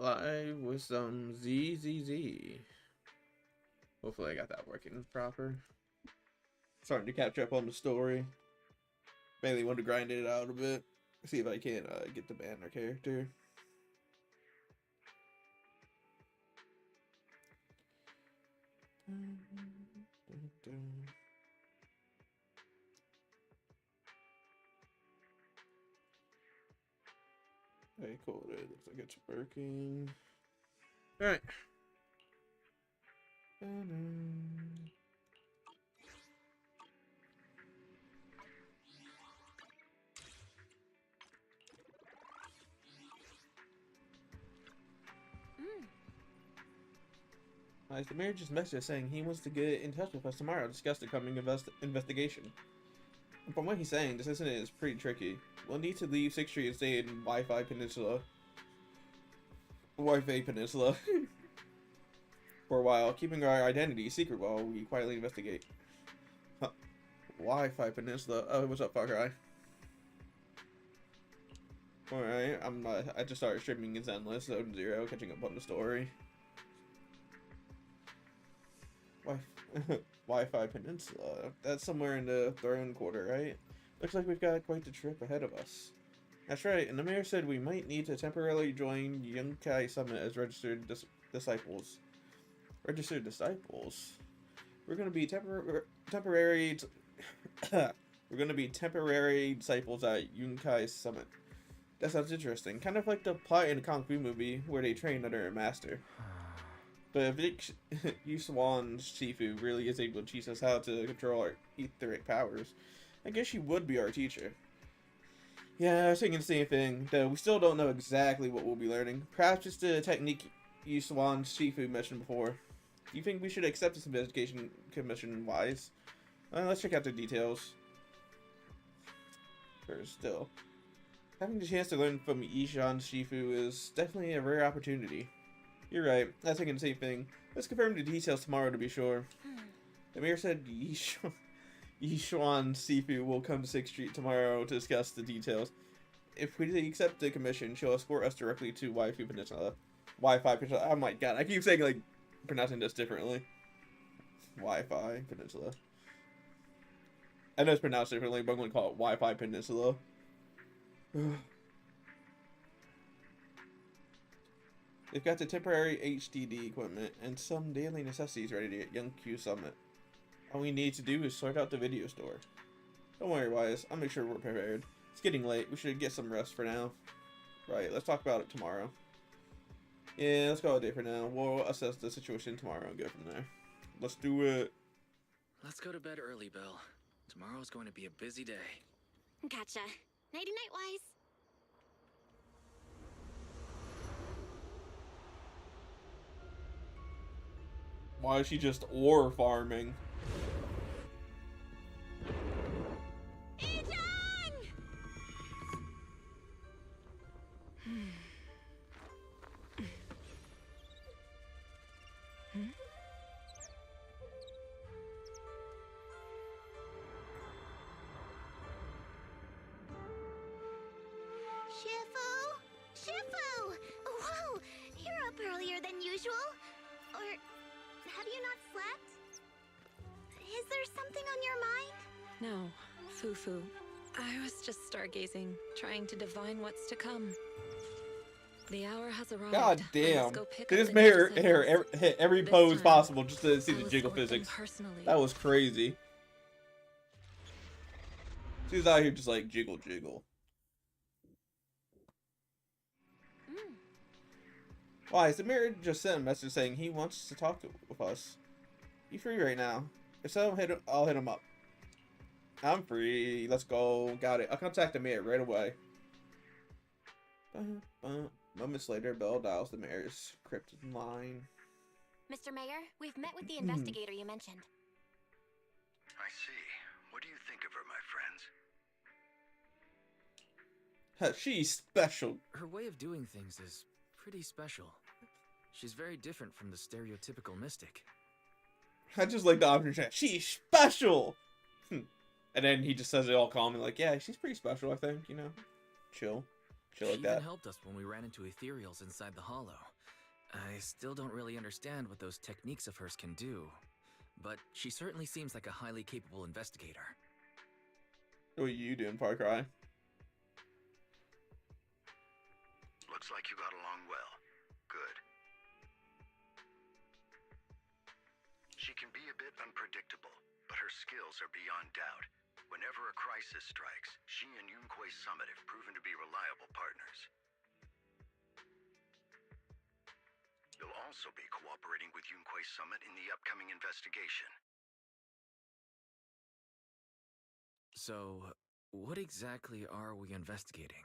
live with some ZZZ. Hopefully I got that working proper. Starting to catch up on the story. Mainly want to grind it out a bit. See if I can get the banner character. Okay, cool. It looks like it's working. Alright. The mayor just messaged saying he wants to get in touch with us tomorrow to discuss the coming investigation. And from what he's saying, this incident is pretty tricky. We'll need to leave 6th Street and stay in Wi-Fi Peninsula. For a while, keeping our identity secret while we quietly investigate. Huh. Wi-Fi Peninsula. Oh, what's up, Far Cry? Alright, I just started streaming in Zenless Zone Zero, catching up on the story. Wi-Fi Peninsula. That's somewhere in the Throne Quarter, right? Looks like we've got quite the trip ahead of us. That's right, and the mayor said we might need to temporarily join Yunkai Summit as registered disciples. Registered disciples? We're gonna be temporary... We're gonna be temporary disciples at Yunkai Summit. That sounds interesting. Kind of like the plot in a Kung Fu movie where they train under a master. But if Yuswan Shifu really is able to teach us how to control our etheric powers, I guess she would be our teacher. Yeah, I was thinking the same thing, though we still don't know exactly what we'll be learning. Perhaps just the technique Yuswan Shifu mentioned before. Do you think we should accept this investigation commission-wise? Let's check out the details. First, still. Having the chance to learn from Yuswan Shifu is definitely a rare opportunity. You're right. I was thinking the same thing. Let's confirm the details tomorrow to be sure. The mayor said Yishuan Sifu will come to 6th Street tomorrow to discuss the details. If we accept the commission, she'll escort us directly to Wi-Fi Peninsula. Wi-Fi Peninsula. Oh my god, I keep saying, like, pronouncing this differently. Wi-Fi Peninsula. I know it's pronounced differently, but I'm going to call it Wi-Fi Peninsula. They've got the temporary HDD equipment and some daily necessities ready at Yunkai Summit. All we need to do is sort out the video store. Don't worry, Wise. I'll make sure we're prepared. It's getting late. We should get some rest for now. Right, let's talk about it tomorrow. Yeah, let's call it a day for now. We'll assess the situation tomorrow and go from there. Let's do it. Let's go to bed early, Bill. Tomorrow's going to be a busy day. Gotcha. Nighty-night, Wise. Why is she just ore farming? Shifu! Whoa! You're up earlier than usual. Or have you not slept? Is there something on your mind? No, Fufu. I was just stargazing, trying to divine what's to come. The hour has arrived. God damn. They They just made her hair hit every pose possible just to see the jiggle physics. That was crazy. She was out here just like jiggle. Why, is the mayor just sent a message saying he wants to talk with us? You free right now? If so, I'll hit him up. I'm free. Let's go. Got it. I'll contact the mayor right away. Moments later, Belle dials the mayor's cryptic line. Mr. Mayor, we've met with the investigator you mentioned. I see. What do you think of her, my friends? She's special. Her way of doing things is pretty special. She's very different from the stereotypical mystic. I just like the option chat. She's special! And then he just says it all calm and like, yeah, she's pretty special, I think, you know? Chill She like even that. helped us when we ran into ethereals inside the hollow. I still don't really understand what those techniques of hers can do, but she certainly seems like a highly capable investigator. What are you doing, Far Cry? Looks like you got along well. Good. She can be a bit unpredictable, but her skills are beyond doubt. Whenever a crisis strikes, she and Yunquei Summit have proven to be reliable partners. You'll also be cooperating with Yunquei Summit in the upcoming investigation. So, what exactly are we investigating?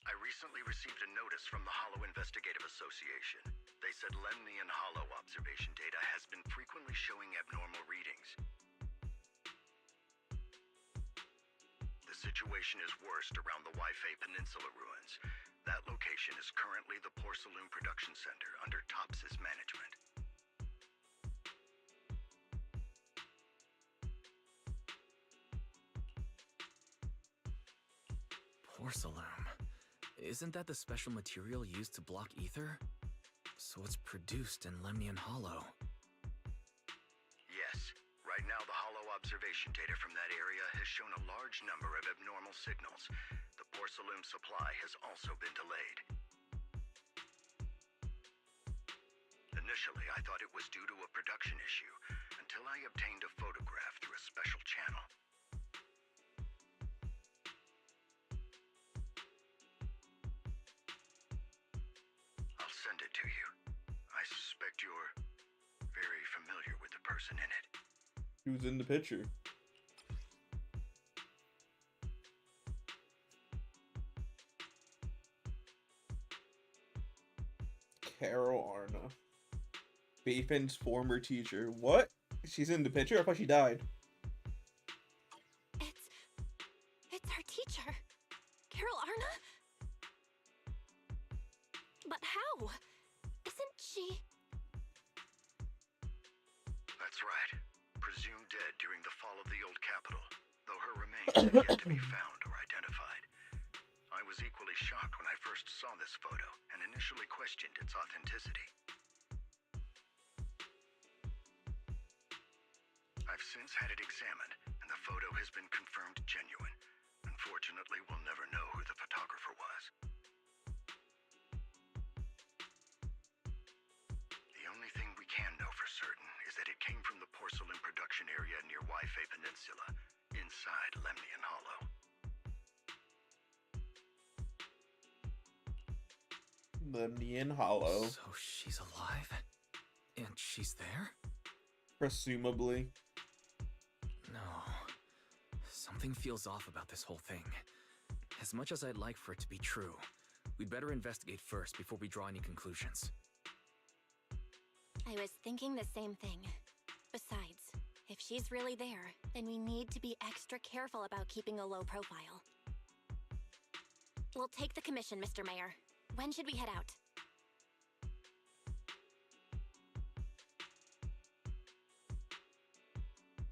I recently received a notice from the Hollow Investigative Association. They said Lemnian Hollow observation data has been frequently showing abnormal readings. The situation is worst around the Waifei Peninsula ruins. That location is currently the Porcelain Production Center under Tops's management. Porcelain. Isn't that the special material used to block ether? So it's produced in Lemnian Hollow. Yes. Right now, the Hollow observation data from that area has shown a large number of abnormal signals. The porcelain supply has also been delayed. Initially, I thought it was due to a production issue, until I obtained a photograph through a special channel. I'll send it to you. I suspect you're very familiar with the person in it. Who's in the picture? Carol Arna. Bafin's former teacher. What? She's in the picture? I thought she died. It's our teacher, Carol Arna? But how? Isn't she... That's right. Presumed dead during the fall of the old capital, though her remains have yet to be found or identified. I was equally shocked when I first saw this photo and initially questioned its authenticity. I've since had it examined, and the photo has been confirmed genuine. Unfortunately, we'll never know who the photographer was. The only thing we can know for certain is that it came from the porcelain production area near Waifei Peninsula, inside Lemnian Hollow. Lemnian Hollow. So she's alive? And she's there? Presumably. No. Something feels off about this whole thing. As much as I'd like for it to be true, we'd better investigate first before we draw any conclusions. I was thinking the same thing. Besides, if she's really there, then we need to be extra careful about keeping a low profile. We'll take the commission, Mr. Mayor. When should we head out?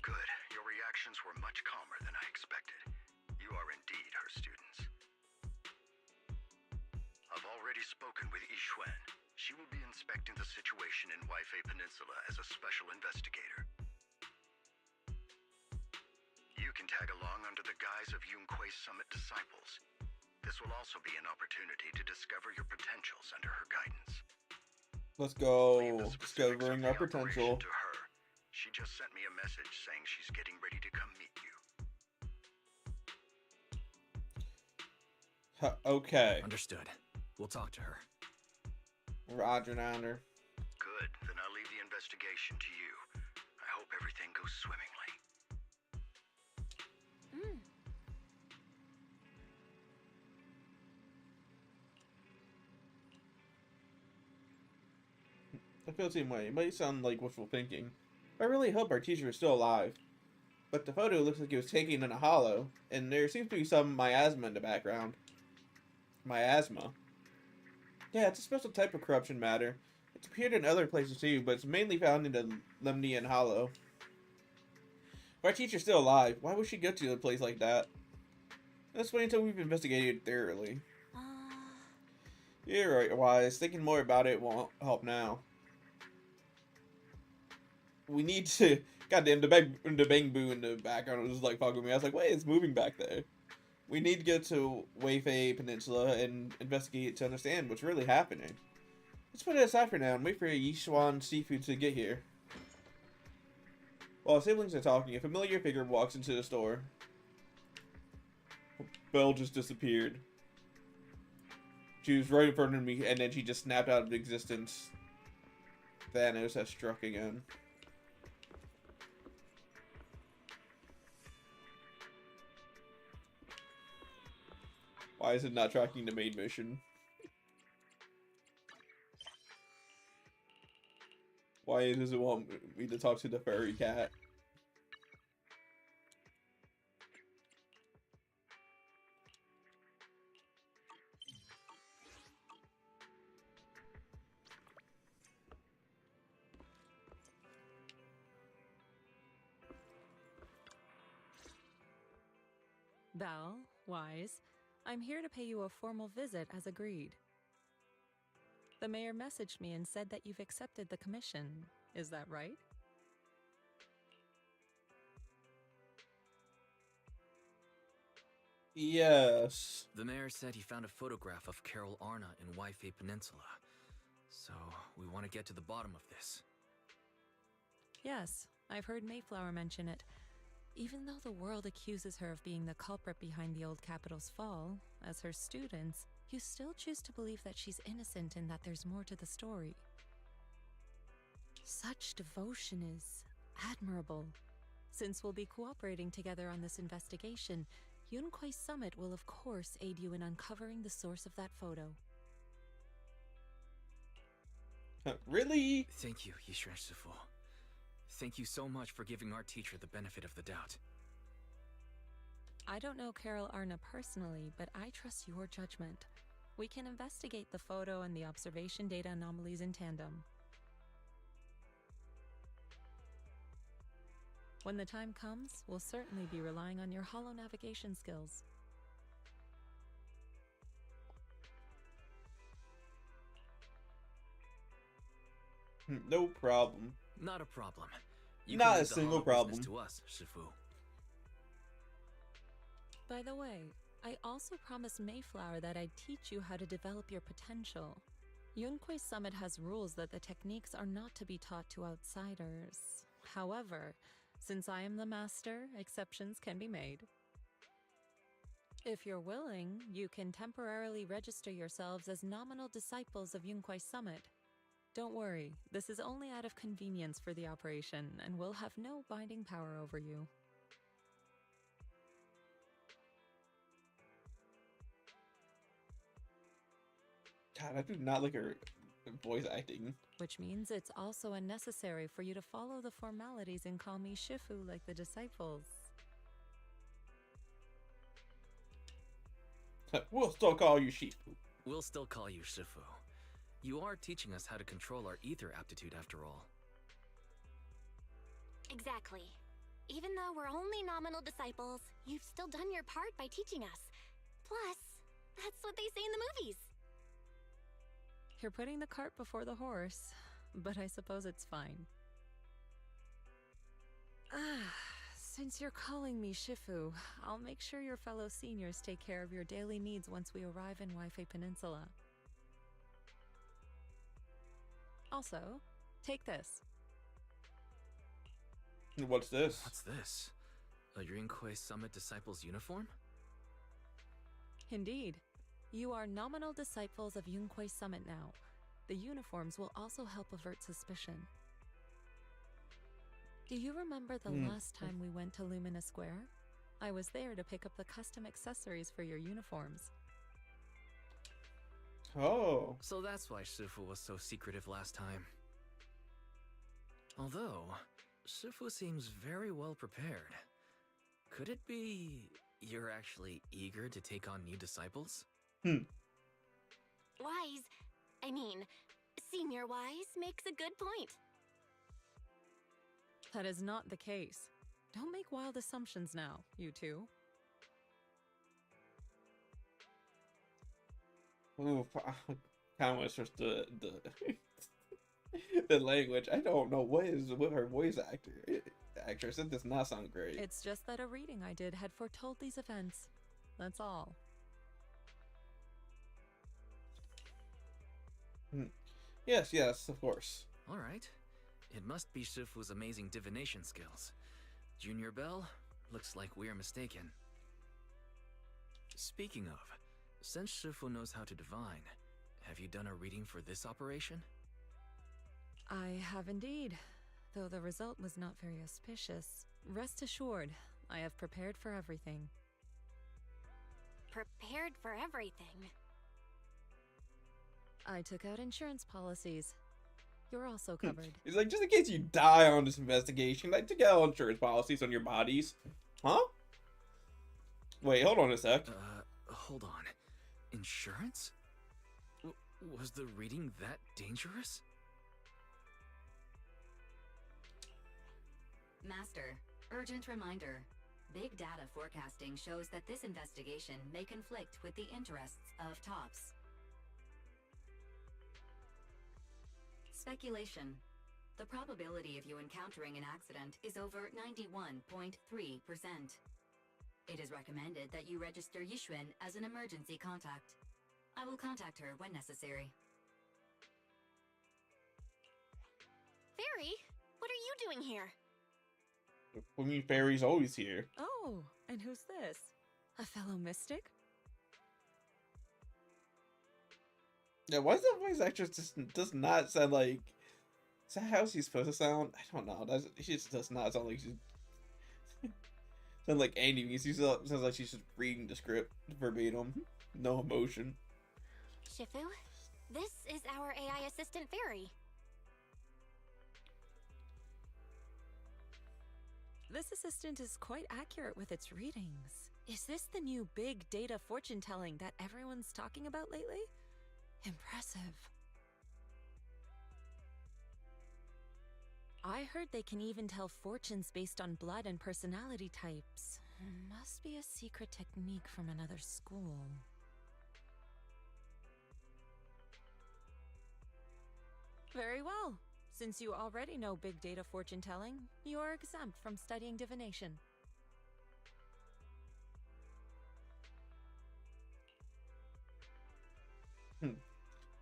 Good. Your reactions were much calmer than I expected. You are indeed her students. I've already spoken with Yixuan. She will be inspecting the situation in Waifei Peninsula as a special investigator. You can tag along under the guise of Yunquei Summit disciples. This will also be an opportunity to discover your potentials under her guidance. Let's go. Leave the specifics of Discovering the our potential. operation to her. She just sent me a message saying she's getting ready to come meet you. Okay. Understood. We'll talk to her. Roger, Niner. Good. Then I'll leave the investigation to you. I hope everything goes swimmingly. I feel the same way. It might sound like wishful thinking. I really hope our teacher is still alive. But the photo looks like it was taken in a hollow, and there seems to be some miasma in the background. Miasma? Yeah, it's a special type of corruption matter. It's appeared in other places too, but it's mainly found in the Lemnian Hollow. If our teacher's still alive, why would she go to a place like that? Let's wait until we've investigated thoroughly. You're right, Wise. Thinking more about it won't help now. We need to. Goddamn, the bang boo in the background was like fogging me. I was like, wait, it's moving back there. We need to go to Weifei Peninsula and investigate to understand what's really happening. Let's put it aside for now and wait for Yishuan Seafood to get here. While siblings are talking, a familiar figure walks into the store. Belle just disappeared. She was right in front of me, and then she just snapped out of existence. Thanos has struck again. Why is it not tracking the main mission? Why does it want me to talk to the furry cat? Belle, Wise, I'm here to pay you a formal visit as agreed. The mayor messaged me and said that you've accepted the commission. Is that right? Yes. The mayor said he found a photograph of Carol Arna in Weifei Peninsula. So, we want to get to the bottom of this. Yes, I've heard Mayflower mention it. Even though the world accuses her of being the culprit behind the old capital's fall, as her students, you still choose to believe that she's innocent and that there's more to the story. Such devotion is admirable. Since we'll be cooperating together on this investigation, Yunquai Summit will of course aid you in uncovering the source of that photo. Really? Thank you, Yishuan Shifu. Thank you so much for giving our teacher the benefit of the doubt. I don't know Carol Arna personally, but I trust your judgment. We can investigate the photo and the observation data anomalies in tandem. When the time comes, we'll certainly be relying on your holo navigation skills. No problem. Not a problem. You Not can a leave the single holo business problem. to us, Shifu. By the way, I also promised Mayflower that I'd teach you how to develop your potential. Yunquai Summit has rules that the techniques are not to be taught to outsiders. However, since I am the master, exceptions can be made. If you're willing, you can temporarily register yourselves as nominal disciples of Yunquai Summit. Don't worry, this is only out of convenience for the operation and will have no binding power over you. God, I do not like her voice acting. Which means it's also unnecessary for you to follow the formalities and call me Shifu like the disciples. We'll still call you Shifu. We'll still call you Shifu. You are teaching us how to control our ether aptitude after all. Exactly. Even though we're only nominal disciples, you've still done your part by teaching us. Plus, that's what they say in the movies. You're putting the cart before the horse, but I suppose it's fine. Since you're calling me Shifu, I'll make sure your fellow seniors take care of your daily needs once we arrive in Weifei Peninsula. Also, take this. What's this? What's this? A Yunquai Summit Disciples uniform? Indeed. You are nominal disciples of Yunquai Summit now. The uniforms will also help avert suspicion. Do you remember the last time we went to Lumina Square? I was there to pick up the custom accessories for your uniforms. Oh. So that's why Shifu was so secretive last time. Although, Shifu seems very well prepared. Could it be you're actually eager to take on new disciples? Wise, Senior Wise makes a good point. That is not the case. Don't make wild assumptions now, you two. Ooh, comments just the language. I don't know what is with her voice actress. It does not sound great. It's just that a reading I did had foretold these events. That's all. Yes, of course. All right. It must be Shifu's amazing divination skills. Junior Bell, looks like we're mistaken. Speaking of, since Shifu knows how to divine, have you done a reading for this operation? I have indeed, though the result was not very auspicious. Rest assured, I have prepared for everything. Prepared for everything. I took out insurance policies. You're also covered. He's like, just in case you die on this investigation, I took out insurance policies on your bodies. Huh? Wait, hold on a sec. Hold on. Insurance? Was the reading that dangerous? Master, urgent reminder. Big data forecasting shows that this investigation may conflict with the interests of TOPS. Speculation. The probability of you encountering an accident is over 91.3%. It is recommended that you register Yixuan as an emergency contact. I will contact her when necessary. Fairy, what are you doing here? I mean, Fairy's always here. Oh, and who's this? A fellow mystic? Yeah, why does that voice actress just does not sound like... Is that how she's supposed to sound? I don't know. She just does not sound like she's... sound like anything. She sounds like she's just reading the script verbatim. No emotion. Shifu, this is our AI assistant Fairy. This assistant is quite accurate with its readings. Is this the new big data fortune telling that everyone's talking about lately? Impressive. I heard they can even tell fortunes based on blood and personality types. Must be a secret technique from another school. Very well. Since you already know big data fortune telling, you are exempt from studying divination.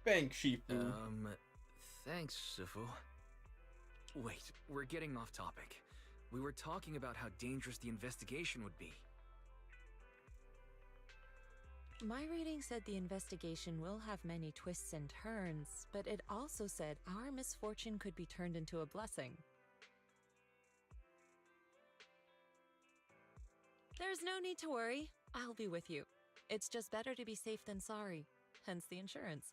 Thanks, Shifu. Thanks, Shifu. Wait, we're getting off topic. We were talking about how dangerous the investigation would be. My reading said the investigation will have many twists and turns, but it also said our misfortune could be turned into a blessing. There's no need to worry. I'll be with you. It's just better to be safe than sorry, hence the insurance.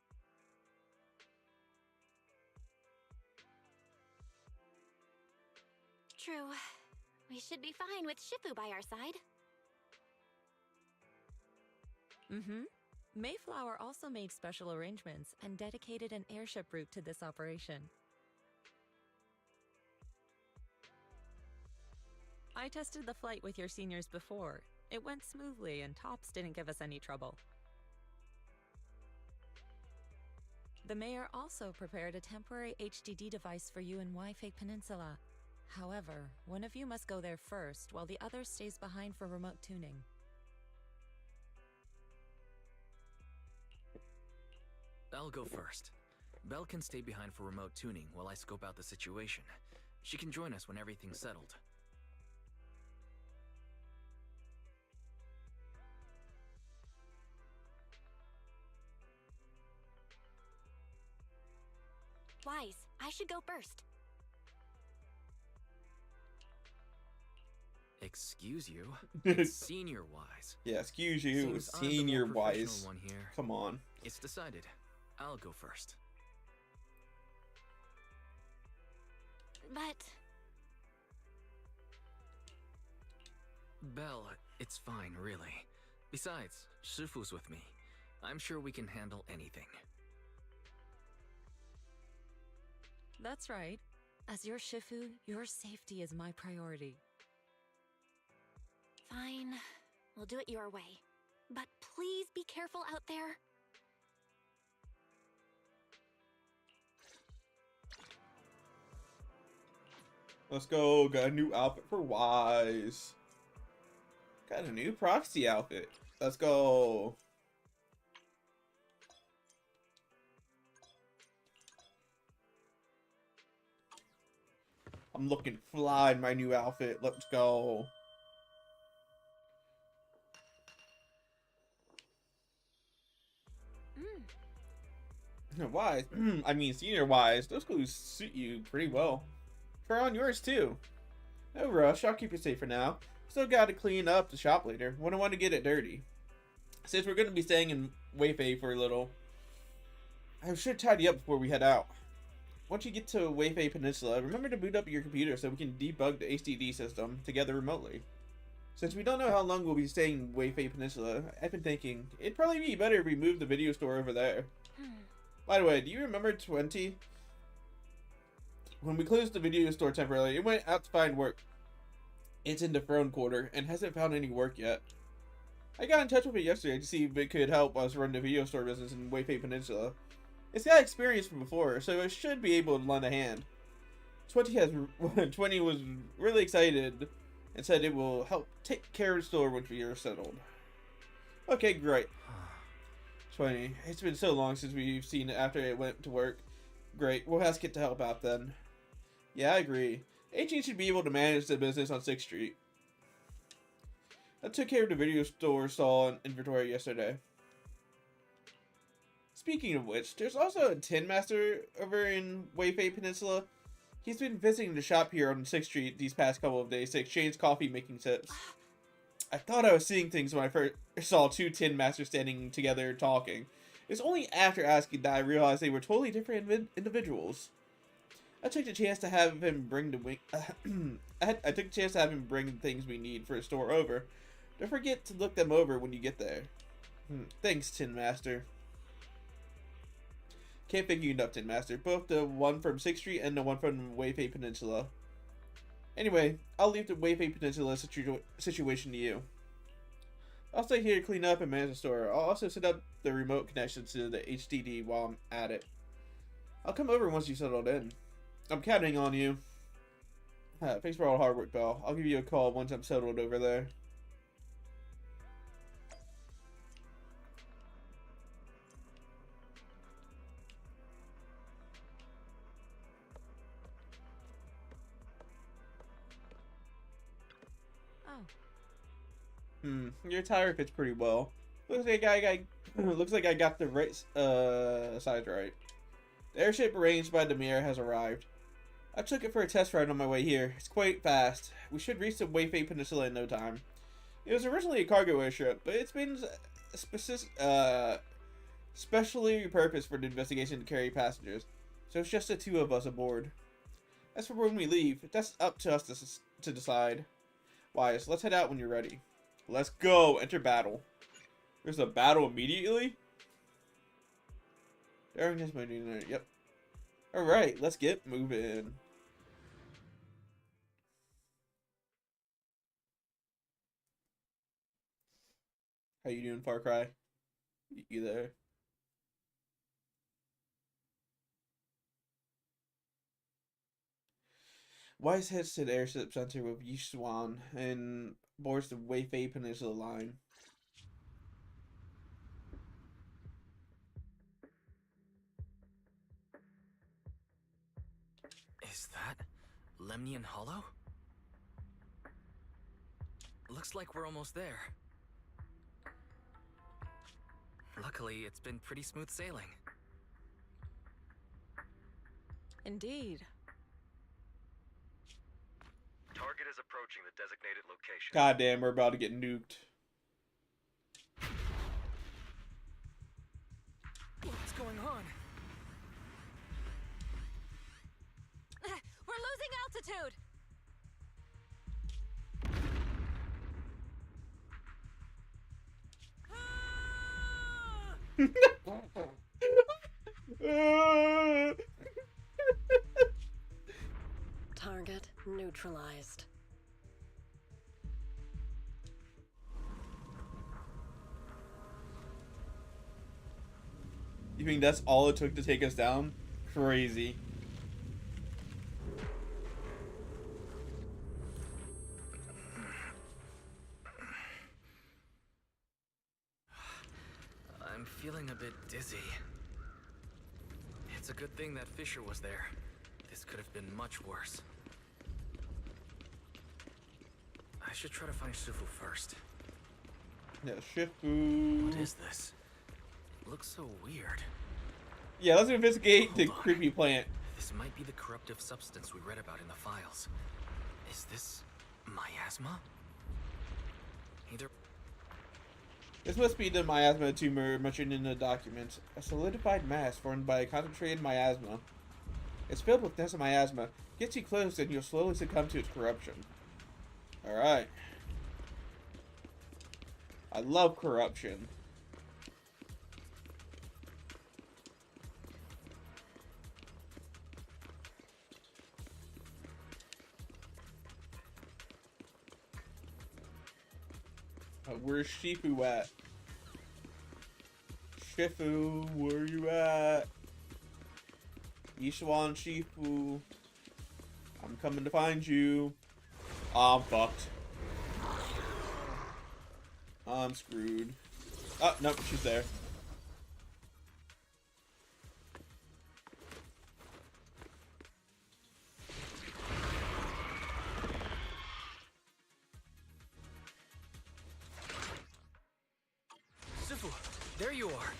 True. We should be fine with Shifu by our side. Mayflower also made special arrangements and dedicated an airship route to this operation. I tested the flight with your seniors before. It went smoothly and TOPS didn't give us any trouble. The mayor also prepared a temporary HDD device for you in Wi-Fi Peninsula. However, one of you must go there first while the other stays behind for remote tuning. I'll go first. Belle can stay behind for remote tuning while I scope out the situation. She can join us when everything's settled. Wise, I should go first. Excuse you? It's senior-wise. Yeah, excuse you. Seems I'm the more Senior-wise. professional one here. Come on. It's decided. I'll go first. But... Belle, it's fine, really. Besides, Shifu's with me. I'm sure we can handle anything. That's right. As your Shifu, your safety is my priority. Fine. We'll do it your way. But please be careful out there. Let's go. Got a new outfit for Wise. Got a new proxy outfit. Let's go. I'm looking fly in my new outfit. Let's go. Wise. I mean, senior Wise. Those clothes suit you pretty well. Try on yours too. No rush. I'll keep you safe for now. Still got to clean up the shop later. Wouldn't want to get it dirty. Since we're going to be staying in Weifei for a little, I should tidy up before we head out. Once you get to Weifei Peninsula, remember to boot up your computer so we can debug the HDD system together remotely. Since we don't know how long we'll be staying in Weifei Peninsula, I've been thinking it'd probably be better if we move the video store over there. By the way, do you remember 20? When we closed the video store temporarily, it went out to find work. It's in the throne quarter and hasn't found any work yet. I got in touch with it yesterday to see if it could help us run the video store business in Weifei Peninsula. It's got experience from before, so it should be able to lend a hand. 20 was really excited and said it will help take care of the store once we are settled. Okay, great. 20. It's been so long since we've seen it after it went to work. Great. We'll ask it to help out then. Yeah, I agree. 18 should be able to manage the business on 6th Street. I took care of the video store stall and inventory yesterday. Speaking of which, there's also a Tin Master over in Weifei Peninsula. He's been visiting the shop here on 6th Street these past couple of days to exchange coffee making tips. I thought I was seeing things when I first saw two Tin Masters standing together talking. It's only after asking that I realized they were totally different individuals. I took the chance to have him bring the I took the chance to have him bring the things we need for a store over. Don't forget to look them over when you get there. Thanks, Tin Master. Can't thank you enough, Tin Master. Both the one from 6th Street and the one from Weifei Peninsula. Anyway, I'll leave the Weifei Peninsula situation to you. I'll stay here to clean up and manage the store. I'll also set up the remote connection to the HDD while I'm at it. I'll come over once you settled in. I'm counting on you. Thanks for all the hard work, Belle. I'll give you a call once I'm settled over there. Your tire fits pretty well. Looks like I got the right size right. The airship arranged by the mayor has arrived. I took it for a test ride on my way here. It's quite fast. We should reach the Weifei Peninsula in no time. It was originally a cargo airship, but it's been specially repurposed for the investigation to carry passengers. So it's just the two of us aboard. As for when we leave, that's up to us to decide. Wise, let's head out when you're ready. Let's go. Enter battle. There's a battle immediately? During this meeting, yep. Alright, let's get moving. How you doing, Far Cry? You there? Wise heads to the airship center with Yishuan and boards the Weifei Peninsula line. Is that Lemnian Hollow? Looks like we're almost there. Luckily, it's been pretty smooth sailing. Indeed. Target is approaching the designated location. Goddamn, we're about to get nuked. What's going on? We're losing altitude! Target neutralized. You think that's all it took to take us down? Crazy. feeling a bit dizzy. It's a good thing that Fisher was there. This could have been much worse. I should try to find Shifu first. Yeah, Shifu. What is this? It looks so weird. Yeah, let's investigate the Hold on. creepy plant. This might be the corruptive substance we read about in the files. Is this miasma? Either. This must be the miasma tumor mentioned in the document. A solidified mass formed by concentrated miasma. It's filled with dense miasma. Get too close and you'll slowly succumb to its corruption. Alright. I love corruption. Where's Shifu at? Shifu, where you at? Ishwan Shifu. I'm coming to find you. I'm fucked. I'm screwed. Oh, nope, she's there. Shifu, there you are.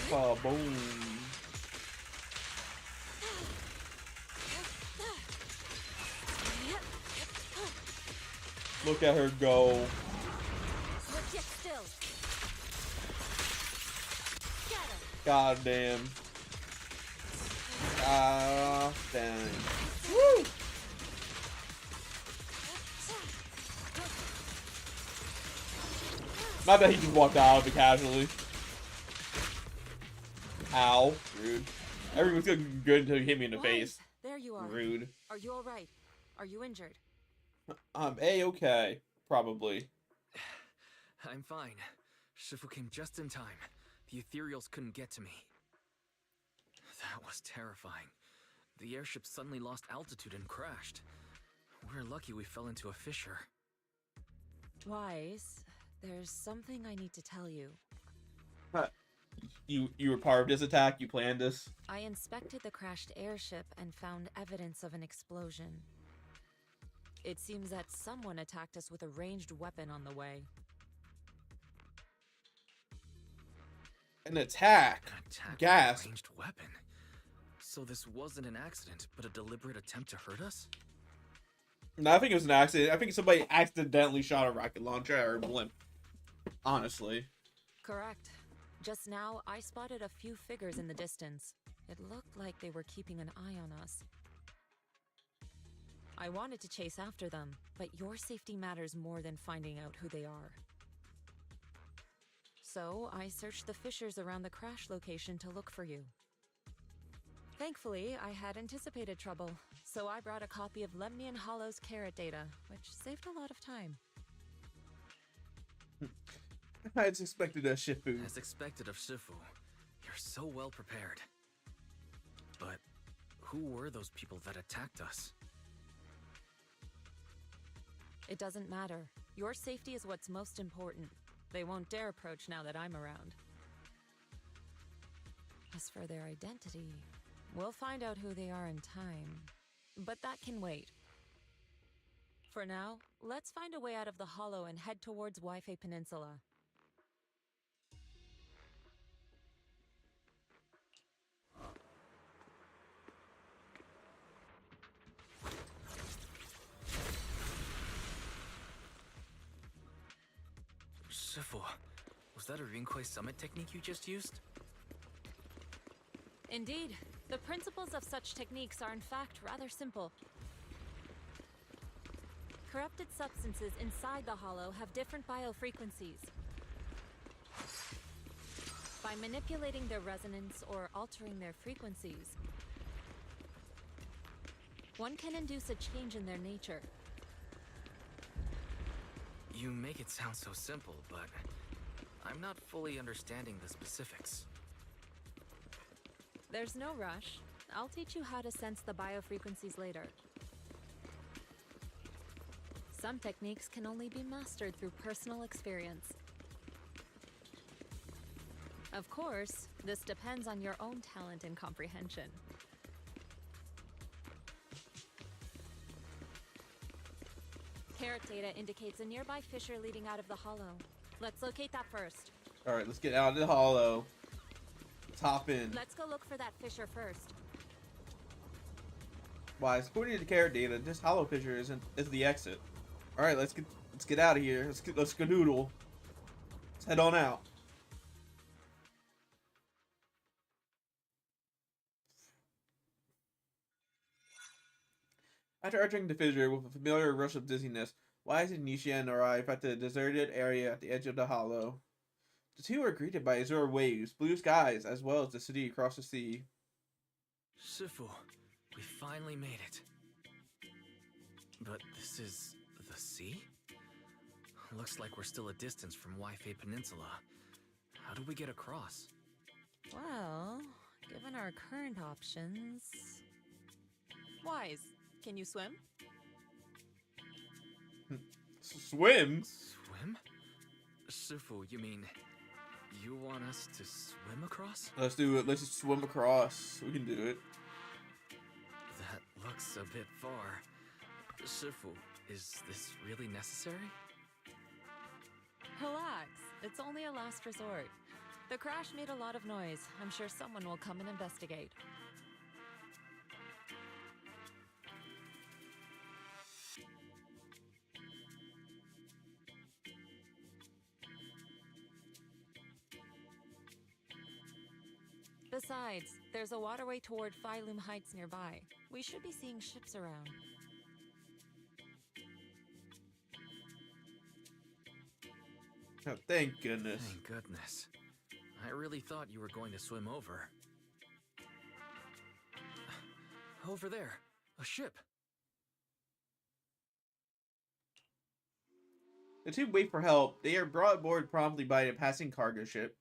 Oh, boom. Look at her go. God damn. Ah, dang. Woo! I bet he just walked out of it casually. Ow. Rude. Everything's looking good until you hit me in the face. There you are. Rude. Are you all right? Are you injured? A-okay. Probably. I'm fine. Shifu came just in time. The ethereals couldn't get to me. That was terrifying. The airship suddenly lost altitude and crashed. We're lucky we fell into a fissure. Wise, there's something I need to tell you. You were part of this attack? You planned this? I inspected the crashed airship and found evidence of an explosion. It seems that someone attacked us with a ranged weapon on the way. An attack? An attack Gas. with a ranged weapon. So this wasn't an accident, but a deliberate attempt to hurt us? No, I think it was an accident. I think somebody accidentally shot a rocket launcher or a blimp. Honestly. Correct. Just now, I spotted a few figures in the distance. It looked like they were keeping an eye on us. I wanted to chase after them, but your safety matters more than finding out who they are. So, I searched the fissures around the crash location to look for you. Thankfully, I had anticipated trouble, so I brought a copy of Lemnian Hollow's carrot data, which saved a lot of time. I just expected a Shifu. As expected of Shifu, you're so well prepared. But who were those people that attacked us? It doesn't matter. Your safety is what's most important. They won't dare approach now that I'm around. As for their identity, we'll find out who they are in time. But that can wait. For now, let's find a way out of the hollow and head towards Waifei Peninsula. Shifu, was that a Rinkwei summit technique you just used? Indeed. The principles of such techniques are in fact rather simple. Corrupted substances inside the hollow have different biofrequencies. By manipulating their resonance or altering their frequencies, one can induce a change in their nature. You make it sound so simple, but I'm not fully understanding the specifics. There's no rush. I'll teach you how to sense the biofrequencies later. Some techniques can only be mastered through personal experience. Of course, this depends on your own talent and comprehension. Carrot data indicates a nearby fissure leading out of the hollow. Let's locate that first. Alright, let's get out of the hollow. Let's hop in. Let's go look for that fissure first. Wise, according to carrot data, this hollow fissure is the exit. Alright, let's get out of here. Let's skedoodle. Let's head on out. After entering the fissure with a familiar rush of dizziness, Wise and Nishan arrive at the deserted area at the edge of the hollow. The two are greeted by azure waves, blue skies, as well as the city across the sea. Shifu, we finally made it. But this is the sea? Looks like we're still a distance from Waifei Peninsula. How do we get across? Well, given our current options... Wise, can you swim? Swim? Swim? Shifu, you mean you want us to swim across? Let's do it. Let's just swim across. We can do it. That looks a bit far. Shifu, is this really necessary? Relax, it's only a last resort. The crash made a lot of noise. I'm sure someone will come and investigate. Besides, there's a waterway toward Phylum Heights nearby. We should be seeing ships around. Oh, thank goodness. Thank goodness. I really thought you were going to swim over. Over there, a ship. The two wait for help. They are brought aboard promptly by a passing cargo ship.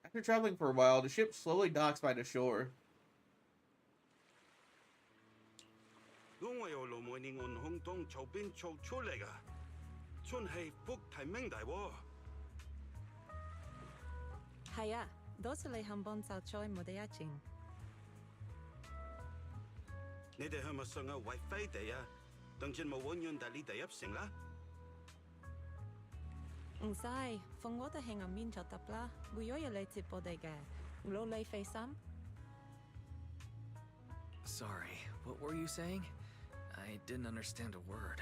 After traveling for a while, the ship slowly docks by the shore. Haya, 도스레 한번 살초에 무대야징. 你哋係咪上下為飛地啊？當戰冇揾完，但呢地入城啦。唔使，逢我哋喺入面就得啦。會有嘢嚟接我哋嘅，攞你飛心。Sorry, what were you saying? I didn't understand a word.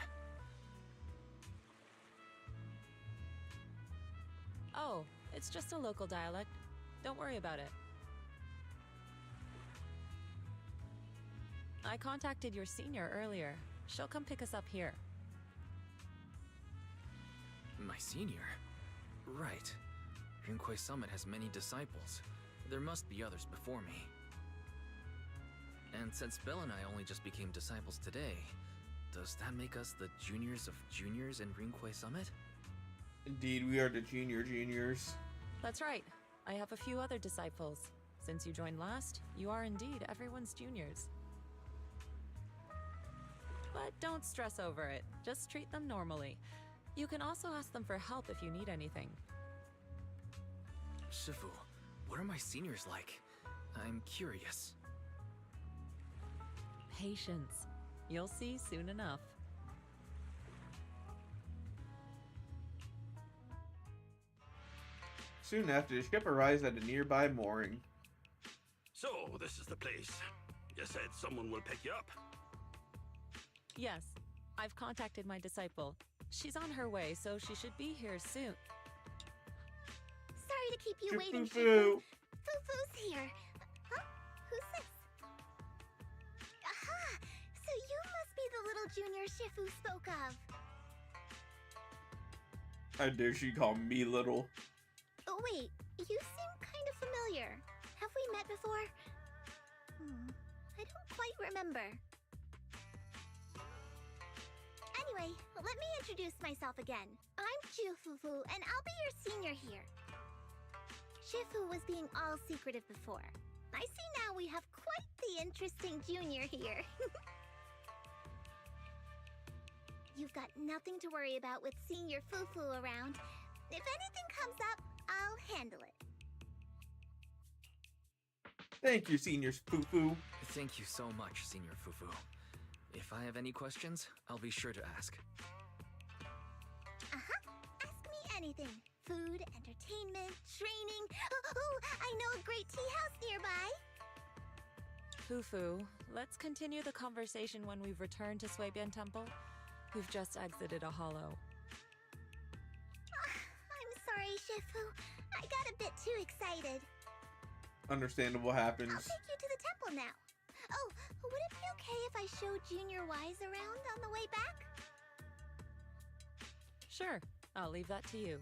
Oh, it's just a local dialect. Don't worry about it. I contacted your senior earlier. She'll come pick us up here. My senior? Right. Rinkwei Summit has many disciples. There must be others before me. And since Belle and I only just became disciples today, does that make us the juniors of juniors in Rinkwei Summit? Indeed, we are the juniors. That's right. I have a few other disciples. Since you joined last, you are indeed everyone's juniors. But don't stress over it. Just treat them normally. You can also ask them for help if you need anything. Shifu, what are my seniors like? I'm curious. Patience. You'll see soon enough. Soon after, the ship arrives at a nearby mooring. So, this is the place. You said someone will pick you up. Yes, I've contacted my disciple. She's on her way, so she should be here soon. Sorry to keep you waiting, Shifu. Shifu. Fufu's here. Huh? Who's this? Aha! So you must be the little junior Shifu spoke of. How dare she call me little? Oh, wait, you seem kind of familiar. Have we met before? I don't quite remember. Anyway, let me introduce myself again. I'm Jufufu, and I'll be your senior here. Shifu was being all secretive before. I see now we have quite the interesting junior here. You've got nothing to worry about with Senior Fufu around. If anything comes up, I'll handle it. Thank you, Senior Fufu. Thank you so much, Senior Fufu. If I have any questions, I'll be sure to ask. Ask me anything. Food, entertainment, training. Oh, I know a great tea house nearby. Fufu, let's continue the conversation when we've returned to Suibian Temple. We've just exited a hollow. I'm sorry, Shifu. I got a bit too excited. Understandable happens. I'll take you to the temple now. Oh, would it be okay if I show Junior Wise around on the way back? Sure, I'll leave that to you.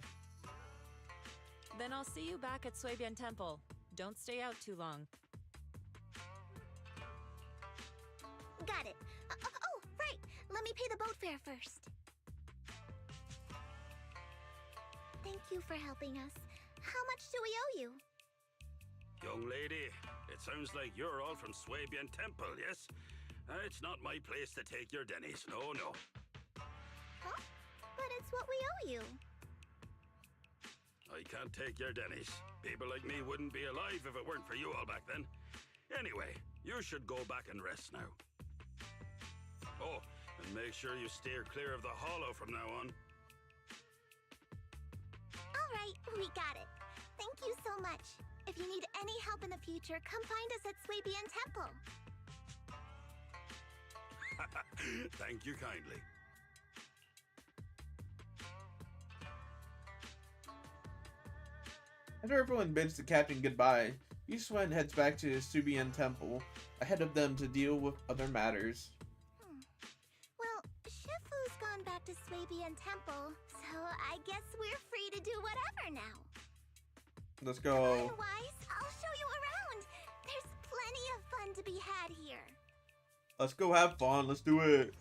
Then I'll see you back at Suibian Temple. Don't stay out too long. Got it. Oh, right. Let me pay the boat fare first. Thank you for helping us. How much do we owe you? Young lady, it sounds like you're all from Suibian Temple, yes? It's not my place to take your dennies. No, no. Huh? But it's what we owe you. I can't take your dennies. People like me wouldn't be alive if it weren't for you all back then. Anyway, you should go back and rest now. Oh, and make sure you steer clear of the hollow from now on. All right, we got it. Thank you so much. If you need any help in the future, come find us at Suibian Temple. Thank you kindly. After everyone bids the captain goodbye, Yusuen heads back to his Subian Temple, ahead of them to deal with other matters. Well, Shifu's gone back to Suibian Temple, so I guess we're free to do whatever now. Let's go. Otherwise, I'll show you around. There's plenty of fun to be had here. Let's go have fun. Let's do it.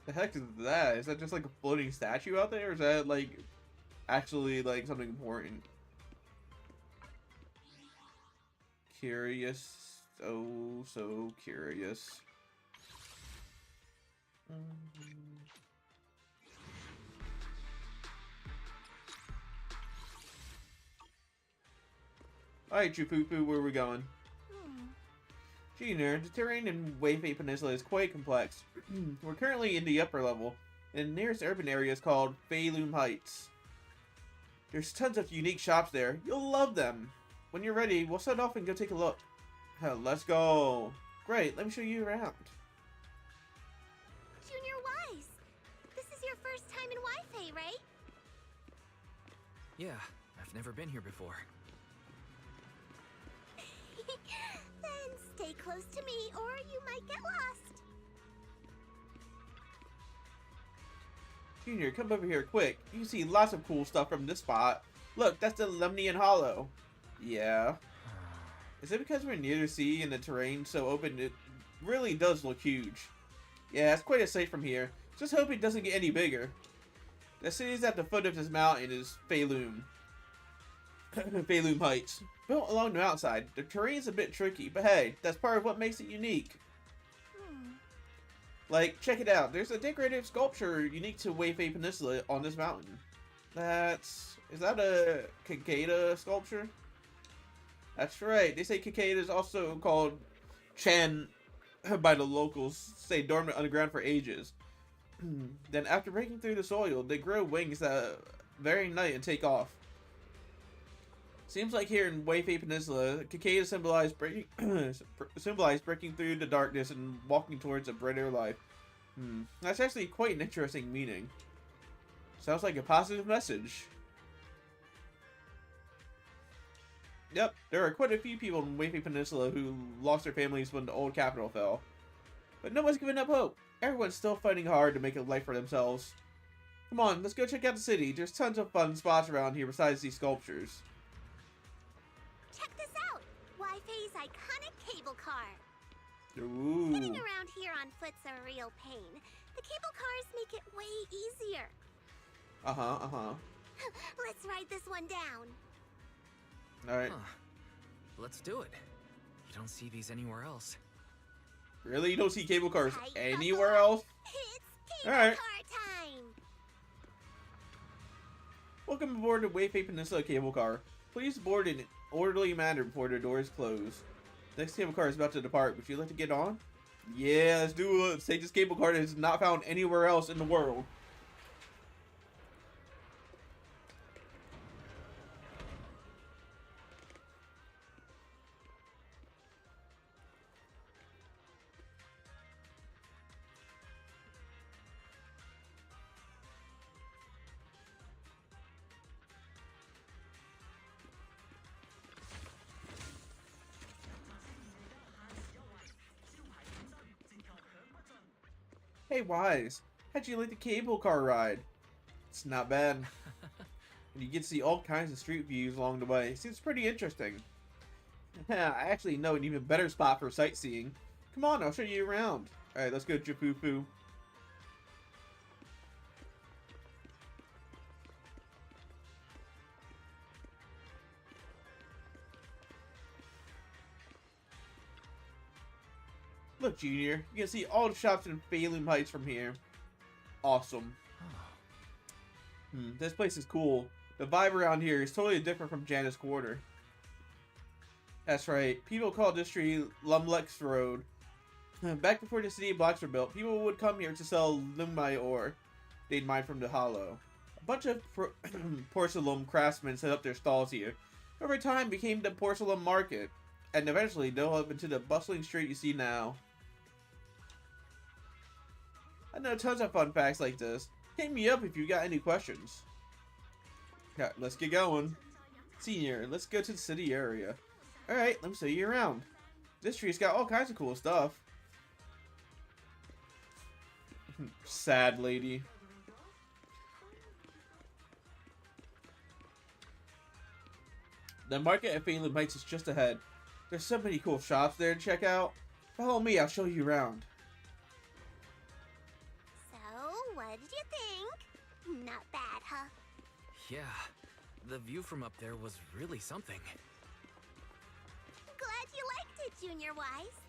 The heck is that? Is that just like a floating statue out there? Or is that like actually like something important? Curious. So curious. Alright, Chufufu, where are we going? Junior, the terrain in Weifei Peninsula is quite complex. We're currently in the upper level, and the nearest urban area is called Feilum Heights. There's tons of unique shops there. You'll love them. When you're ready, we'll set off and go take a look. Let's go. Great, let me show you around. Junior Wise, this is your first time in Weifei, right? Yeah, I've never been here before. Then stay close to me or you might get lost. Junior, come over here quick. You can see lots of cool stuff from this spot. Look, that's the Lemnian Hollow. Yeah. Is it because we're near the sea and the terrain so open it really does look huge? Yeah, it's quite a sight from here. Just hope it doesn't get any bigger. The city's at the foot of this mountain is Feilum. Feilum Heights. Built along the mountainside, the terrain's a bit tricky, but hey, that's part of what makes it unique. Like, check it out. There's a decorative sculpture unique to Weifei Peninsula on this mountain. Is that a cicada sculpture? That's right. They say cicada is also called Chan by the locals, stay dormant underground for ages. Then after breaking through the soil, they grow wings that very night and take off. Seems like here in Weifei Peninsula, cicadas symbolize breaking through the darkness and walking towards a brighter life. That's actually quite an interesting meaning. Sounds like a positive message. Yep, there are quite a few people in Weifei Peninsula who lost their families when the old capital fell. But no one's giving up hope. Everyone's still fighting hard to make a life for themselves. Come on, let's go check out the city. There's tons of fun spots around here besides these sculptures. Check this out! Weifei's iconic cable car. Ooh. Getting around here on foot's a real pain. The cable cars make it way easier. Let's ride this one down. Alright. Huh. Let's do it. You don't see these anywhere else. Really? You don't see cable cars Tight anywhere buckle. else? It's cable Alright. car time! Welcome aboard the Weifei Peninsula cable car. Please board in an orderly manner before the doors close. Next cable car is about to depart. Would you like to get on? Yeah, let's do it. Let's take this cable car that is not found anywhere else in the world. Hey, Wise. How'd you like the cable car ride? It's not bad. And you get to see all kinds of street views along the way. Seems pretty interesting. I actually know an even better spot for sightseeing. Come on, I'll show you around. Alright, let's go, Jafufu. Look, Junior, you can see all the shops in Phelim Heights from here. Awesome. This place is cool. The vibe around here is totally different from Janus Quarter. That's right. People call this street Lumlex Road. Back before the city blocks were built, people would come here to sell lumai ore they'd mine from the hollow. A bunch of porcelain craftsmen set up their stalls here. Over time, became the porcelain market, and eventually developed into the bustling street you see now. I know tons of fun facts like this. Hit me up if you got any questions. Yeah, let's get going. Senior, let's go to the city area. Alright, let me show you around. This street's got all kinds of cool stuff. Sad lady. The market at Phelim Heights is just ahead. There's so many cool shops there to check out. Follow me, I'll show you around. So, what did you think? Not bad, huh? Yeah, the view from up there was really something. Glad you liked it, Junior Wise.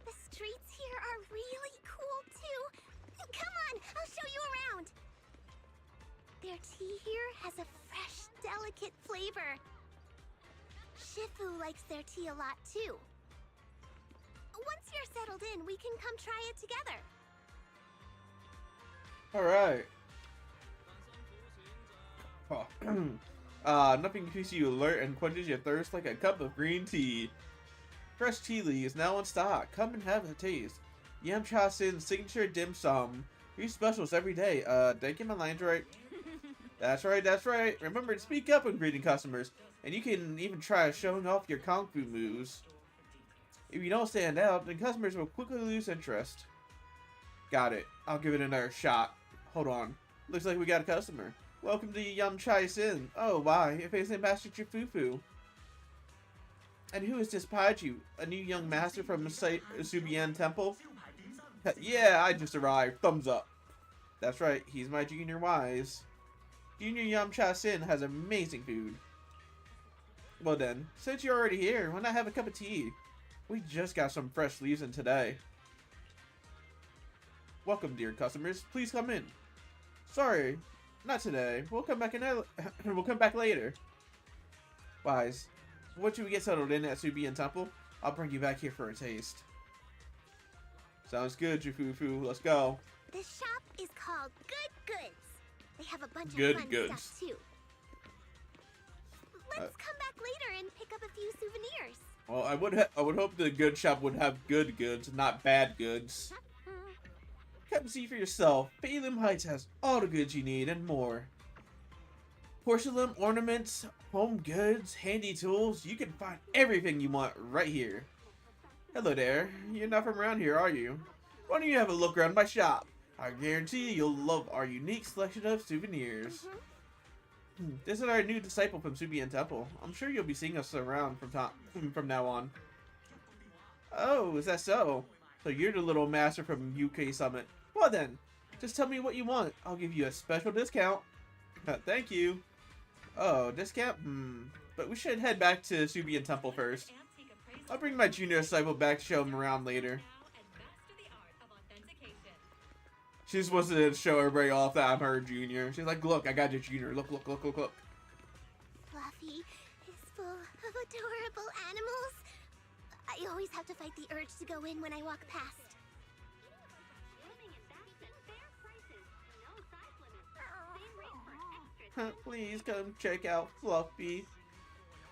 The streets here are really cool, too. Come on, I'll show you around. Their tea here has a fresh, delicate flavor. Shifu likes their tea a lot, too. Once you're settled in, we can come try it together. Alright. Nothing keeps you alert and quenches your thirst like a cup of green tea. Fresh tea leaves now in stock. Come and have a taste. Yam Cha Sin's signature dim sum. New specials every day. Did I get my lines right? That's right, that's right. Remember to speak up when greeting customers. And you can even try showing off your kung fu moves. If you don't stand out, then customers will quickly lose interest. Got it. I'll give it another shot. Hold on. Looks like we got a customer. Welcome to Yam Chai Sin. Oh, why? If it's Master Chifufu. And who is this Paiju? A new young master from the Subian Temple? Yeah, I just arrived. Thumbs up. That's right. He's my Junior Wise. Junior Yam Cha Sin has amazing food. Well then, since you're already here, why not have a cup of tea? We just got some fresh leaves in today. Welcome, dear customers. Please come in. Sorry, not today. We'll come back we'll come back later. Wise, once you get settled in at Subian Temple, I'll bring you back here for a taste. Sounds good, Jufufu. Let's go. The shop is called Good Goods. They have a bunch Good of fun Goods. stuff too. Let's come back later and pick up a few souvenirs. Well, I would hope the good shop would have good goods, not bad goods. Come see for yourself. Balaam Heights has all the goods you need and more. Porcelain, ornaments, home goods, handy tools. You can find everything you want right here. Hello there. You're not from around here, are you? Why don't you have a look around my shop? I guarantee you'll love our unique selection of souvenirs. This is our new disciple from Subian Temple. I'm sure you'll be seeing us around from now on. Oh, is that so? So you're the little master from UK Summit. Well then, just tell me what you want. I'll give you a special discount. Thank you. Oh, discount? But we should head back to Subian Temple first. I'll bring my junior disciple back to show him around later. She just wants to show everybody off that I'm her junior. She's like, look, I got your junior. Look, look, look, look, look. Fluffy is full of adorable animals. I always have to fight the urge to go in when I walk past. Please come check out Fluffy.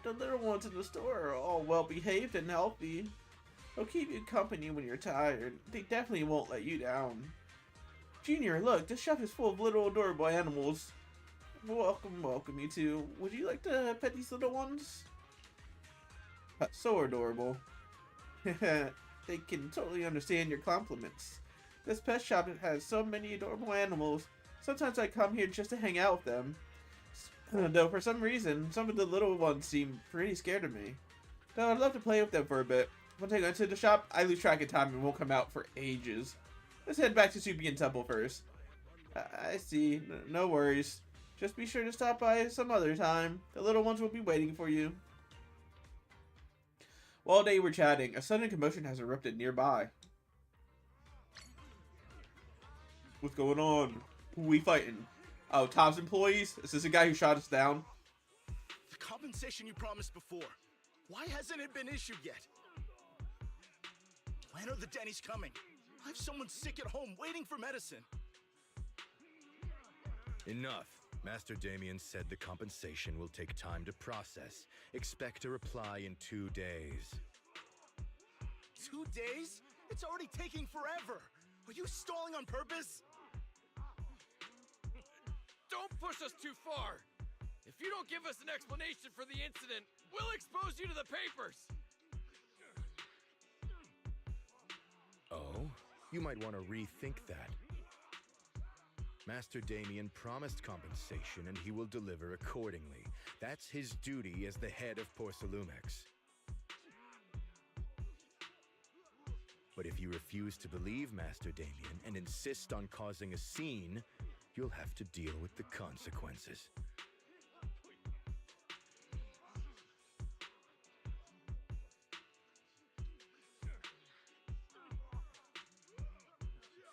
The little ones in the store are all well behaved and healthy. They'll keep you company when you're tired. They definitely won't let you down. Junior, look, this shop is full of little adorable animals. Welcome, welcome, you two. Would you like to pet these little ones? So adorable. They can totally understand your compliments. This pet shop has so many adorable animals. Sometimes I come here just to hang out with them. Though for some reason, some of the little ones seem pretty scared of me. Though I'd love to play with them for a bit. Once I go into the shop, I lose track of time and won't come out for ages. Let's head back to Subian Temple first. I see. No worries. Just be sure to stop by some other time. The little ones will be waiting for you. While they were chatting, a sudden commotion has erupted nearby. What's going on? Who we fighting? Oh, Tom's employees? Is this the guy who shot us down? The compensation you promised before. Why hasn't it been issued yet? When are the Denny's coming? I have someone sick at home waiting for medicine. Enough. Master Damien said the compensation will take time to process. Expect a reply in 2 days. 2 days? It's already taking forever. Are you stalling on purpose? Don't push us too far. If you don't give us an explanation for the incident, we'll expose you to the papers. Oh? You might want to rethink that. Master Damien promised compensation and he will deliver accordingly. That's his duty as the head of Porcelumex. But if you refuse to believe Master Damien and insist on causing a scene, you'll have to deal with the consequences.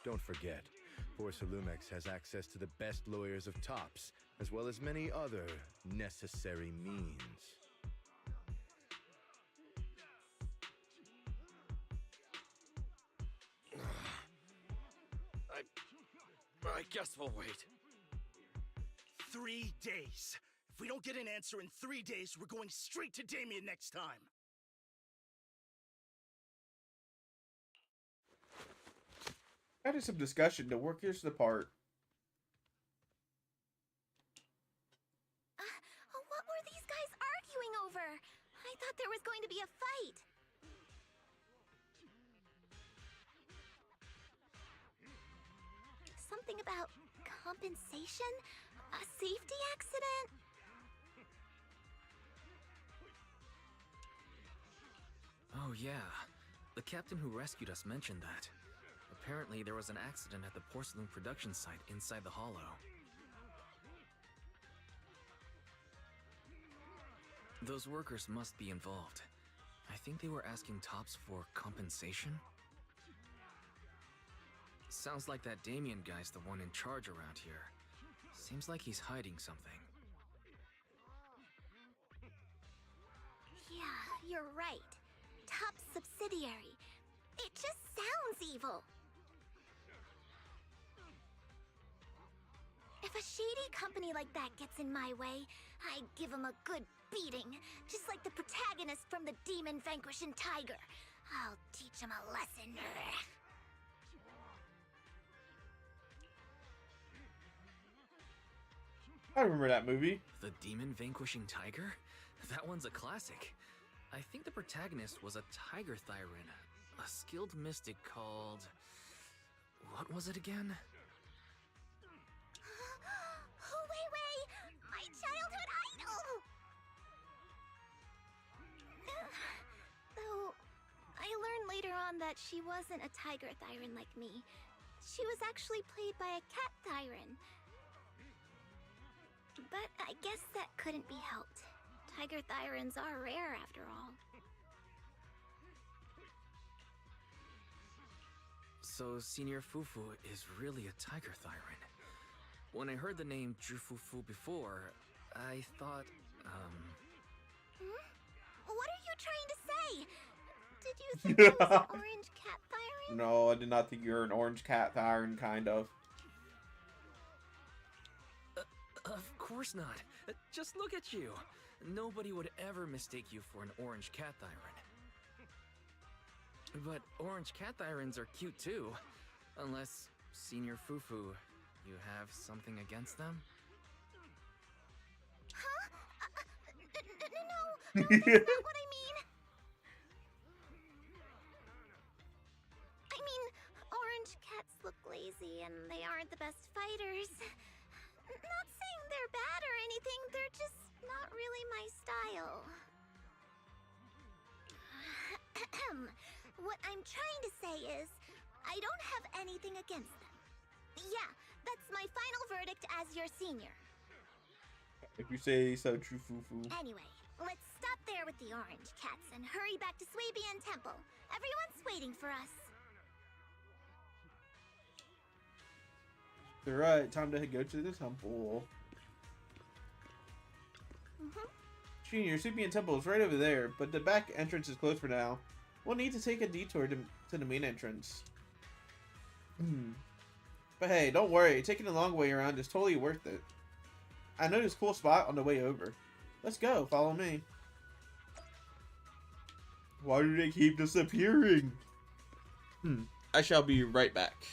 Don't forget, Porcelumex has access to the best lawyers of Tops, as well as many other necessary means. I guess we'll wait. 3 days. If we don't get an answer in 3 days, we're going straight to Damien next time. After some discussion, the workers depart. What were these guys arguing over? I thought there was going to be a fight. Something about compensation? A safety accident? Oh yeah, the captain who rescued us mentioned that. Apparently there was an accident at the porcelain production site inside the hollow. Those workers must be involved. I think they were asking Tops for compensation? Sounds like that Damien guy's the one in charge around here. Seems like he's hiding something. Yeah, you're right. Top subsidiary. It just sounds evil. If a shady company like that gets in my way, I'd give him a good beating, just like the protagonist from the Demon Vanquishing Tiger. I'll teach him a lesson. I remember that movie. The Demon Vanquishing Tiger? That one's a classic. I think the protagonist was a Tiger Thyran, a skilled mystic called... What was it again? Wei, my childhood idol! Though, I learned later on that she wasn't a Tiger Thyran like me. She was actually played by a Cat Thyran. But I guess that couldn't be helped. Tiger Thyrans are rare after all. So Senior Fufu is really a Tiger Thyran. When I heard the name Jufufu before, I thought, What are you trying to say? Did you think I was an orange Cat Thyran? No, I did not think you were an orange cat Thyran, kind of. Of course not. Just look at you. Nobody would ever mistake you for an orange cat Thyran. But orange cat Thyrans are cute too. Unless, Senior Fufu, you have something against them? Huh? No, that's not what I mean. I mean, orange cats look lazy and they aren't the best fighters. Not saying they're bad or anything, they're just not really my style. What I'm trying to say is, I don't have anything against them. Yeah, that's my final verdict as your senior. If you say so, true Fufu. Anyway, let's stop there with the orange cats and hurry back to Swabian Temple. Everyone's waiting for us. Alright, time to go to the temple. Junior, Swabian Temple is right over there, but the back entrance is closed for now. We'll need to take a detour to the main entrance. But hey, don't worry, taking the long way around is totally worth it. I know this cool spot on the way over. Let's go, follow me. Why do they keep disappearing? I shall be right back.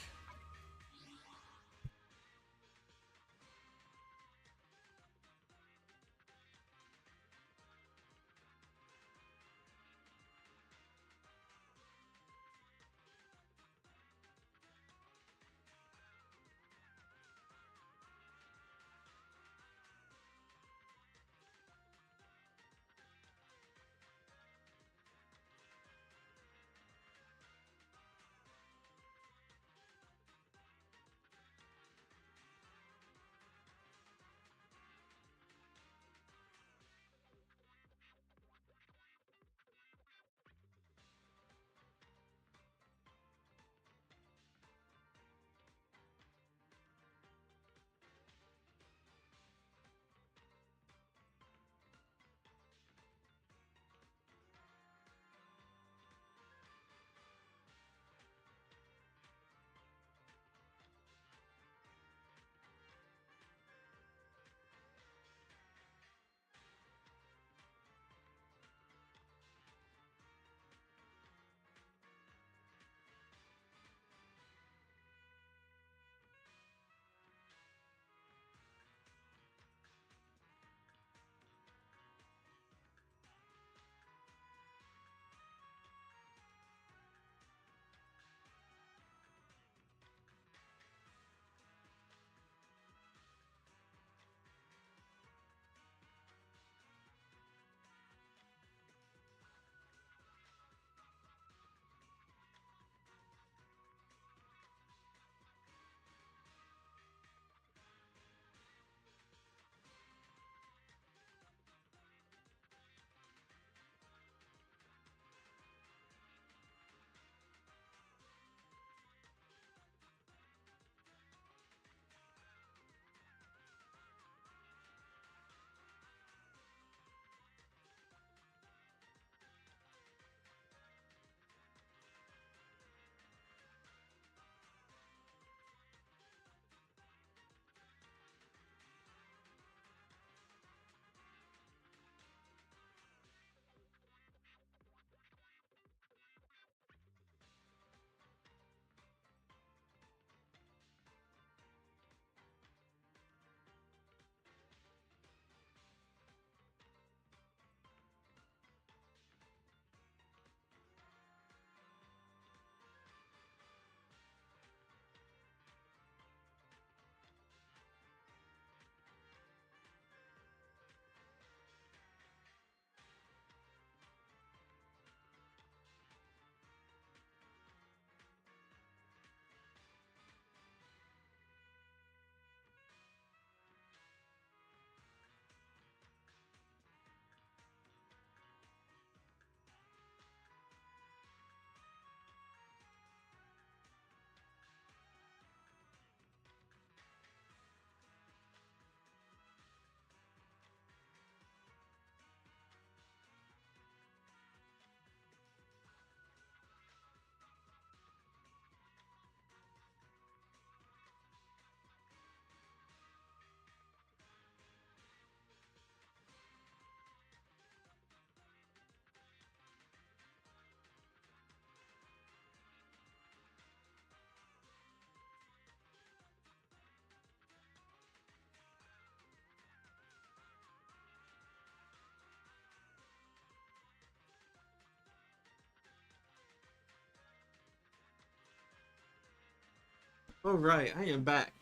All right, I am back.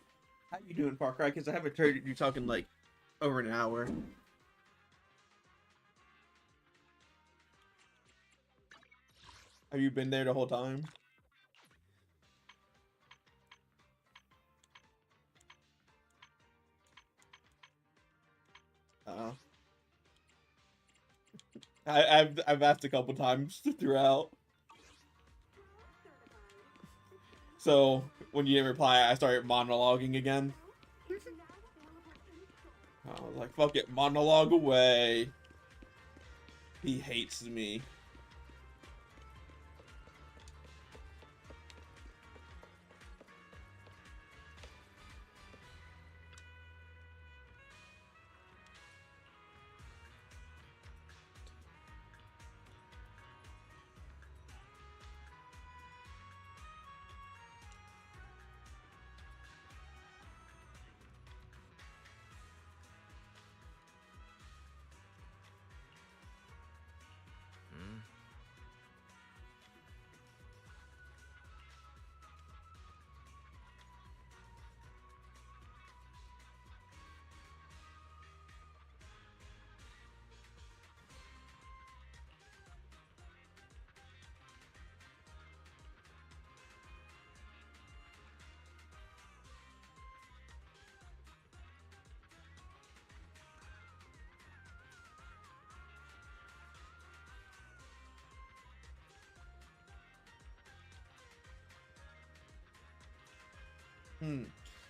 How you doing, Far Cry? Because I haven't heard you talking like over an hour. Have you been there the whole time? Uh, I've asked a couple times throughout. So when you didn't reply, I started monologuing again. I was like, "Fuck it, monologue away." He hates me.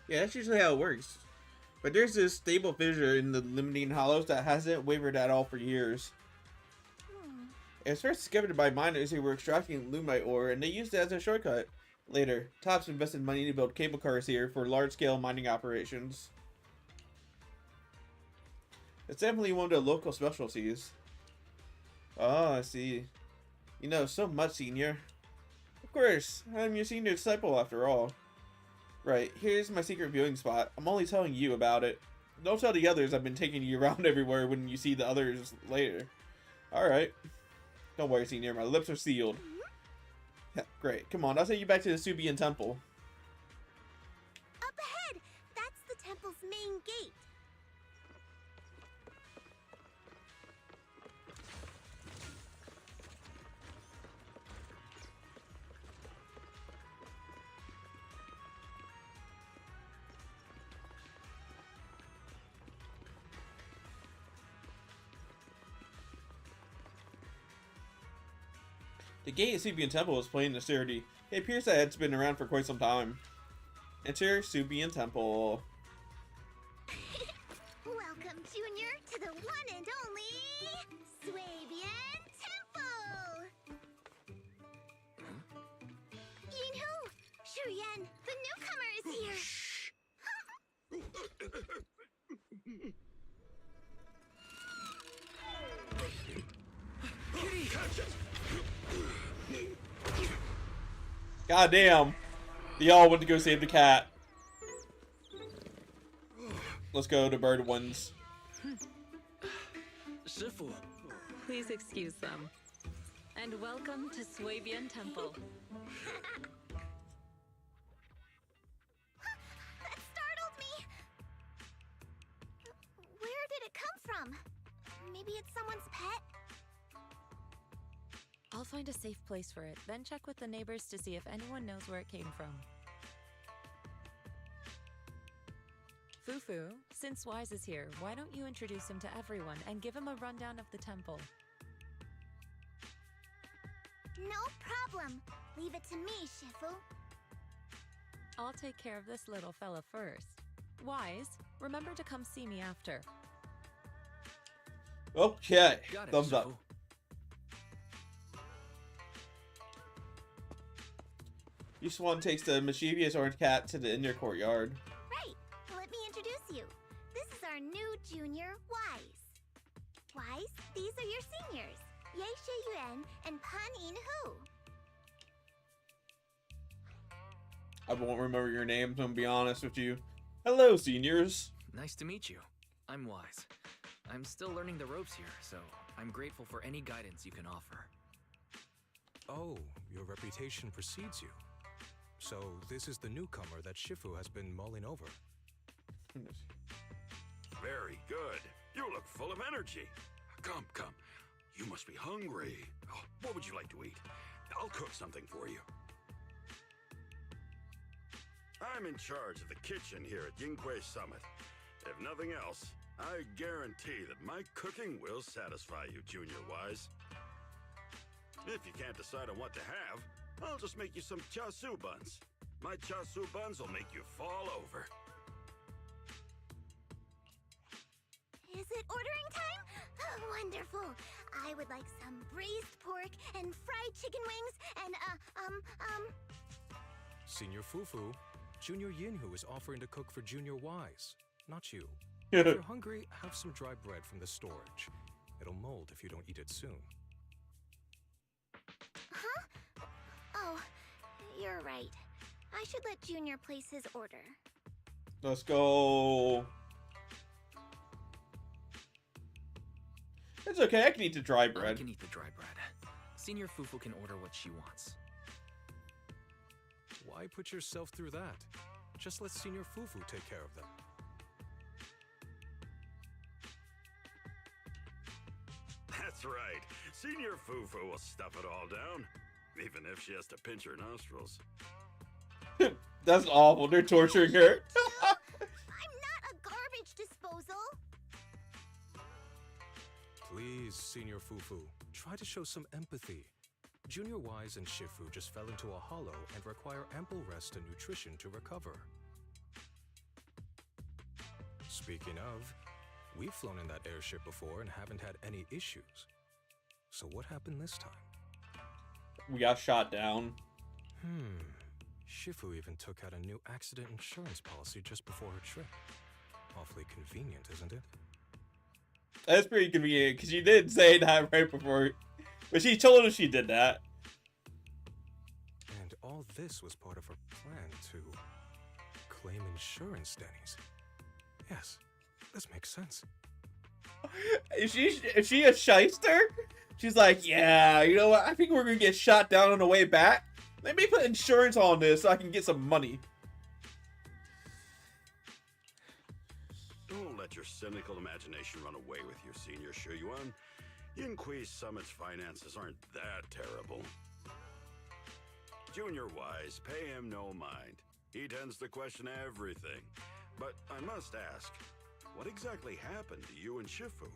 Yeah, that's usually how it works. But there's this stable fissure in the limiting hollows that hasn't wavered at all for years. It was first discovered by miners who were extracting lumite ore, and they used it as a shortcut. Later, Tops invested money to build cable cars here for large-scale mining operations. It's definitely one of the local specialties. Oh, I see. You know so much, Senior. Of course, I'm your senior disciple after all. Right, here's my secret viewing spot. I'm only telling you about it. Don't tell the others I've been taking you around everywhere when you see the others later. Alright. Don't worry, Senior, my lips are sealed. Yeah, great, come on, I'll take you back to the Subian Temple. Up ahead! That's the temple's main gate. The gate at Subian Temple is plain and sturdy. It appears that it's been around for quite some time. Enter Subian Temple. Welcome, Junior, to the one and only Swabian Temple! Yinhu! Shuyan, the newcomer is here! Goddamn. They all went to go save the cat. Let's go to Bird Ones. Shifu. Please excuse them. And welcome to Swabian Temple. That startled me! Where did it come from? Maybe it's someone's pet? I'll find a safe place for it, then check with the neighbors to see if anyone knows where it came from. Fufu, since Wise is here, why don't you introduce him to everyone and give him a rundown of the temple? No problem. Leave it to me, Shifu. I'll take care of this little fella first. Wise, remember to come see me after. Okay. Got it, Thumbs up. Shifu. Yuswan takes the mischievous orange cat to the inner courtyard. Right. Let me introduce you. This is our new junior, Wise. Wise, these are your seniors, Ye Yuan and Pan In Hu. I won't remember your names, I'm gonna be honest with you. Hello, seniors. Nice to meet you. I'm Wise. I'm still learning the ropes here, so I'm grateful for any guidance you can offer. Oh, your reputation precedes you. So this is the newcomer that Shifu has been mulling over. Very good. You look full of energy. Come, come. You must be hungry. Oh, what would you like to eat? I'll cook something for you. I'm in charge of the kitchen here at Yinghui Summit. If nothing else, I guarantee that my cooking will satisfy you, Junior Wise. If you can't decide on what to have, I'll just make you some chasu buns. My chasu buns will make you fall over. Is it ordering time? Oh, wonderful. I would like some braised pork and fried chicken wings and, Senior Fufu, Junior Yinhu is offering to cook for Junior Wise, not you. If you're hungry, have some dry bread from the storage. It'll mold if you don't eat it soon. Huh? Oh, you're right. I should let Junior place his order. Let's go. It's okay, I can eat the dry bread. I can eat the dry bread. Senior Fufu can order what she wants. Why put yourself through that? Just let Senior Fufu take care of them. That's right. Senior Fufu will stuff it all down, even if she has to pinch her nostrils. That's awful. They're torturing her. I'm not a garbage disposal. Please, Senior Fufu, try to show some empathy. Junior Wise and Shifu just fell into a hollow and require ample rest and nutrition to recover. Speaking of, we've flown in that airship before and haven't had any issues. So what happened this time? We got shot down. Shifu even took out a new accident insurance policy just before her trip. Awfully convenient, isn't it? That's pretty convenient, because she did say that right before. But she told us she did that. And all this was part of her plan to claim insurance, Denny's. Yes, this makes sense. Is she a shyster? She's like, yeah, you know what? I think we're going to get shot down on the way back. Let me put insurance on this so I can get some money. Don't let your cynical imagination run away with you, Senior Shuyuan. Yinghui Summit's finances aren't that terrible. Junior Wise, pay him no mind. He tends to question everything. But I must ask, what exactly happened to you and Shifu?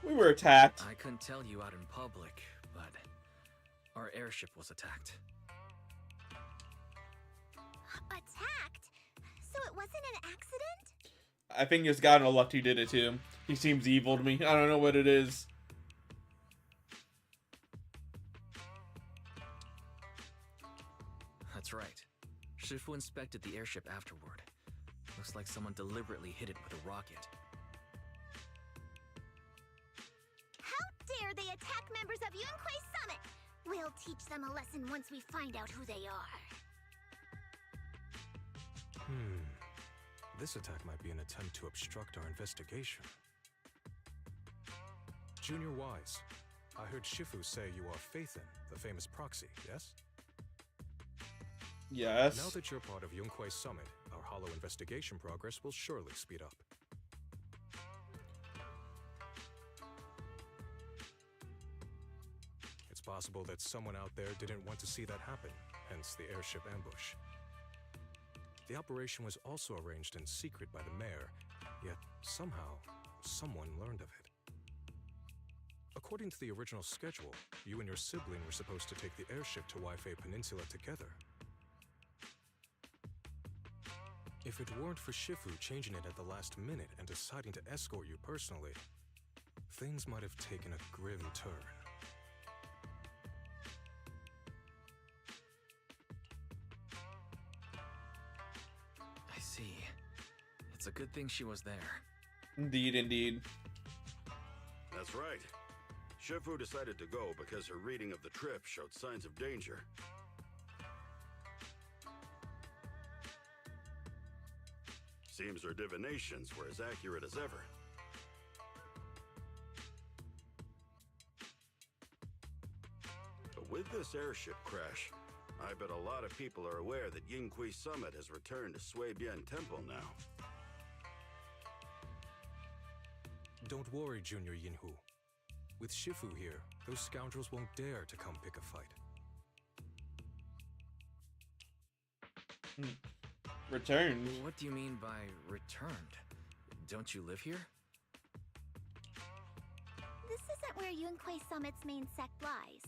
We were attacked. I couldn't tell you out in public, but our airship was attacked. Attacked? So it wasn't an accident? I think it's God Luck who did it to him. He seems evil to me. I don't know what it is. That's right. Shifu inspected the airship afterward. Looks like someone deliberately hit it with a rocket. How dare they attack members of Yunquei Summit? We'll teach them a lesson once we find out who they are. This attack might be an attempt to obstruct our investigation. Junior Wise, I heard Shifu say you are Faithin, the famous proxy, yes? Yes. Now that you're part of Yunquei Summit, our hollow investigation progress will surely speed up. It's possible that someone out there didn't want to see that happen, hence the airship ambush. The operation was also arranged in secret by the mayor, yet somehow, someone learned of it. According to the original schedule, you and your sibling were supposed to take the airship to Waifei Peninsula together. If it weren't for Shifu changing it at the last minute and deciding to escort you personally, things might have taken a grim turn. I see. It's a good thing she was there. Indeed, indeed. That's right. Shifu decided to go because her reading of the trip showed signs of danger. Seems her divinations were as accurate as ever. A With this airship crash, I bet a lot of people are aware that Yinghui Summit has returned to Suibian Temple now. Don't worry, Junior Yinhu. With Shifu here, those scoundrels won't dare to come pick a fight. Returned? What do you mean by returned? Don't you live here? This isn't where Yunquei Summit's main sect lies.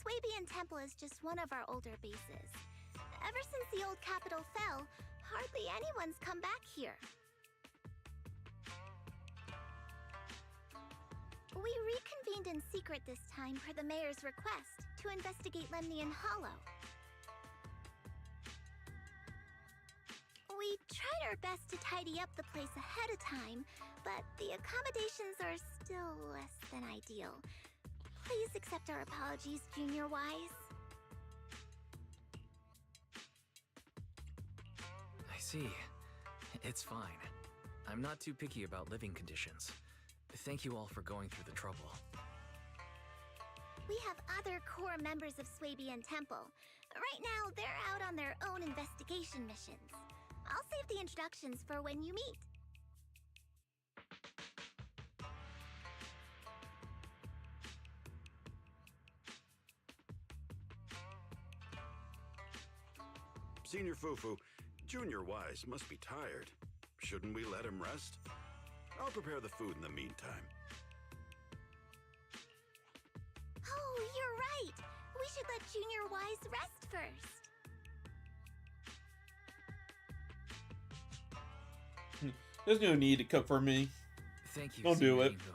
Suibian Temple is just one of our older bases. Ever since the old capital fell, hardly anyone's come back here. We reconvened in secret this time per the mayor's request to investigate Lemnian Hollow. We tried our best to tidy up the place ahead of time, but the accommodations are still less than ideal. Please accept our apologies, Junior Wise. I see. It's fine. I'm not too picky about living conditions. Thank you all for going through the trouble. We have other core members of Suibian Temple. Right now, they're out on their own investigation missions. I'll save the introductions for when you meet. Senior Fufu, Junior Wise must be tired. Shouldn't we let him rest? I'll prepare the food in the meantime. Oh, you're right! We should let Junior Wise rest first. There's no need to cook for me. Thank you, Don't do Senior it. Yinhu,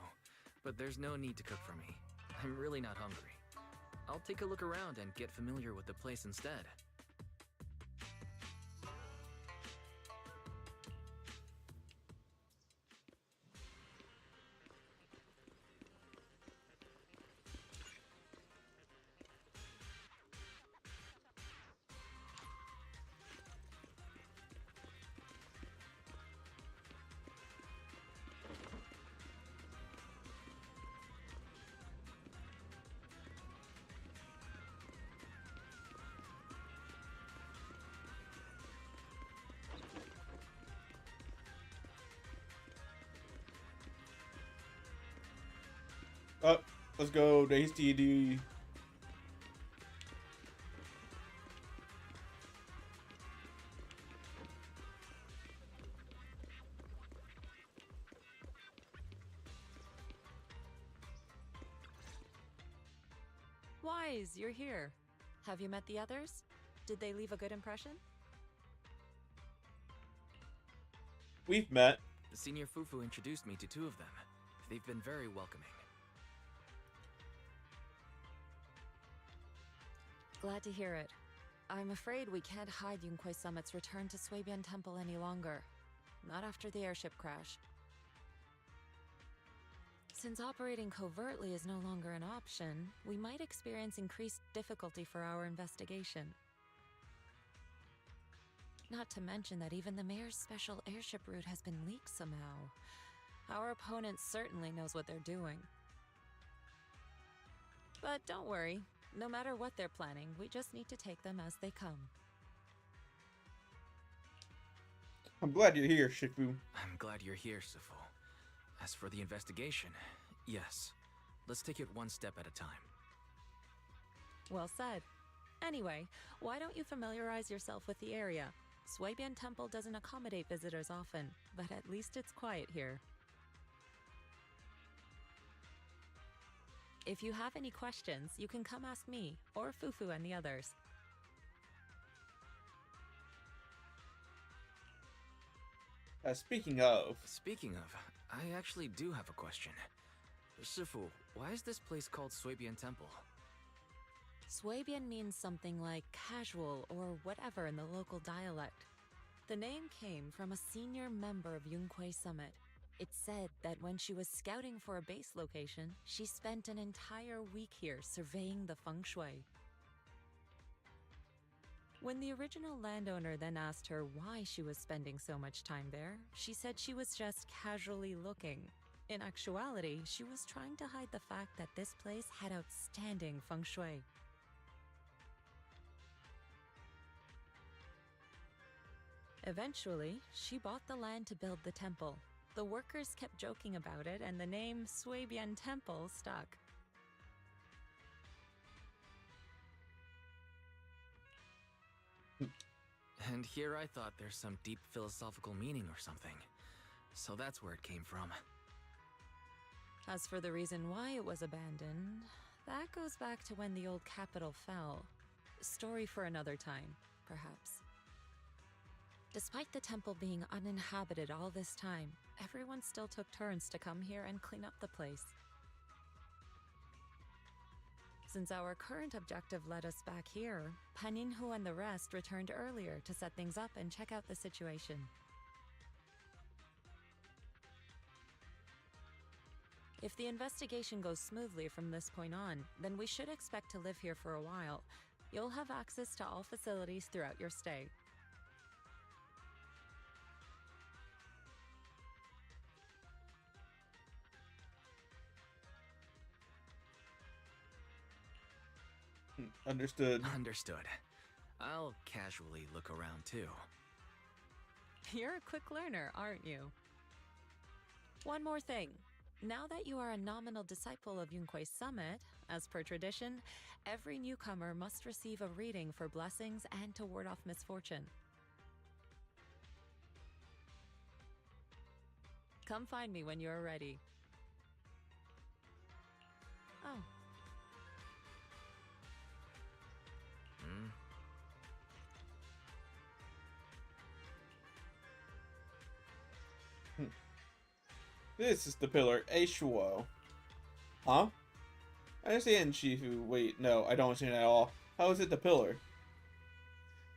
but there's no need to cook for me. I'm really not hungry. I'll take a look around and get familiar with the place instead. Oh, let's go to HDD. Wise, you're here. Have you met the others? Did they leave a good impression? We've met. Senior Fufu introduced me to two of them. They've been very welcoming. Glad to hear it. I'm afraid we can't hide Yunquei Summit's return to Suibian Temple any longer. Not after the airship crash. Since operating covertly is no longer an option, we might experience increased difficulty for our investigation. Not to mention that even the mayor's special airship route has been leaked somehow. Our opponent certainly knows what they're doing. But don't worry. No matter what they're planning, we just need to take them as they come. I'm glad you're here, Shifu. I'm glad you're here, Sifu. As for the investigation, yes. Let's take it one step at a time. Well said. Anyway, why don't you familiarize yourself with the area? Suibian Temple doesn't accommodate visitors often, but at least it's quiet here. If you have any questions, you can come ask me, or Fufu and the others. Speaking of, I actually do have a question. Shifu, why is this place called Suibian Temple? Suibian means something like casual or whatever in the local dialect. The name came from a senior member of Yunquei Summit. It's said that when she was scouting for a base location, she spent an entire week here surveying the feng shui. When the original landowner then asked her why she was spending so much time there, she said she was just casually looking. In actuality, she was trying to hide the fact that this place had outstanding feng shui. Eventually, she bought the land to build the temple. The workers kept joking about it, and the name Swabian Temple stuck. And here I thought there's some deep philosophical meaning or something. So that's where it came from. As for the reason why it was abandoned, that goes back to when the old capital fell. Story for another time, perhaps. Despite the temple being uninhabited all this time, everyone still took turns to come here and clean up the place. Since our current objective led us back here, Paninhu and the rest returned earlier to set things up and check out the situation. If the investigation goes smoothly from this point on, then we should expect to live here for a while. You'll have access to all facilities throughout your stay. Understood. Understood. I'll casually look around too. You're a quick learner, aren't you? One more thing. Now that you are a nominal disciple of Yunque's summit, as per tradition, every newcomer must receive a reading for blessings and to ward off misfortune. Come find me when you're ready. Oh. This is the pillar, Aishuo. Huh? I understand, Shifu. Wait, no, I don't understand at all. How is it the pillar?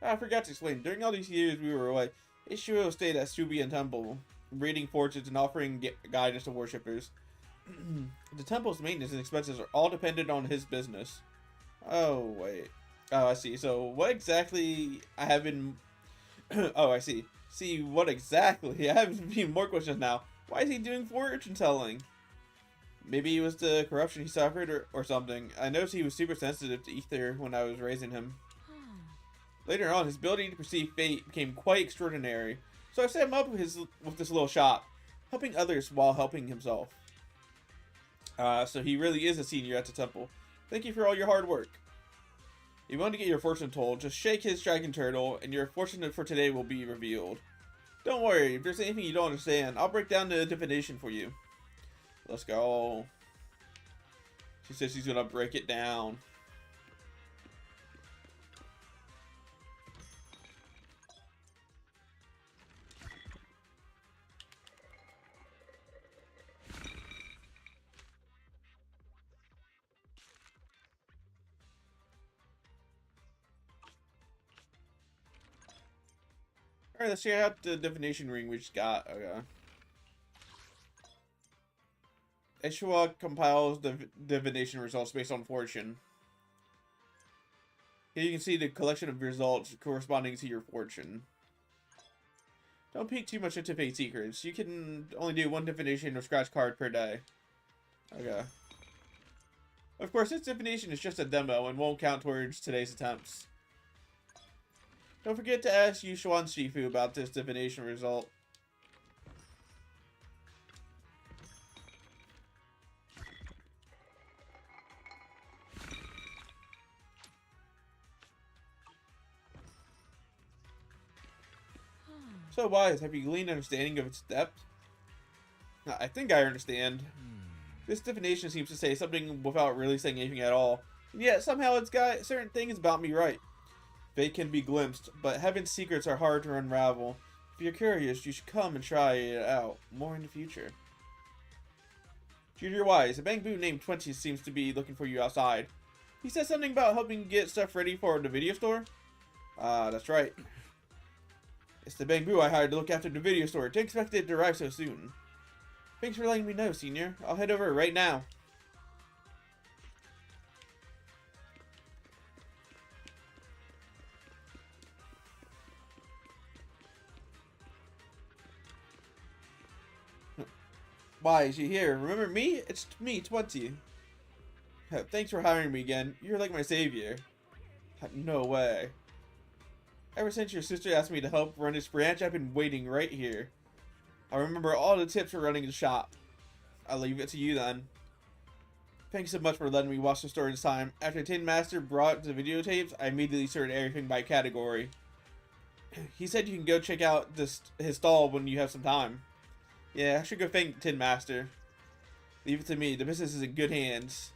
I forgot to explain. During all these years we were away, Aishuo stayed at Subian Temple, reading fortunes and offering guidance to worshippers. The temple's maintenance and expenses are all dependent on his business. Oh, wait. Oh, I see. So, what exactly I have been... oh, I see. See, what exactly? I have been more questions now. Why is he doing fortune telling? Maybe it was the corruption he suffered or something. I noticed he was super sensitive to ether when I was raising him. Later on, his ability to perceive fate became quite extraordinary. So I set him up with this little shop, helping others while helping himself. So he really is a senior at the temple. Thank you for all your hard work. If you want to get your fortune told, just shake his dragon turtle, and your fortune for today will be revealed. Don't worry, if there's anything you don't understand, I'll break down the definition for you. Let's go. She says she's gonna break it down. Alright, let's check out the divination ring we just got. Okay. Aishuo compiles the divination results based on fortune. Here you can see the collection of results corresponding to your fortune. Don't peek too much into fate secrets. You can only do one divination or scratch card per day. Okay. Of course, this divination is just a demo and won't count towards today's attempts. Don't forget to ask Yushuan Shifu about this divination result. So wise, have you gleaned understanding of its depth? I think I understand. This divination seems to say something without really saying anything at all. And yet, somehow it's got certain things about me right. They can be glimpsed, but heaven's secrets are hard to unravel. If you're curious, you should come and try it out more in the future. Junior Wise, a bamboo named 20 seems to be looking for you outside. He said something about helping get stuff ready for the video store? That's right. It's the bamboo I hired to look after the video store. Didn't expect it to arrive so soon. Thanks for letting me know, Senior. I'll head over right now. Why is she here? Remember me? It's me, 20. Thanks for hiring me again. You're like my savior. No way. Ever since your sister asked me to help run this branch, I've been waiting right here. I remember all the tips for running the shop. I'll leave it to you then. Thanks so much for letting me watch the store this time. After Tin Master brought the videotapes, I immediately sorted everything by category. He said you can go check out his stall when you have some time. Yeah, I should go thank Tin Master. Leave it to me. The business is in good hands.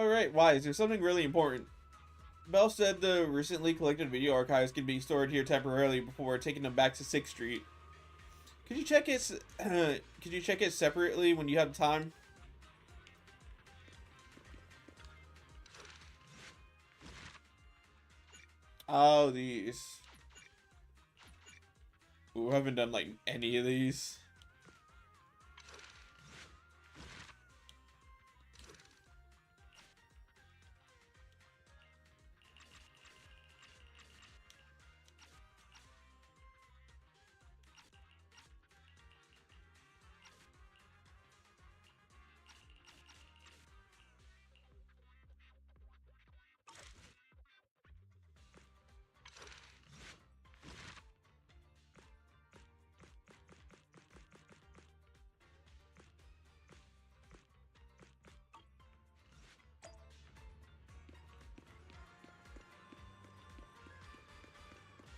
Alright, why? Is there something really important? Bell said the recently collected video archives can be stored here temporarily before taking them back to 6th Street. Could you check it separately when you have time? Oh, these. Ooh, I haven't done like any of these.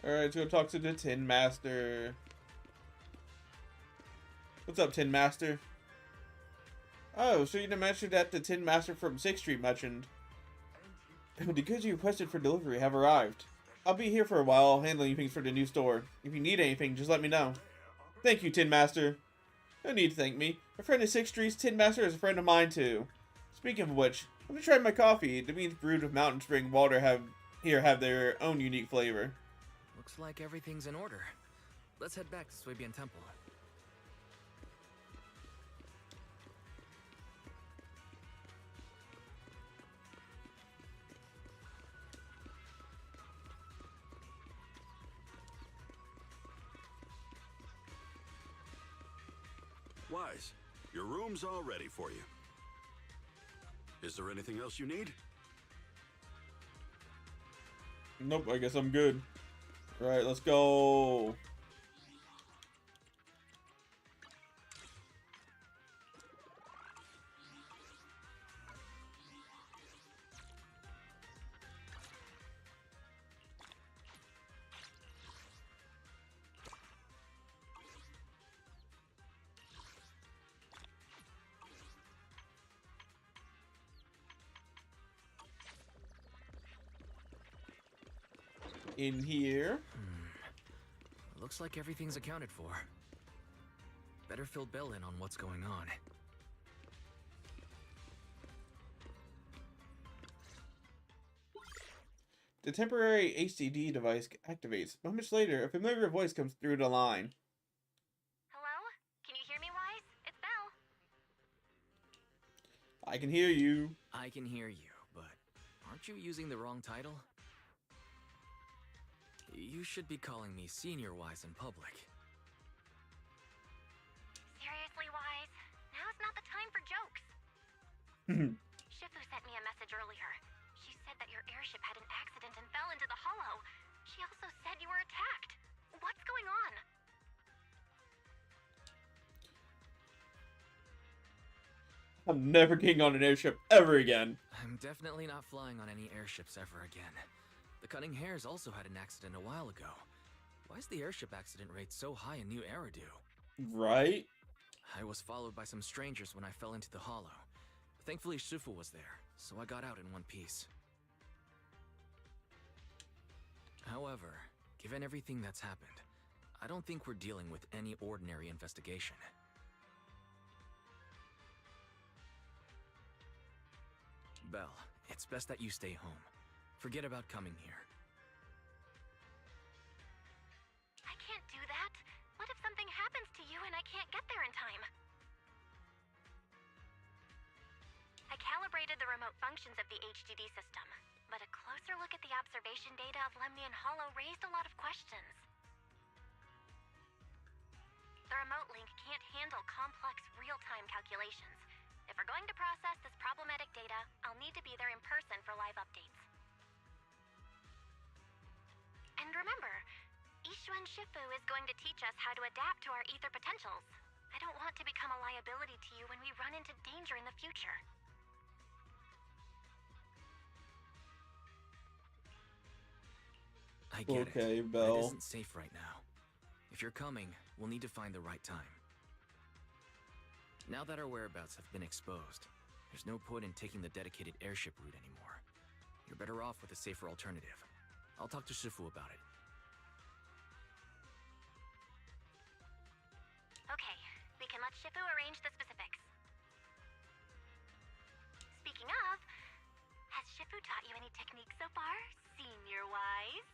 Alright, let's go talk to the Tin Master. What's up, Tin Master? Oh, so you didn't mention that the Tin Master from 6th Street mentioned. The goods you requested for delivery have arrived. I'll be here for a while handling things for the new store. If you need anything, just let me know. Thank you, Tin Master. No need to thank me. A friend of 6th Street's Tin Master is a friend of mine, too. Speaking of which, let me try my coffee. The beans brewed with mountain spring water have their own unique flavor. Looks like everything's in order. Let's head back to Swabian Temple. Wise, your room's all ready for you. Is there anything else you need? Nope, I guess I'm good. Right, let's go. In here. Looks like everything's accounted for. Better fill Bell in on what's going on. The temporary HDD device activates. Moments later, a familiar voice comes through the line. Hello? Can you hear me, Wise? It's Belle. I can hear you. I can hear you, but aren't you using the wrong title? You should be calling me Senior Wise in public. Seriously, Wise? Now's not the time for jokes. Shifu sent me a message earlier. She said that your airship had an accident and fell into the hollow. She also said you were attacked. What's going on? I'm never getting on an airship ever again. I'm definitely not flying on any airships ever again. The Cunning Hares also had an accident a while ago. Why is the airship accident rate so high in New Eridu? Right? I was followed by some strangers when I fell into the hollow. Thankfully, Shifu was there, so I got out in one piece. However, given everything that's happened, I don't think we're dealing with any ordinary investigation. Belle, it's best that you stay home. Forget about coming here. functions of the HDD system, but a closer look at the observation data of Lemnian Hollow raised a lot of questions. The remote link can't handle complex real-time calculations. If we're going to process this problematic data, I'll need to be there in person for live updates. And remember, Ishuan Shifu is going to teach us how to adapt to our ether potentials. I don't want to become a liability to you when we run into danger in the future. I get Okay, it. Belle. It isn't safe right now. If you're coming, we'll need to find the right time. Now that our whereabouts have been exposed, there's no point in taking the dedicated airship route anymore. You're better off with a safer alternative. I'll talk to Shifu about it. Okay, we can let Shifu arrange the specifics. Speaking of, has Shifu taught you any techniques so far, senior-wise?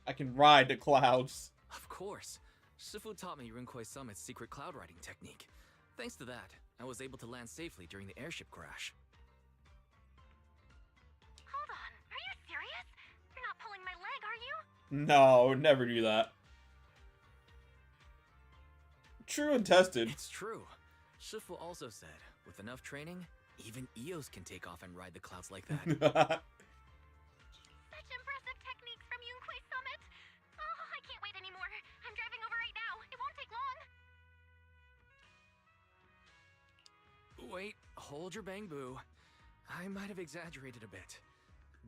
I can ride the clouds. Of course. Shifu taught me Runkoi Summit's secret cloud riding technique. Thanks to that, I was able to land safely during the airship crash. Hold on, are you serious? You're not pulling my leg, are you? No, never do that. True and tested. It's true. Shifu also said, with enough training, even Eos can take off and ride the clouds like that. Such impressive techniques from Yunkui Summit. Oh, I can't wait anymore. I'm driving over right now. It won't take long. Wait, hold your bang boo. I might have exaggerated a bit.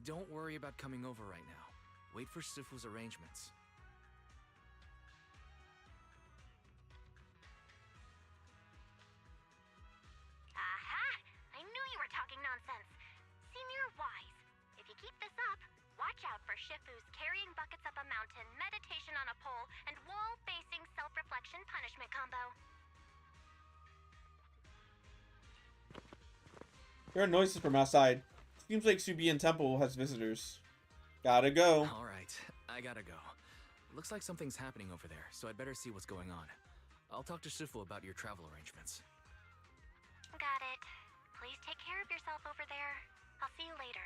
Don't worry about coming over right now. Wait for Shifu's arrangements. Aha! I knew you were talking nonsense. Senior Wise, if you keep this up, watch out for Shifu's carrying buckets up a mountain, meditation on a pole, and wall-facing self-reflection punishment combo. There are noises from outside. Seems like Subian Temple has visitors. Gotta go. Alright, I gotta go. Looks like something's happening over there, so I'd better see what's going on. I'll talk to Shifu about your travel arrangements. Got it. Please take care of yourself over there. I'll see you later.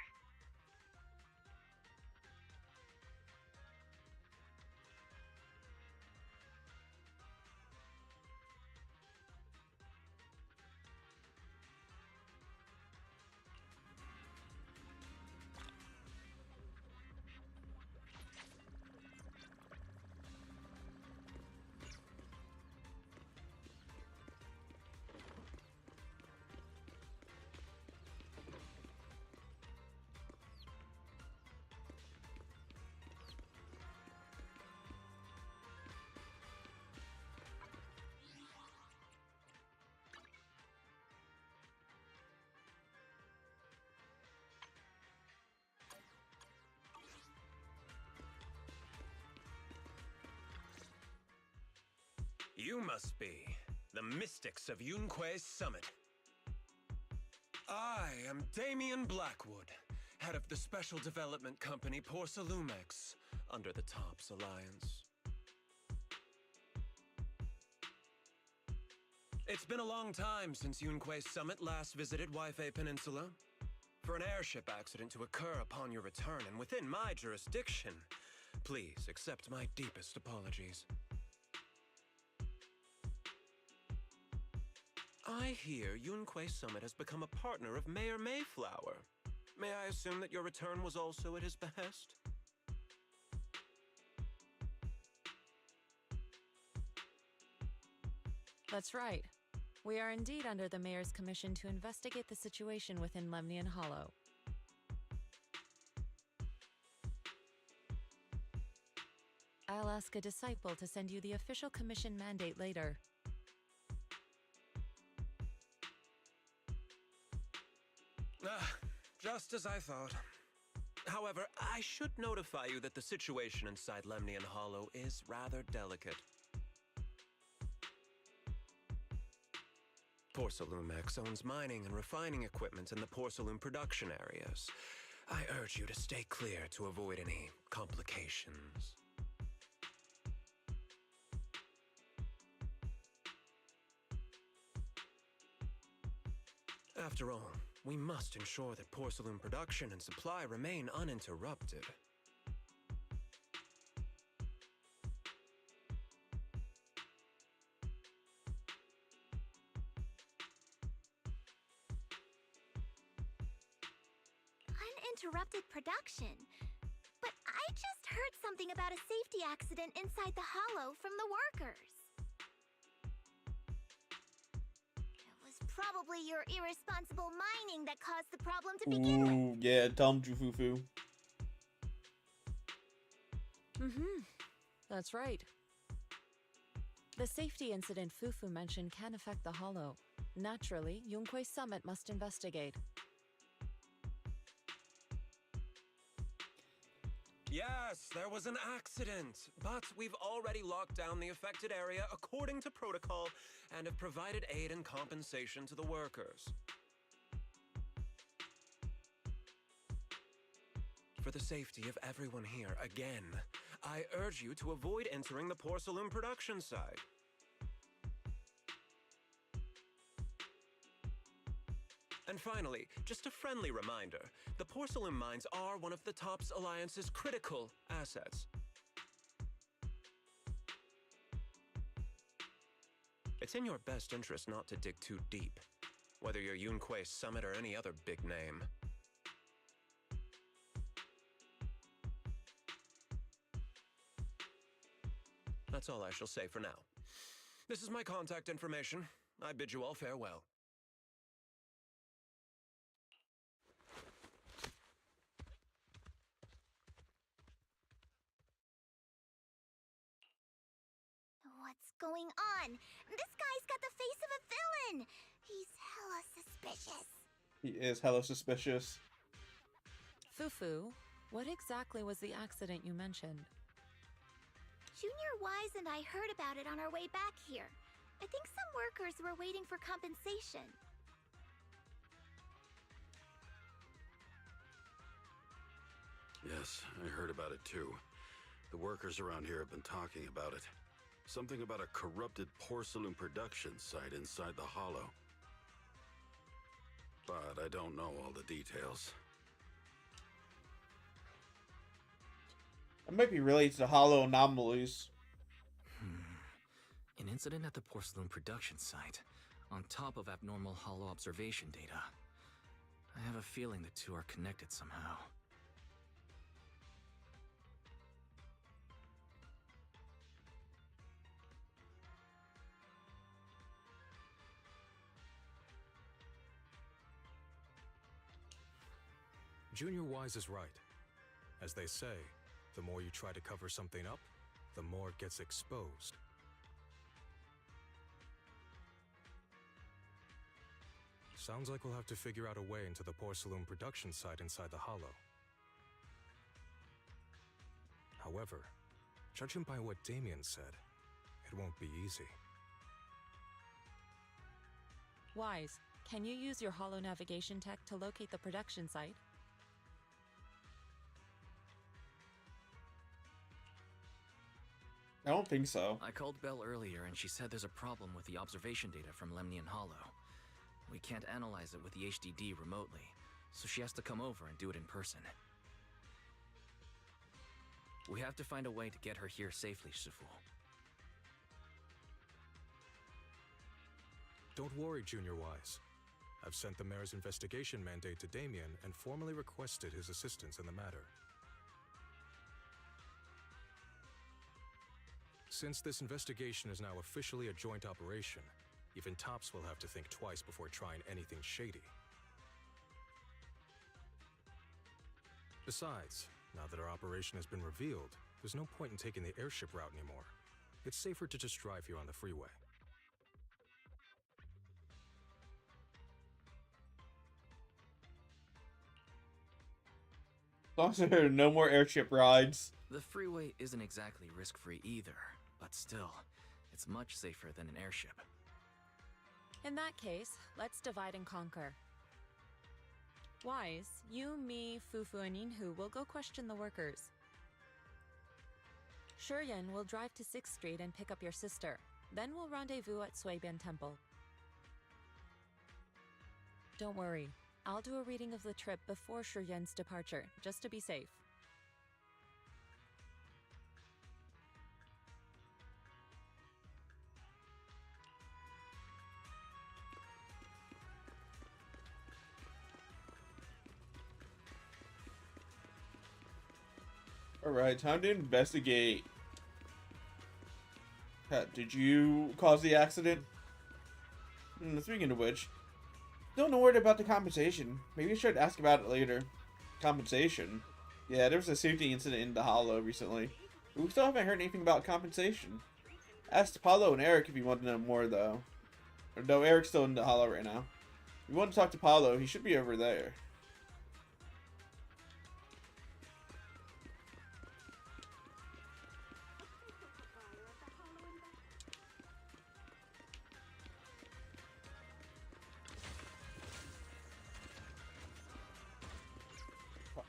You must be the mystics of Yunque's Summit. I am Damien Blackwood, head of the special development company Porcelumex, under the Tops Alliance. It's been a long time since Yunque's Summit last visited Waifei Peninsula. For an airship accident to occur upon your return and within my jurisdiction, please accept my deepest apologies. I hear Yunquei Summit has become a partner of Mayor Mayflower. May I assume that your return was also at his behest? That's right. We are indeed under the Mayor's commission to investigate the situation within Lemnian Hollow. I'll ask a disciple to send you the official commission mandate later. Just as I thought. However, I should notify you that the situation inside Lemnian Hollow is rather delicate. Porcelumex owns mining and refining equipment in the porcelain production areas. I urge you to stay clear to avoid any complications. After all, we must ensure that porcelain production and supply remain uninterrupted. Uninterrupted production? But I just heard something about a safety accident inside the hollow from the workers. It was probably your irresponsible mining that caused the problem to begin with. Ooh, yeah, dumb Jufufu. That's right. The safety incident Fufu mentioned can affect the hollow. Naturally, Yunquei Summit must investigate. Yes, there was an accident, but we've already locked down the affected area according to protocol and have provided aid and compensation to the workers. For the safety of everyone here, again, I urge you to avoid entering the porcelain production site. And finally, just a friendly reminder, the porcelain mines are one of the TOPS Alliance's critical assets. It's in your best interest not to dig too deep, whether you're Yunquei Summit or any other big name. That's all I shall say for now. This is my contact information. I bid you all farewell. What's going on? This guy's got the face of a villain! He's hella suspicious. He is hella suspicious. Fufu, what exactly was the accident you mentioned? Junior Wise and I heard about it on our way back here. I think some workers were waiting for compensation. Yes, I heard about it too. The workers around here have been talking about it. Something about a corrupted porcelain production site inside the hollow. But I don't know all the details. It might be related to hollow anomalies. An incident at the porcelain production site, on top of abnormal hollow observation data. I have a feeling the two are connected somehow. Junior Wise is right. As they say, the more you try to cover something up, the more it gets exposed. Sounds like we'll have to figure out a way into the porcelain production site inside the hollow. However, judging by what Damien said, it won't be easy. Wise, can you use your hollow navigation tech to locate the production site? I don't think so. I called Belle earlier and she said there's a problem with the observation data from Lemnian Hollow. We can't analyze it with the HDD remotely, so she has to come over and do it in person. We have to find a way to get her here safely, Shifu. Don't worry, Junior Wise. I've sent the mayor's investigation mandate to Damien and formally requested his assistance in the matter. Since this investigation is now officially a joint operation, even TOPS will have to think twice before trying anything shady. Besides, now that our operation has been revealed, there's no point in taking the airship route anymore. It's safer to just drive here on the freeway. As long as there are no more airship rides. The freeway isn't exactly risk-free either, but still, it's much safer than an airship. In that case, let's divide and conquer. Wise, you, me, Fufu, and Inhu will go question the workers. Shuryan will drive to 6th Street and pick up your sister. Then we'll rendezvous at Suibian Temple. Don't worry. I'll do a reading of the trip before Shuryen's departure, just to be safe. Alright, time to investigate. Did you cause the accident? Speaking of which, still no word about the compensation. Maybe I should ask about it later. Compensation? Yeah, there was a safety incident in the Hollow recently. But we still haven't heard anything about compensation. Asked Paulo and Eric if you want to know more, though. Or no, Eric's still in the Hollow right now. If you want to talk to Paulo, he should be over there.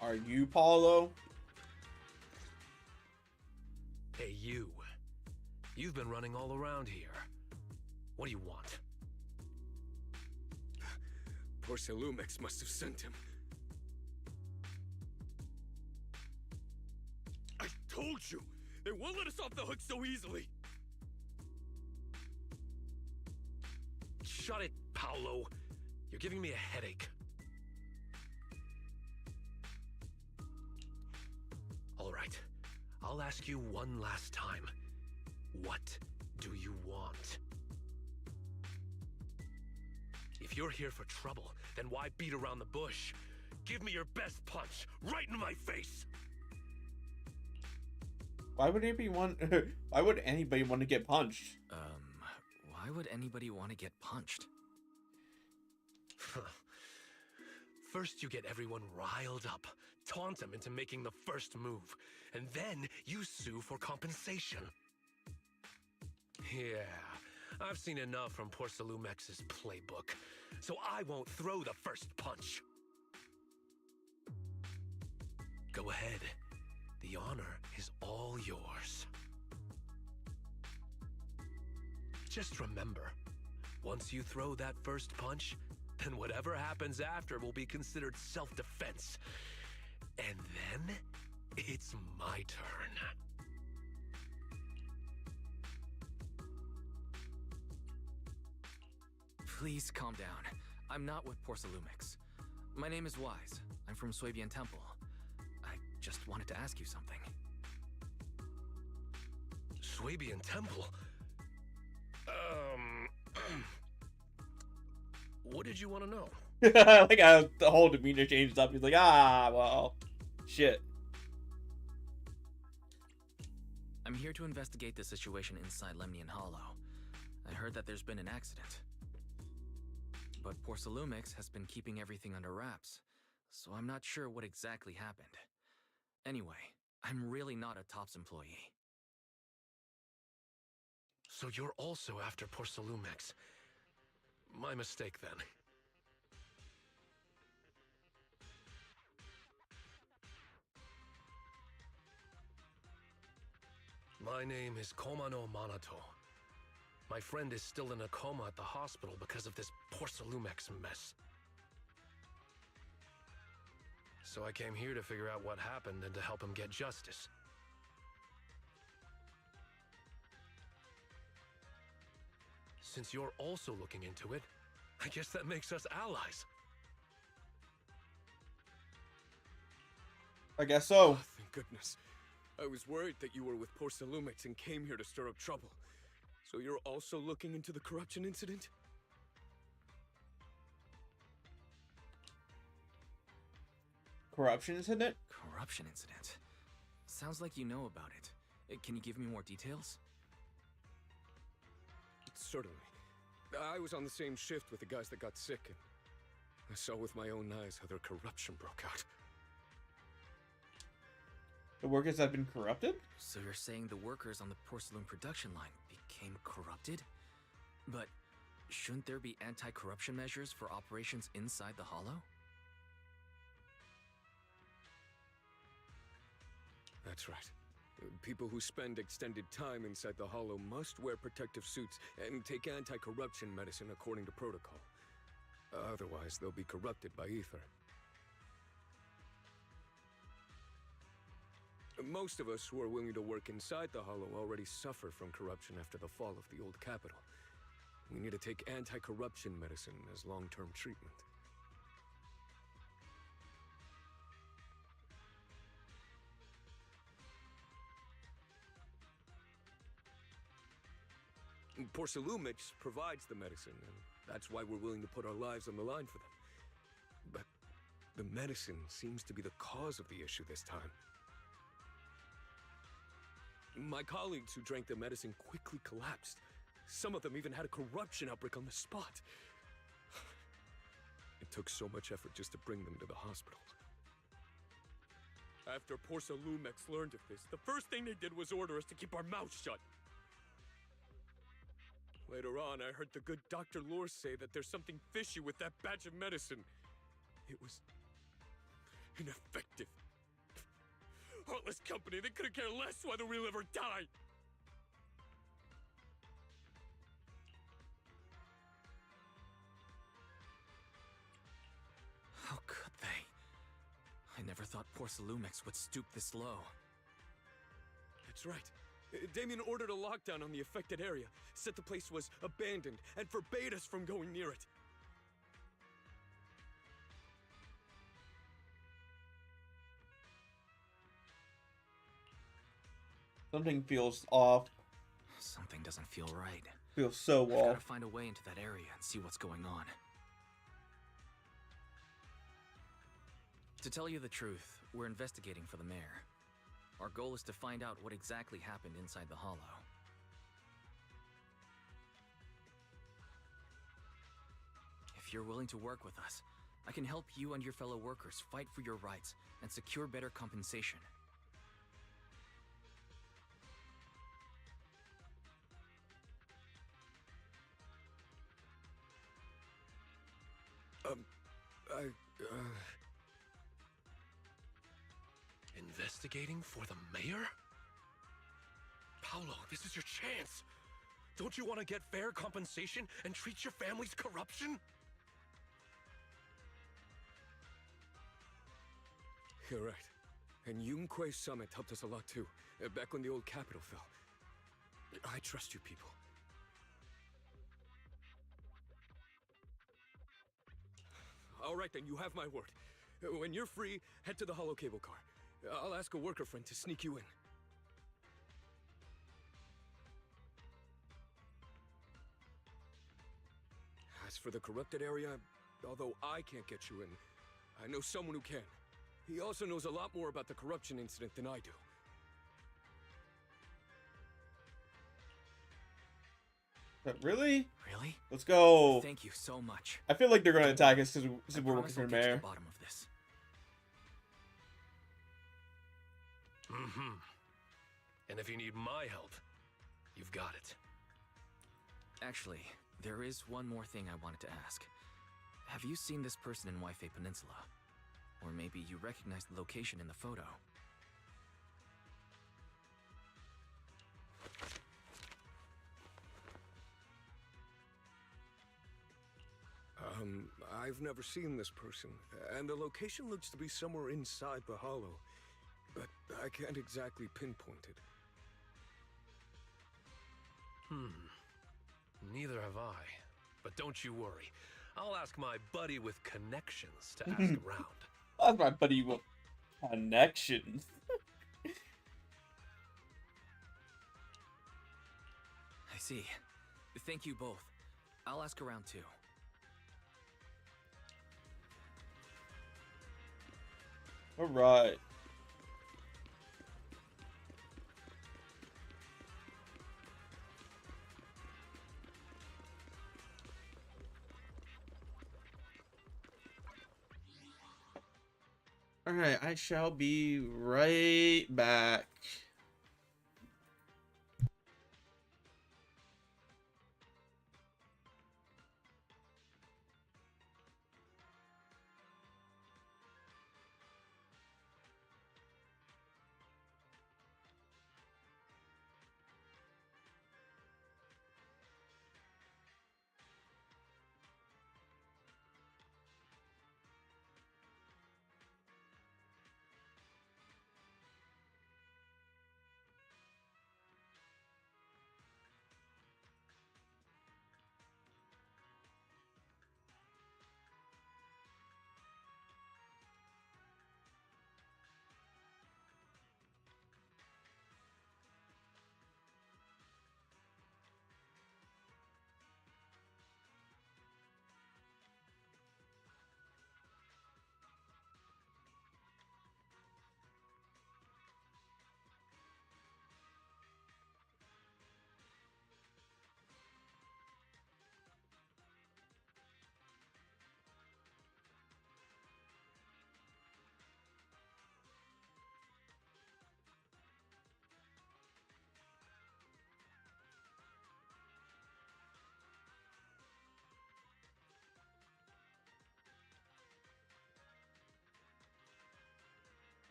Are you Paulo? Hey, you. You've been running all around here. What do you want? Porcelumex must have sent him. I told you! They won't let us off the hook so easily! Shut it, Paolo. You're giving me a headache. All right. I'll ask you one last time. What do you want? If you're here for trouble, then why beat around the bush? Give me your best punch, right in my face! Why would why would anybody want to get punched? Why would anybody want to get punched? First you get everyone riled up, taunt them into making the first move, and then you sue for compensation. Yeah, I've seen enough from Porcelumex's playbook, so I won't throw the first punch. Go ahead. The honor is all yours. Just remember, once you throw that first punch, then whatever happens after will be considered self-defense. And then, it's my turn. Please calm down. I'm not with Porcelumix. My name is Wise. I'm from Swabian Temple. I just wanted to ask you something. Swabian Temple? What did you want to know? Like how the whole demeanor changed up. He's like, well, shit. I'm here to investigate the situation inside Lemnian Hollow. I heard that there's been an accident. But Porcelumix has been keeping everything under wraps, so I'm not sure what exactly happened. Anyway, I'm really not a TOPS employee. So you're also after Porcelumix. My mistake, then. My name is Komano Manato. My friend is still in a coma at the hospital because of this Porcelumix mess. So I came here to figure out what happened and to help him get justice. Since you're also looking into it, I guess that makes us allies. I guess so. Oh, thank goodness. I was worried that you were with Porcelumix and came here to stir up trouble. So you're also looking into the corruption incident? Corruption incident? Corruption incident? Sounds like you know about it. Can you give me more details? Certainly. I was on the same shift with the guys that got sick, and I saw with my own eyes how their corruption broke out. The workers have been corrupted? So you're saying the workers on the porcelain production line became corrupted? But shouldn't there be anti-corruption measures for operations inside the Hollow? That's right. People who spend extended time inside the Hollow must wear protective suits and take anti-corruption medicine according to protocol. Otherwise, they'll be corrupted by ether. Most of us who are willing to work inside the Hollow already suffer from corruption after the fall of the old capital. We need to take anti-corruption medicine as long-term treatment. Porcelumix provides the medicine, and that's why we're willing to put our lives on the line for them. But the medicine seems to be the cause of the issue this time. My colleagues who drank the medicine quickly collapsed. Some of them even had a corruption outbreak on the spot. It took so much effort just to bring them to the hospital. After Porcelumix learned of this, the first thing they did was order us to keep our mouths shut. Later on, I heard the good Dr. Lore say that there's something fishy with that batch of medicine. It was ineffective. Heartless company, they couldn't care less whether we live or die. How could they? I never thought Porcelumix would stoop this low. That's right. Damien ordered a lockdown on the affected area, said the place was abandoned, and forbade us from going near it. Something feels off. Something doesn't feel right. Feels so I've off. gotta find a way into that area and see what's going on. To tell you the truth, we're investigating for the mayor. Our goal is to find out what exactly happened inside the Hollow. If you're willing to work with us, I can help you and your fellow workers fight for your rights and secure better compensation. Investigating for the mayor? Paolo, this is your chance. Don't you want to get fair compensation and treat your family's corruption? You're right. And Yunque Summit helped us a lot too, back when the old capital fell. I trust you people. All right then, you have my word. When you're free, head to the Hollow cable car. I'll ask a worker friend to sneak you in. As for the corrupted area, although I can't get you in, I know someone who can. He also knows a lot more about the corruption incident than I do. Really? Really? Let's go. Thank you so much. I feel like they're gonna attack us because we're working promise for I'll the get to mayor. the bottom of this. Mm-hmm. And if you need my help, you've got it. Actually, there is one more thing I wanted to ask. Have you seen this person in Waifei Peninsula? Or maybe you recognize the location in the photo. I've never seen this person, and the location looks to be somewhere inside the Hollow, but I can't exactly pinpoint it. Neither have I. But don't you worry. I'll ask my buddy with connections to ask around. That's my buddy with connections. I see. Thank you both. I'll ask around too. All right. All right, I shall be right back.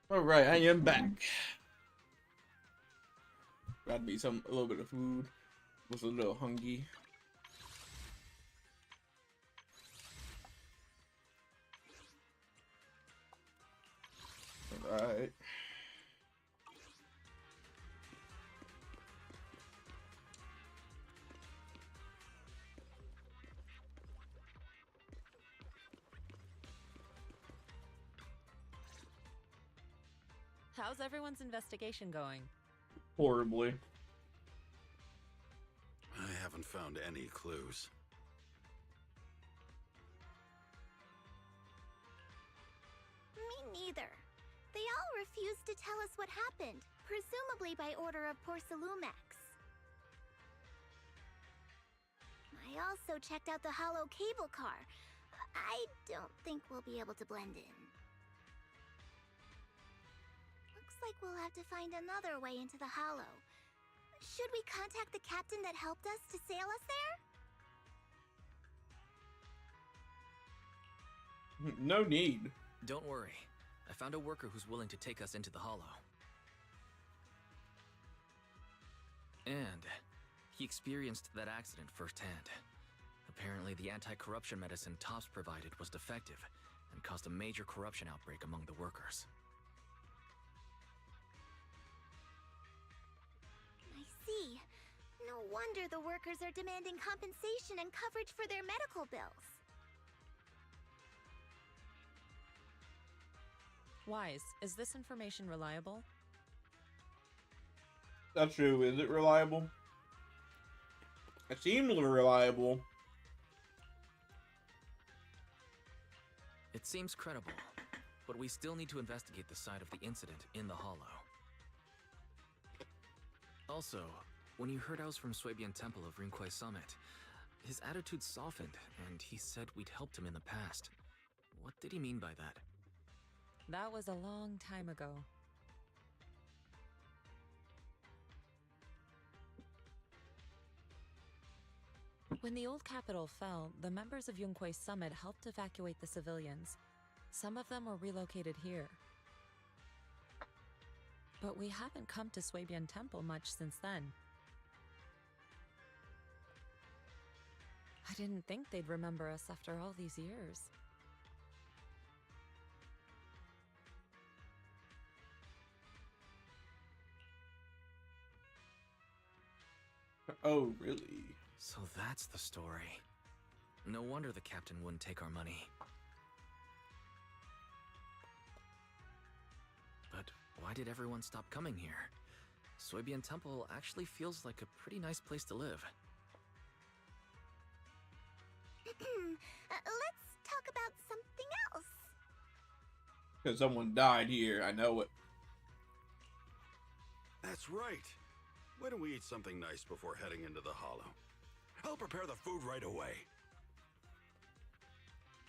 Alright, I am back. Got me a little bit of food. Was a little hungry. Alright. How's everyone's investigation going? Horribly. I haven't found any clues. Me neither. They all refused to tell us what happened, presumably by order of Porcelumex. I also checked out the hollow cable car. I don't think we'll be able to blend in. Looks like we'll have to find another way into the hollow. Should we contact the captain that helped us to sail us there? No need. Don't worry. I found a worker who's willing to take us into the hollow. And he experienced that accident firsthand. Apparently, the anti-corruption medicine Tops provided was defective and caused a major corruption outbreak among the workers. I see. No wonder the workers are demanding compensation and coverage for their medical bills. Wise, is this information reliable? That's true. Is it reliable? It seems reliable. It seems credible, but we still need to investigate the site of the incident in the hollow. Also, when you heard I was from Swabian Temple of Rinquai Summit, his attitude softened, and he said we'd helped him in the past. What did he mean by that? That was a long time ago. When the old capital fell, the members of Yunquai Summit helped evacuate the civilians. Some of them were relocated here. But we haven't come to Swabian Temple much since then. I didn't think they'd remember us after all these years. Oh, really? So that's the story. No wonder the captain wouldn't take our money. But why did everyone stop coming here? Swabian Temple actually feels like a pretty nice place to live. Let's talk about something else. Because someone died here. I know it. That's right. Why don't we eat something nice before heading into the hollow? I'll prepare the food right away.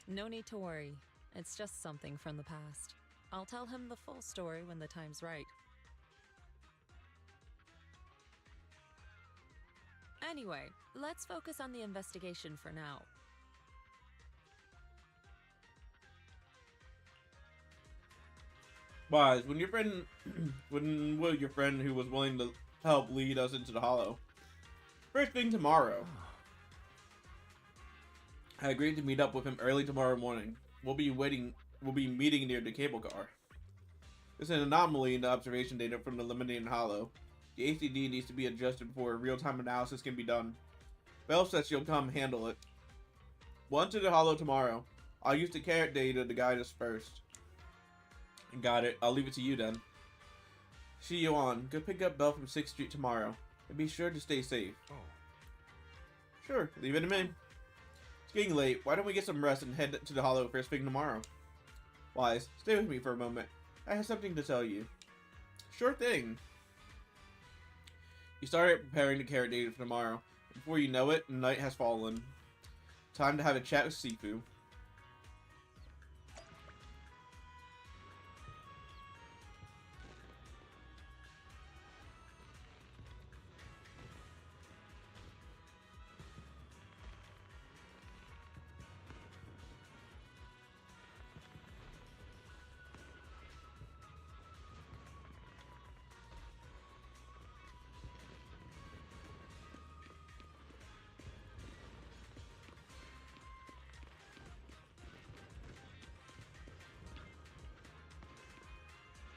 No need to worry. It's just something from the past. I'll tell him the full story when the time's right. Anyway, let's focus on the investigation for now. Wise, when your friend, your friend who was willing to help lead us into the hollow? First thing tomorrow. I agreed to meet up with him early tomorrow morning. We'll be meeting near the cable car. There's an anomaly in the observation data from the eliminating hollow. The ACD needs to be adjusted before a real-time analysis can be done. Belle says she'll come handle it. We'll enter the hollow tomorrow. I'll use the carrot data to guide us first. Got it. I'll leave it to you then. See you on. Go pick up Belle from 6th Street tomorrow. And be sure to stay safe. Oh. Sure. Leave it to me. It's getting late. Why don't we get some rest and head to the hollow first thing tomorrow? Wise, stay with me for a moment. I have something to tell you. Sure thing. You started preparing the carrot data for tomorrow. Before you know it, night has fallen. Time to have a chat with Sifu.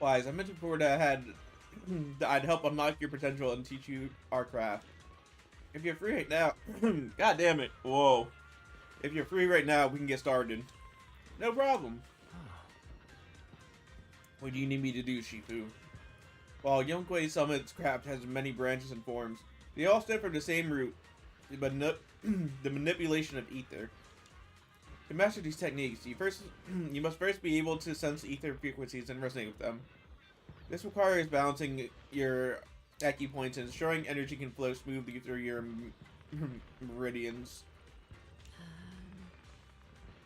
Wise, I mentioned before that I'd help unlock your potential and teach you our craft. If you're free right now, god damn it, whoa. If you're free right now, we can get started. No problem. What do you need me to do, Shifu? While Yonkwei Summit's craft has many branches and forms, they all stem from the same root, but the manipulation of ether. To master these techniques, you must first be able to sense ether frequencies and resonate with them. This requires balancing your acupoints and ensuring energy can flow smoothly through your meridians.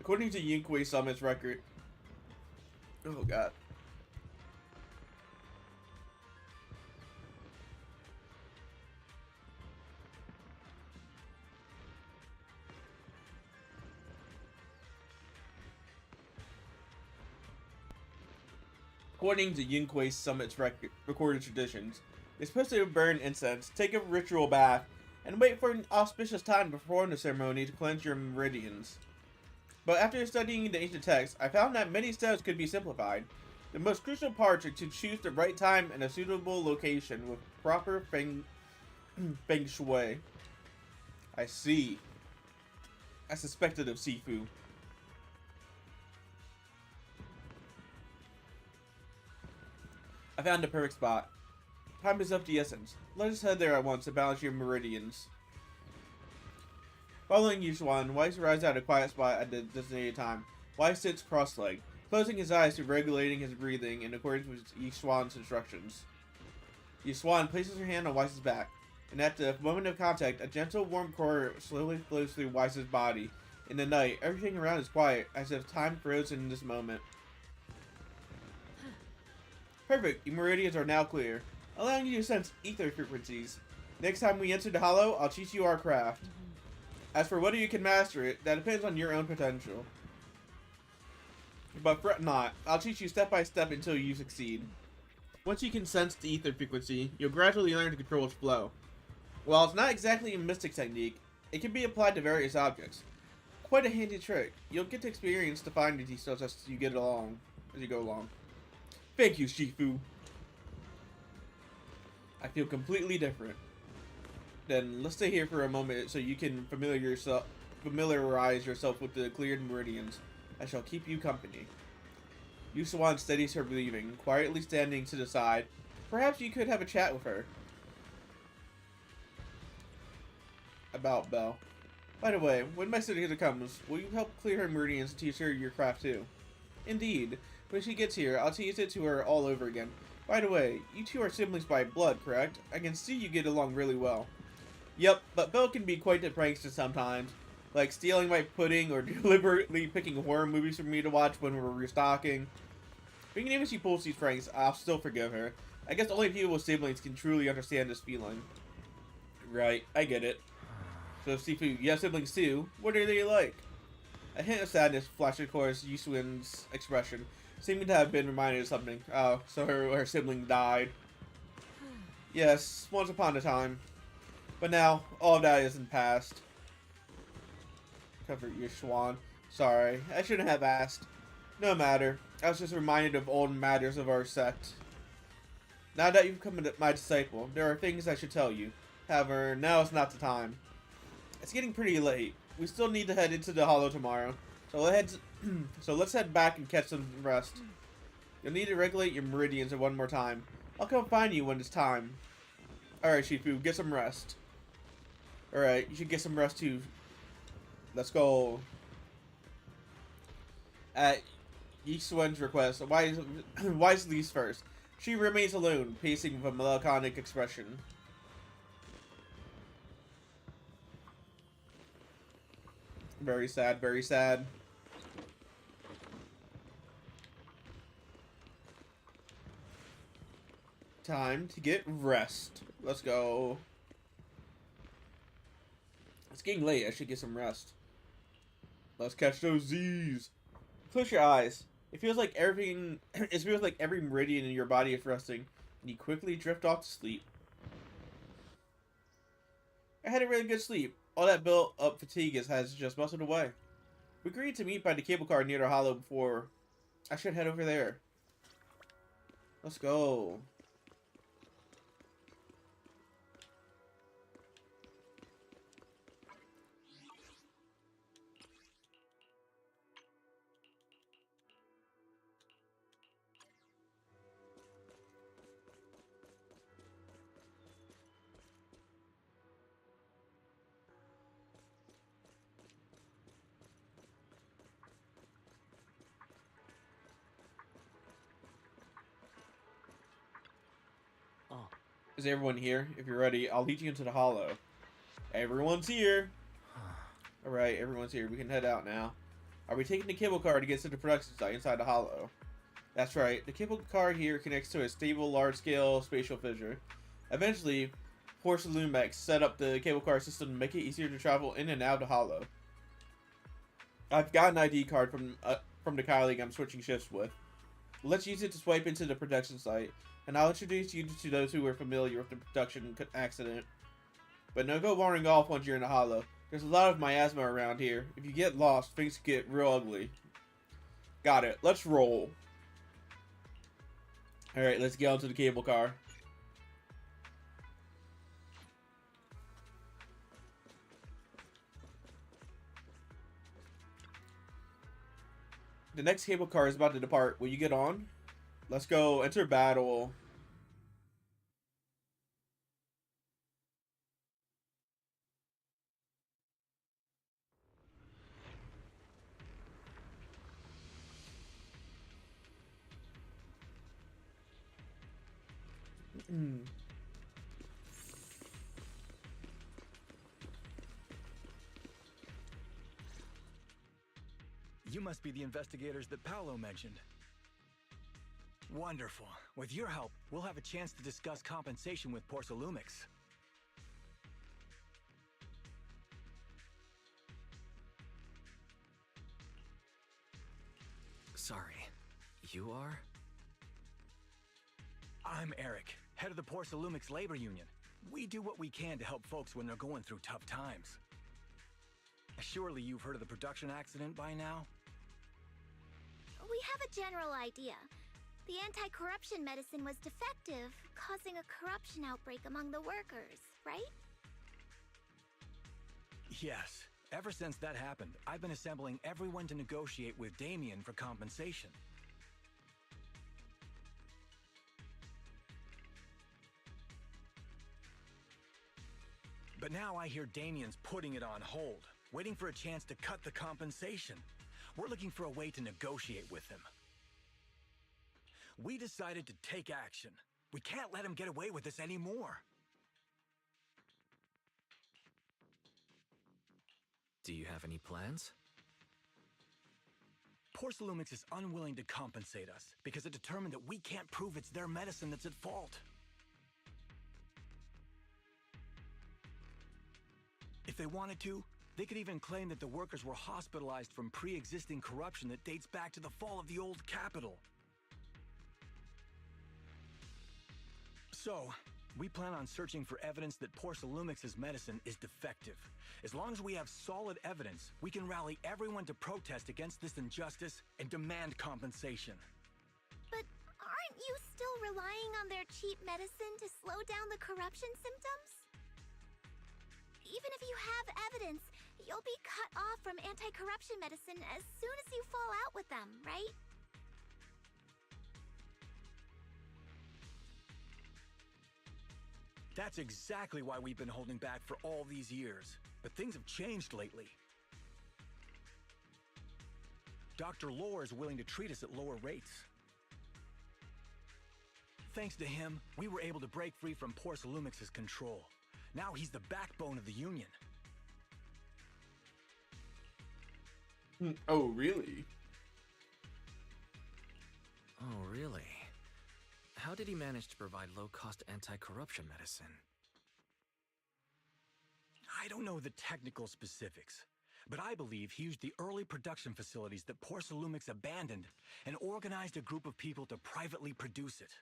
According to Yonkwei Summit's record, oh god. According to Yonkwei Summit's recorded traditions, you're supposed to burn incense, take a ritual bath, and wait for an auspicious time to perform the ceremony to cleanse your meridians. But after studying the ancient texts, I found that many steps could be simplified. The most crucial parts are to choose the right time and a suitable location with proper feng shui. I see. I suspected of Sifu. I found the perfect spot. Time is of the essence. Let us head there at once to balance your meridians. Following Yushuan, Weiss arrives at a quiet spot at the designated time. Weiss sits cross-legged, closing his eyes to regulating his breathing in accordance with Yushuan's instructions. Yushuan places her hand on Weiss's back, and at the moment of contact, a gentle, warm current slowly flows through Weiss's body. In the night, everything around is quiet, as if time froze in this moment. Perfect, your meridians are now clear, allowing you to sense ether frequencies. Next time we enter the hollow, I'll teach you our craft. As for whether you can master it, that depends on your own potential. But fret not, I'll teach you step by step until you succeed. Once you can sense the ether frequency, you'll gradually learn to control its flow. While it's not exactly a mystic technique, it can be applied to various objects. Quite a handy trick. You'll get to experience the finer details as you go along. Thank you, Shifu. I feel completely different. Then let's stay here for a moment so you can familiarize yourself with the cleared meridians. I shall keep you company. Yushuan steadies her breathing, quietly standing to the side. Perhaps you could have a chat with her. About Belle. By the way, when my sister comes, will you help clear her meridians and teach her your craft too? Indeed. When she gets here, I'll teach it to her all over again. By the way, you two are siblings by blood, correct? I can see you get along really well. Yep, but Belle can be quite the prankster sometimes. Like stealing my pudding or deliberately picking horror movies for me to watch when we're restocking. But even if she pulls these pranks, I'll still forgive her. I guess only people with siblings can truly understand this feeling. Right, I get it. So Sifu, you have siblings too? What are they like? A hint of sadness flashed across Yushuan's expression, seeming to have been reminded of something. Oh, so her sibling died. Yes, once upon a time. But now, all of that is in the past. Comfort Yushuan. Sorry, I shouldn't have asked. No matter. I was just reminded of old matters of our sect. Now that you've become my disciple, there are things I should tell you. However, now is not the time. It's getting pretty late. We still need to head into the hollow tomorrow. So let's head back and catch some rest. You'll need to regulate your meridians one more time. I'll come find you when it's time. Alright, Shifu, get some rest. Alright, you should get some rest too. Let's go. At Yishuan's request, Wise leaves first. She remains alone, pacing with a melancholic expression. Very sad, very sad. Time to get rest. Let's go. It's getting late. I should get some rest. Let's catch those Z's. Close your eyes. It feels like everything. It feels like every meridian in your body is resting, and you quickly drift off to sleep. I had a really good sleep. All that built-up fatigue has just melted away. We agreed to meet by the cable car near the hollow before. I should head over there. Let's go. Oh. Is everyone here? If you're ready, I'll lead you into the hollow. Everyone's here. Alright, everyone's here. We can head out now. Are we taking the cable car to get to the production site inside the hollow? That's right. The cable car here connects to a stable, large-scale spatial fissure. Eventually, Porcelain set up the cable car system to make it easier to travel in and out of the hollow. I've got an ID card from the colleague I'm switching shifts with. Let's use it to swipe into the production site, and I'll introduce you to those who are familiar with the production accident. But no go wandering off once you're in the hollow. There's a lot of miasma around here. If you get lost, things get real ugly. Got it. Let's roll. Alright, let's get onto the cable car. The next cable car is about to depart. Will you get on? Let's go. Enter battle. You must be the investigators that Paolo mentioned. Wonderful. With your help, we'll have a chance to discuss compensation with Porcelumix. Sorry, you are? I'm Eric, head of the Porcelumix Labor Union. We do what we can to help folks when they're going through tough times. Surely you've heard of the production accident by now? We have a general idea. The anti-corruption medicine was defective, causing a corruption outbreak among the workers, right? Yes. Ever since that happened, I've been assembling everyone to negotiate with Damien for compensation. But now I hear Damien's putting it on hold, waiting for a chance to cut the compensation. We're looking for a way to negotiate with him. We decided to take action. We can't let him get away with this anymore. Do you have any plans? Porcelumix is unwilling to compensate us because it determined that we can't prove it's their medicine that's at fault. If they wanted to, they could even claim that the workers were hospitalized from pre-existing corruption that dates back to the fall of the old capital. So, we plan on searching for evidence that Porcelumix's medicine is defective. As long as we have solid evidence, we can rally everyone to protest against this injustice and demand compensation. But aren't you still relying on their cheap medicine to slow down the corruption symptoms? Even if you have evidence, you'll be cut off from anti-corruption medicine as soon as you fall out with them, right? That's exactly why we've been holding back for all these years. But things have changed lately. Dr. Lore is willing to treat us at lower rates. Thanks to him, we were able to break free from Porcelumix's control. Now he's the backbone of the Union. Oh, really? Oh, really? How did he manage to provide low-cost anti-corruption medicine? I don't know the technical specifics, but I believe he used the early production facilities that Porcelumix abandoned and organized a group of people to privately produce it.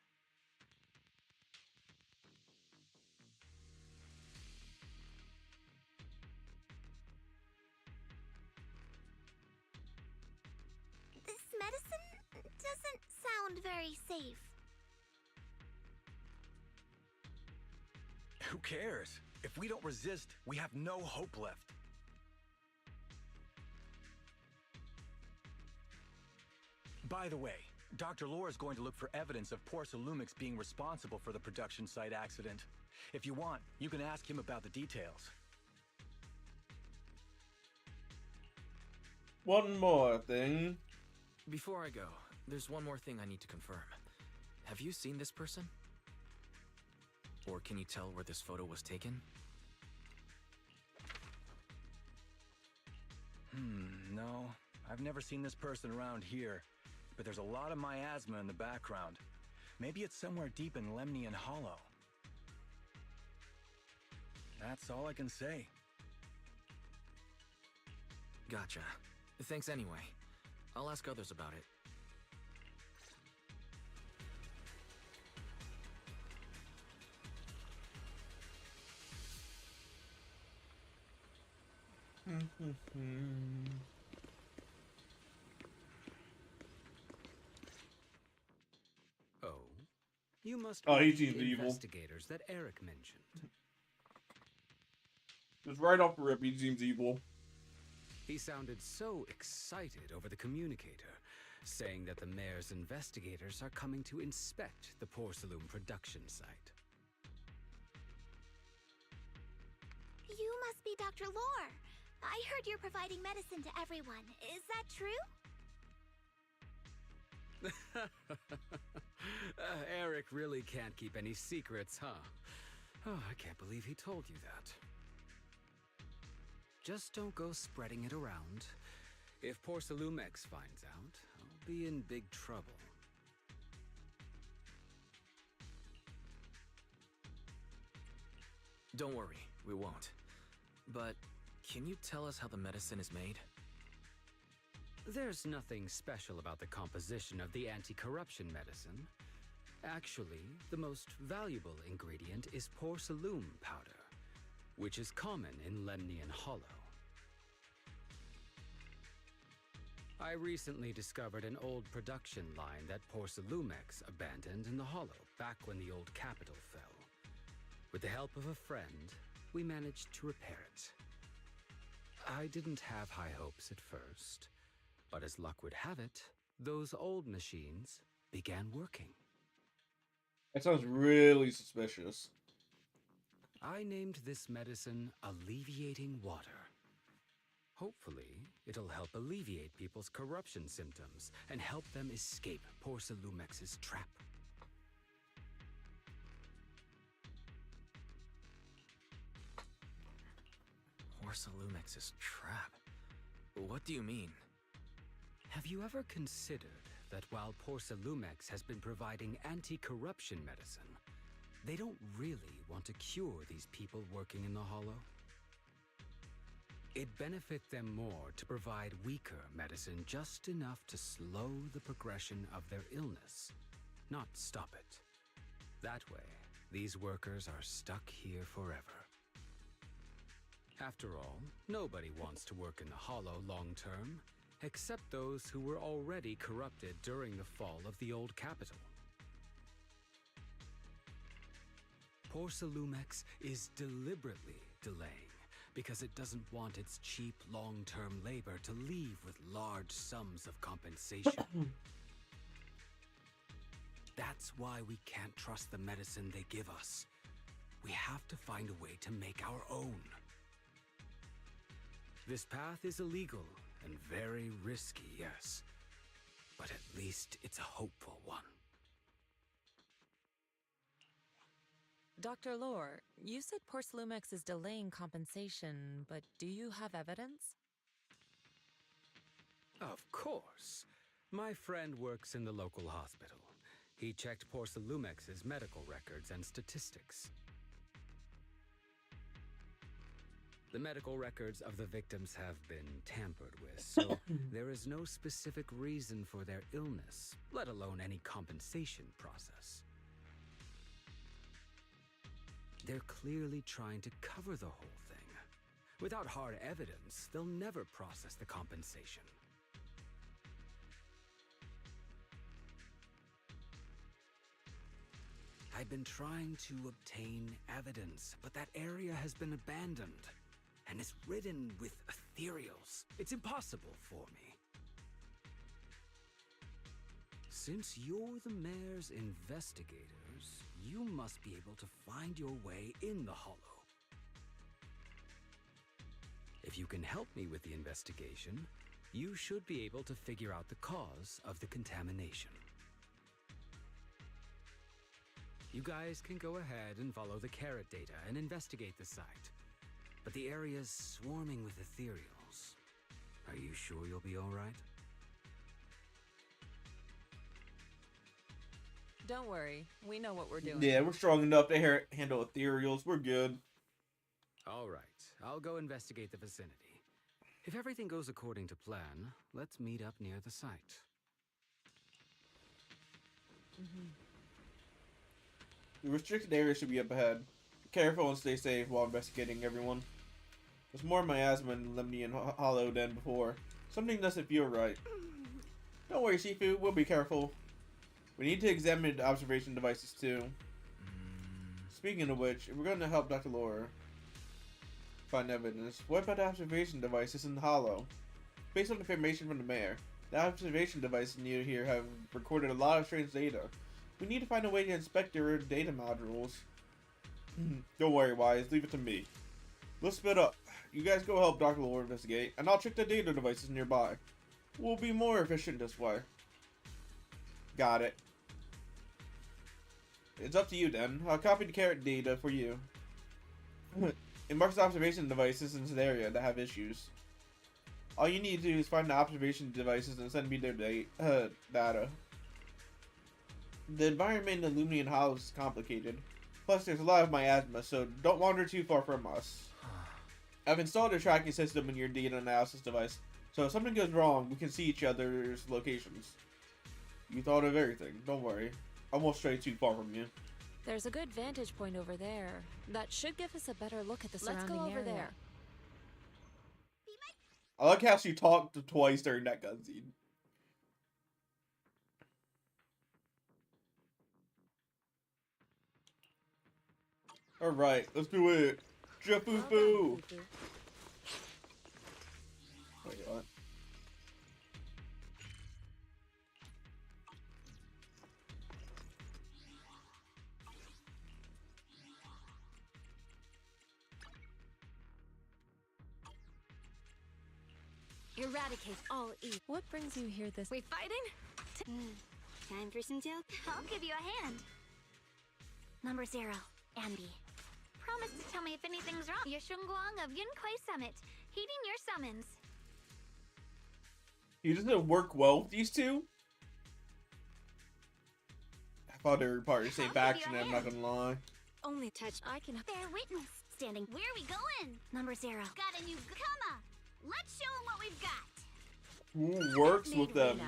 This medicine doesn't sound very safe. Who cares? If we don't resist, we have no hope left. By the way, Dr. Lore is going to look for evidence of Porsa Lumix being responsible for the production site accident. If you want, you can ask him about the details. One more thing. Before I go, there's one more thing I need to confirm. Have you seen this person? Or can you tell where this photo was taken? No. I've never seen this person around here, but there's a lot of miasma in the background. Maybe it's somewhere deep in Lemnian Hollow. That's all I can say. Gotcha. Thanks anyway. I'll ask others about it. Oh, you must Oh, be he the seems evil. investigators that Eric mentioned. Just right off the rip, he seems evil. He sounded so excited over the communicator, saying that the mayor's investigators are coming to inspect the Porcelain production site. You must be Dr. Lore. I heard you're providing medicine to everyone. Is that true? Eric really can't keep any secrets, huh? Oh, I can't believe he told you that. Just don't go spreading it around. If Porcelumex finds out, I'll be in big trouble. Don't worry, we won't. But can you tell us how the medicine is made? There's nothing special about the composition of the anti-corruption medicine. Actually, the most valuable ingredient is porcelain powder, which is common in Lemnian Hollow. I recently discovered an old production line that Porcelumex abandoned in the Hollow back when the old capital fell. With the help of a friend, we managed to repair it. I didn't have high hopes at first, but as luck would have it, those old machines began working. That sounds really suspicious. I named this medicine Alleviating Water. Hopefully, it'll help alleviate people's corruption symptoms and help them escape Porcelumex's trap. Porcelumex's trap? What do you mean? Have you ever considered that while Porcelumex has been providing anti-corruption medicine, they don't really want to cure these people working in the Hollow? It'd benefit them more to provide weaker medicine just enough to slow the progression of their illness, not stop it. That way, these workers are stuck here forever. After all, nobody wants to work in the Hollow long-term, except those who were already corrupted during the fall of the old capital. Porcelumex is deliberately delaying because it doesn't want its cheap long-term labor to leave with large sums of compensation. That's why we can't trust the medicine they give us. We have to find a way to make our own. This path is illegal and very risky, yes, but at least it's a hopeful one. Dr. Lore, you said Porcelumex is delaying compensation, but do you have evidence? Of course. My friend works in the local hospital. He checked Porcelumex's medical records and statistics. The medical records of the victims have been tampered with, so there is no specific reason for their illness, let alone any compensation process. They're clearly trying to cover the whole thing. Without hard evidence, they'll never process the compensation. I I've been trying to obtain evidence, but that area has been abandoned and is ridden with ethereals. It's impossible for me. Since you're the mayor's investigators, you must be able to find your way in the Hollow. If you can help me with the investigation, you should be able to figure out the cause of the contamination. You guys can go ahead and follow the carrot data and investigate the site. But the area's swarming with ethereals. Are you sure you'll be all right? Don't worry, we know what we're doing. Yeah, we're strong enough to handle ethereals. We're good. All right, I'll go investigate the vicinity. If everything goes according to plan, let's meet up near the site. The restricted area should be up ahead. Be careful and stay safe while investigating, everyone. There's more miasma in Lemnian Hollow than before. Something doesn't feel right. Don't worry, Shifu. We'll be careful. We need to examine the observation devices too. Speaking of which, if we're going to help Dr. Laura find evidence, what about the observation devices in the Hollow? Based on information from the mayor, the observation devices near here have recorded a lot of strange data. We need to find a way to inspect their data modules. Don't worry, Wise. Leave it to me. Let's split up. You guys go help Dr. Laura investigate, and I'll check the data devices nearby. We'll be more efficient this way. Got it. It's up to you then. I'll copy the carrot data for you. It marks the observation devices in this area that have issues. All you need to do is find the observation devices and send me their data. The environment in Lumion Hollow is complicated. Plus, there's a lot of miasma, so don't wander too far from us. I've installed a tracking system in your data analysis device, so if something goes wrong, we can see each other's locations. You thought of everything. Don't worry. I won't stray too far from you. There's a good vantage point over there. That should give us a better look at the surrounding area. Let's go over there. I like how she talked twice during that cutscene. Alright, let's do it. Jafufu! Wait, what? Eradicate all evil. What brings you here this... We fighting? Time for some joke? I'll give you a hand. Number 0, Ambi. Promise to tell me if anything's wrong. Yashunguang of Yunquai Summit. Heeding your summons. He doesn't work well with these two? I thought they were part of the same faction, I'm not gonna lie. Only touch I can bear witness. Standing. Where are we going? Number 0. Got a new Kama. Let's show them what we've got. Who works with them? Wait.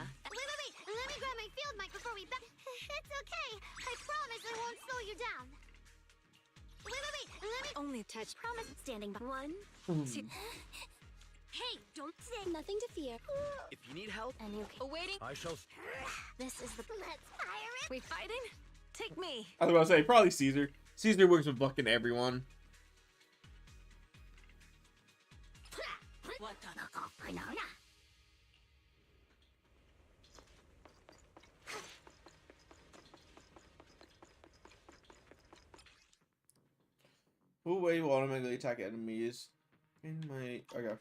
Let me grab my field mic before we back. It's okay. I promise I won't slow you down. Wait. Let me only touch. Promise. Standing by. 1, 2. Hey, don't say nothing to fear. If you need help, And you awaiting. I shall. This is the. Let's fire it. We fighting? Take me. I was about to say, probably Caesar. Caesar works with fucking everyone. Who way will automatically attack enemies? In my okay.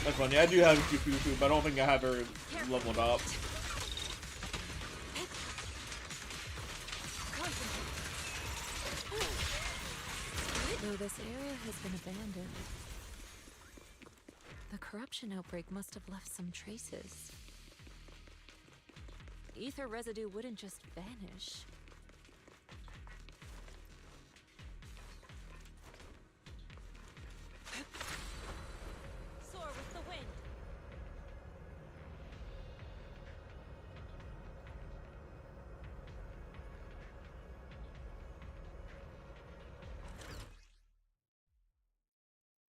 That's funny. I do have Jufufu, but I don't think I have her leveled up. Though this area has been abandoned, the corruption outbreak must have left some traces. Ether residue wouldn't just vanish. Soar with the wind.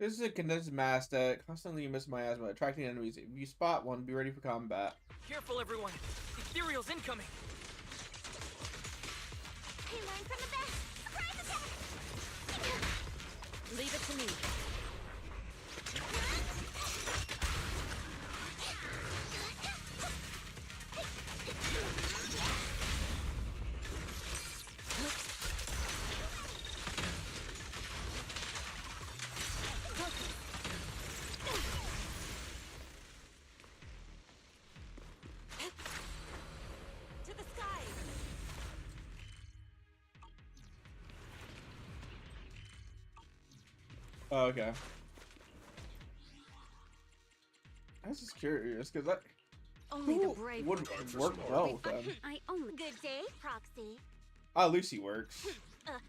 This is a condensed mass that constantly emits miasma, attracting enemies. If you spot one, be ready for combat. Careful, everyone. Ethereal's incoming. I learned from the best. Surprise attack! Leave it to me. To the sky! Oh, okay. I was just curious, because that Only the brave would work well with them. I only. Good day, Proxy. Ah, Lucy works.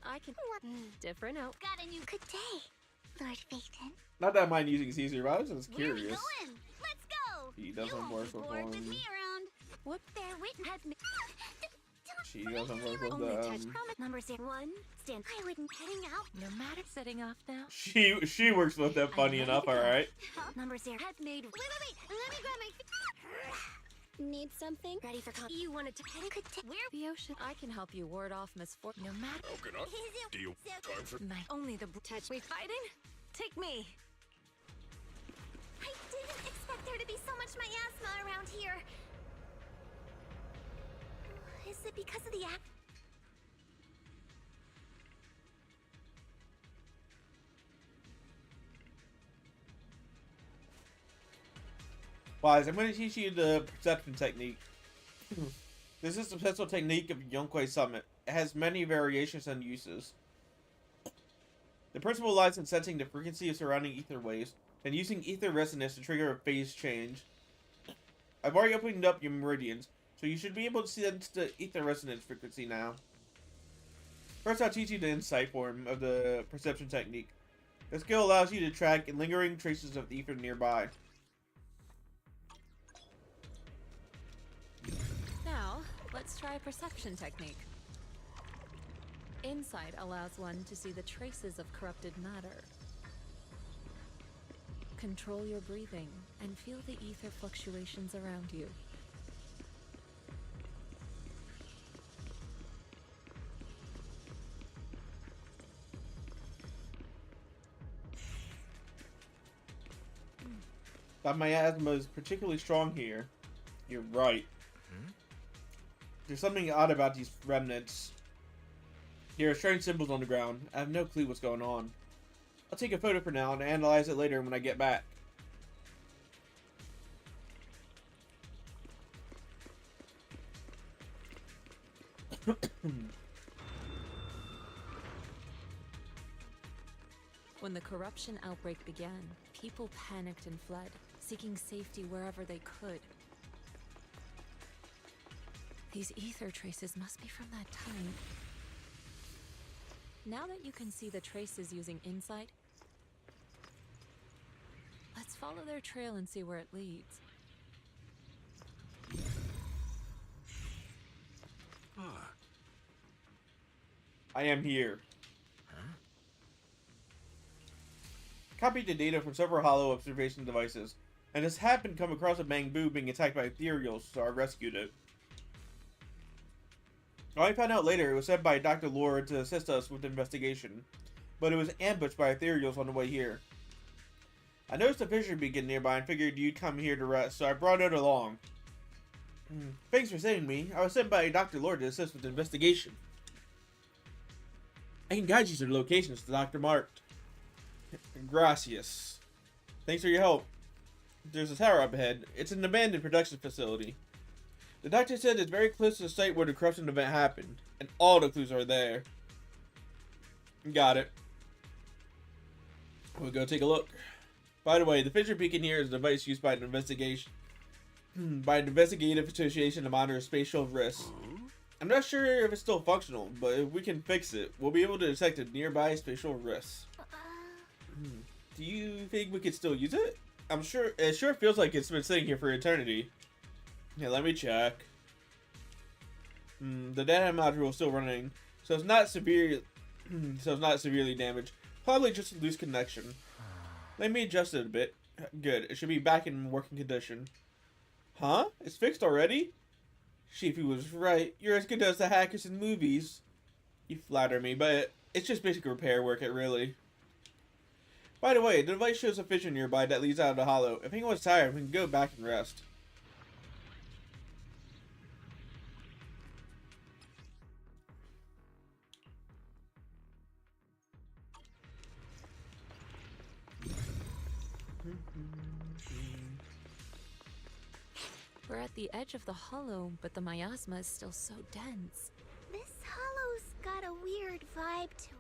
I can. Different out. Got a new good day, Lord Phaeton. Not that I mind using Caesar, but I was just Where are we curious. going? Let's go. He doesn't work with bored with one. me around. What? Bear witness has me. She doesn't work with Only touch them. promise. Number 1. Stand. I wouldn't heading out. No matter. Setting off now. She works with them. Funny enough, all right. Number 0 has made. Wait. Let me grab my. Need something? Ready for con. You wanted to head could where? The ocean. I can help you ward off misfortune. No matter. Okay, not. Do you time for? My only the touch. We fighting? Take me. I didn't expect there to be so much miasma around here. Is it because of the act? Wise, I'm going to teach you the perception technique. This is the special technique of Yonkwei Summit. It has many variations and uses. The principle lies in sensing the frequency of surrounding ether waves and using ether resonance to trigger a phase change. I've already opened up your meridians, so you should be able to sense the ether resonance frequency now. First, I'll teach you the insight form of the perception technique. The skill allows you to track lingering traces of ether nearby. Now, let's try a perception technique. Insight allows one to see the traces of corrupted matter. Control your breathing and feel the ether fluctuations around you. That miasma is particularly strong here. You're right. There's something odd about these remnants. There are strange symbols on the ground. I have no clue what's going on. I'll take a photo for now and analyze it later when I get back. When the corruption outbreak began, people panicked and fled, seeking safety wherever they could. These ether traces must be from that time. Now that you can see the traces using insight, let's follow their trail and see where it leads. I am here. Copied the data from several hollow observation devices, and this happened to come across a Bangbu being attacked by ethereals, so I rescued it. I found out later it was sent by Dr. Lord to assist us with the investigation, but it was ambushed by ethereals on the way here. I noticed a fissure beacon nearby and figured you'd come here to rest, so I brought it along. Thanks for saving me. I was sent by Dr. Lord to assist with the investigation. I can guide you to the locations the doctor marked. Gracias. Thanks for your help. There's a tower up ahead. It's an abandoned production facility. The doctor said it's very close to the site where the corruption event happened, and all the clues are there. Got it. We'll go take a look. By the way, the fissure beacon here is a device used by an investigation by an investigative association to monitor spatial risks. I'm not sure if it's still functional, but if we can fix it, we'll be able to detect a nearby spatial risk. Do you think we could still use it? It sure feels like it's been sitting here for eternity. Yeah, let me check. The data module is still running, so it's not severely damaged. Probably just a loose connection. Let me adjust it a bit. Good. It should be back in working condition. Huh? It's fixed already? Shifu was right. You're as good as the hackers in movies. You flatter me, but it's just basic repair work, really. By the way, the device shows a fissure nearby that leads out of the hollow. If anyone's tired, we can go back and rest. We're at the edge of the hollow, but the miasma is still so dense. This hollow's got a weird vibe to it.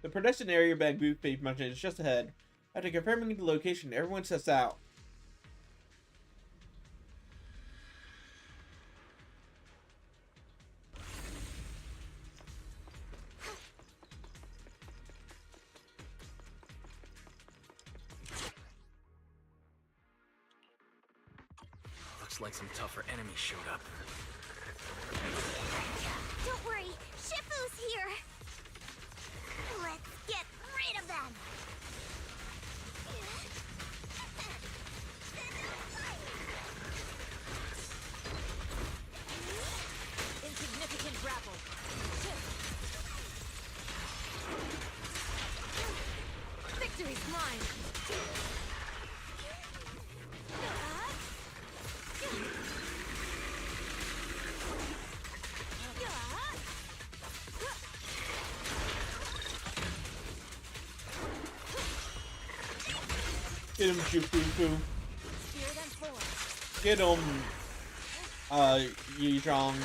The production area bamboo paved mountain is just ahead. After confirming the location, everyone sets out. Looks like some tougher enemies showed up. Don't worry, Shifu's here. Let's get rid of them. Insignificant grapple. Victory's mine. Get him, Shifu. Get him, Yizhong.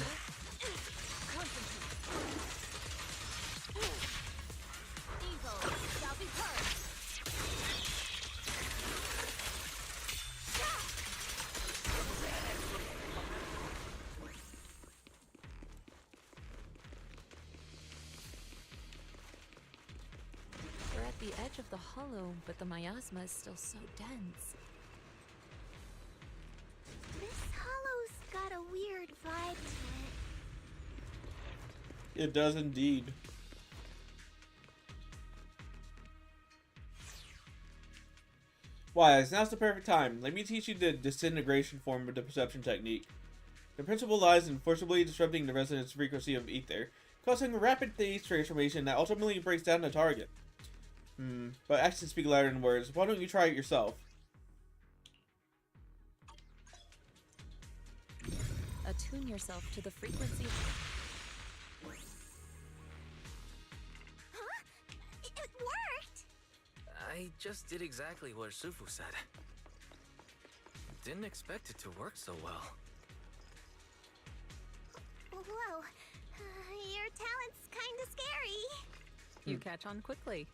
We're at the edge of the hollow, but the miasma is still so dense. This hollow's got a weird vibe to it. It does indeed. Wise, now's the perfect time. Let me teach you the disintegration form of the perception technique. The principle lies in forcibly disrupting the resonance frequency of ether, causing a rapid phase transformation that ultimately breaks down the target. But actions speak louder than words. Why don't you try it yourself? Attune yourself to the frequency. Huh? It worked! I just did exactly what Sufu said. Didn't expect it to work so well. Whoa. Your talent's kinda scary. You catch on quickly.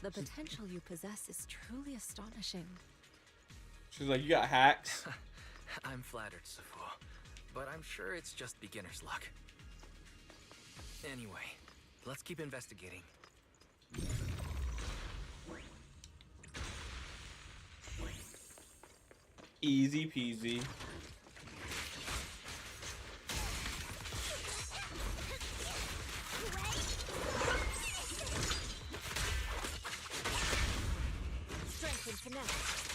The potential you possess is truly astonishing. She's like, you got hacks? I'm flattered, Sufu, but I'm sure it's just beginner's luck. Anyway, let's keep investigating. Easy peasy. Strength and finesse.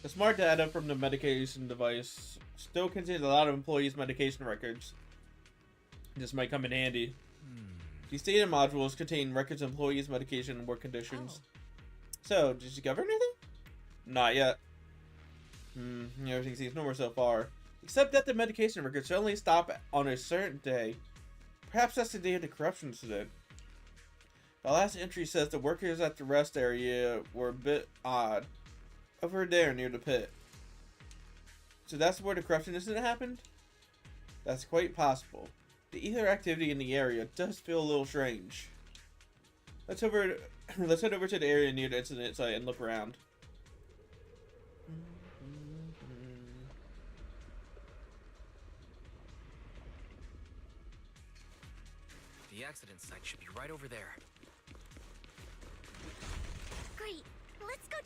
The smart data from the medication device still contains a lot of employees' medication records. This might come in handy. These data modules contain records of employees' medication and work conditions. So, did you discover anything? Not yet. Everything seems normal so far. Except that the medication records only stop on a certain day. Perhaps that's the day of the corruption incident. The last entry says the workers at the rest area were a bit odd. Over there near the pit. So that's where the corruption incident happened? That's quite possible. The ether activity in the area does feel a little strange. Let's head over to the area near the incident site and look around. The accident site should be right over there.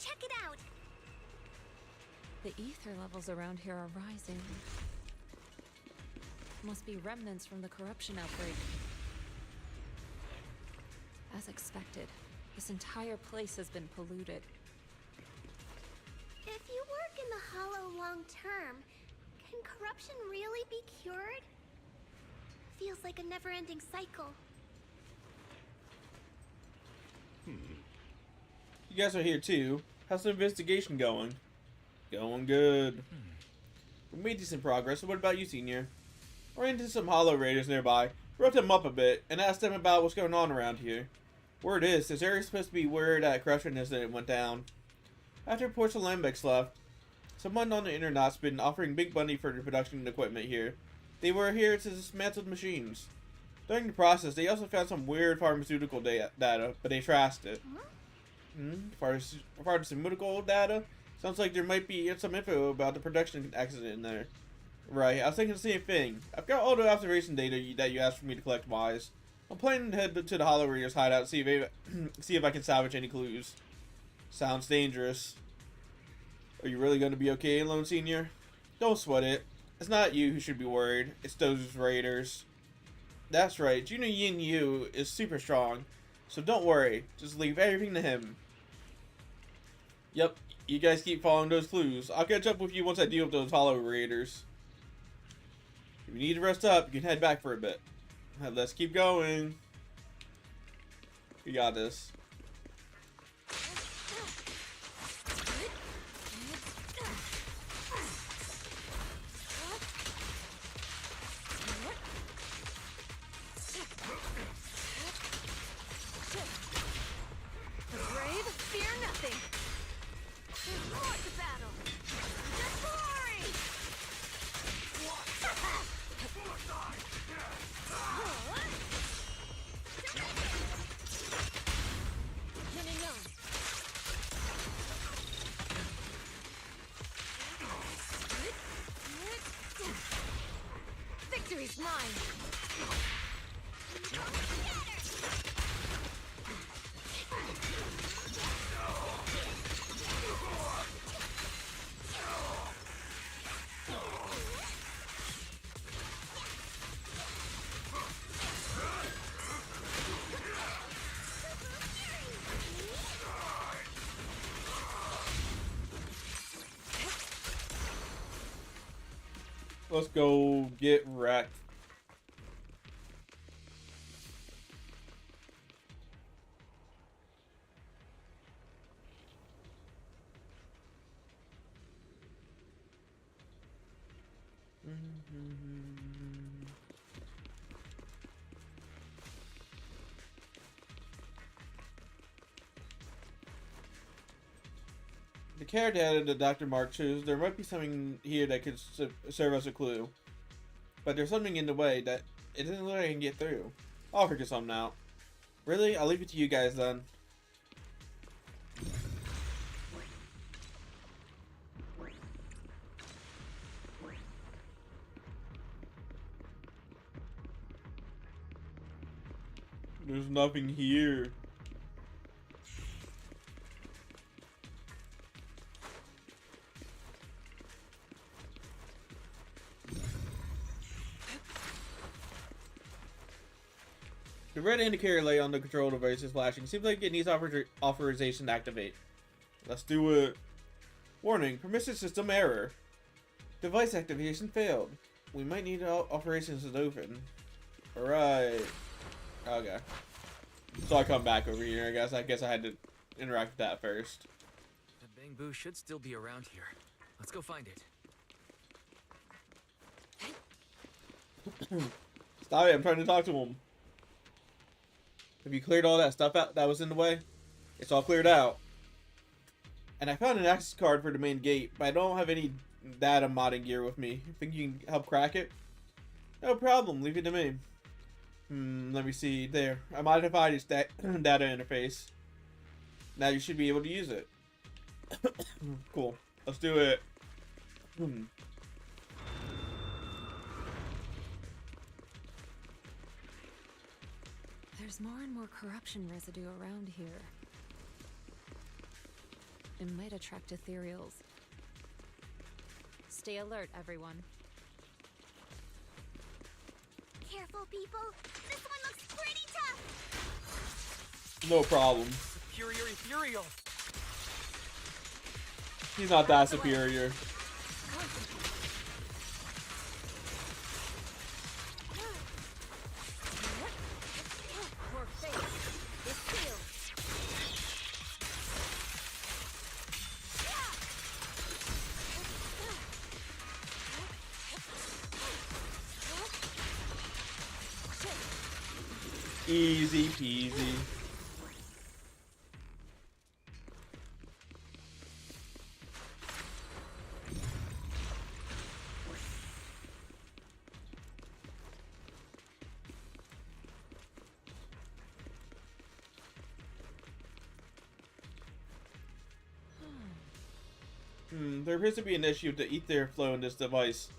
check it out. The ether levels around here are rising. Must be remnants from the corruption outbreak. As expected, this entire place has been polluted. If you work in the Hollow long term, can corruption really be cured? Feels like a never-ending cycle. You guys are here too. How's the investigation going? Going good. We made decent progress. So what about you, Senior? I ran into some Hollow Raiders nearby, wrote them up a bit, and asked them about what's going on around here. Word is, this area's supposed to be where that corruption incident went down. After Porcelainbeck's left, someone on the internet's been offering big money for the production equipment here. They were here to dismantle the machines. During the process, they also found some weird pharmaceutical data, but they trashed it. Pharmaceutical data? Sounds like there might be some info about the production accident in there. Right, I was thinking the same thing. I've got all the observation data that you asked for me to collect, Wise. I'm planning to head to the Hollow Raiders hideout and see if I can salvage any clues. Sounds dangerous. Are you really going to be okay alone, Senior? Don't sweat it. It's not you who should be worried. It's those raiders. That's right. Junior Yin Yu is super strong. So don't worry. Just leave everything to him. Yep. You guys keep following those clues. I'll catch up with you once I deal with those Hollow Raiders. If you need to rest up, you can head back for a bit. Let's keep going. We got this. The brave fear nothing. There's more to battle. Just glory. Victory's mine. Let's go get wrecked. The care data that Dr. Mark shows there might be something here that could serve as a clue. But there's something in the way that it doesn't look like I can get through. I'll figure something out. Really? I'll leave it to you guys then. There's nothing here. The red indicator light on the control device is flashing. Seems like it needs authorization to activate. Let's do it. Warning, permission system error. Device activation failed. We might need operations to open. Alright. Okay. So I come back over here, I guess. I had to interact with that first. The Bangbu should still be around here. Let's go find it. Stop it, I'm trying to talk to him. Have you cleared all that stuff out that was in the way? It's all cleared out. And I found an access card for the main gate, but I don't have any data modding gear with me. Think you can help crack it? No problem, leave it to me. Let me see. There. I modified its data interface. Now you should be able to use it. Cool. Let's do it. There's more and more corruption residue around here. It might attract ethereals. Stay alert, everyone. Careful, people. This one looks pretty tough. No problem. Superior ethereal. He's not that superior. More faith. This field. Easy peasy. There appears to be an issue with the ether flow in this device.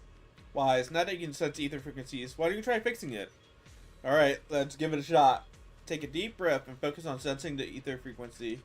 Wise, now that you can sense ether frequencies, why don't you try fixing it? Alright, let's give it a shot. Take a deep breath and focus on sensing the ether frequency.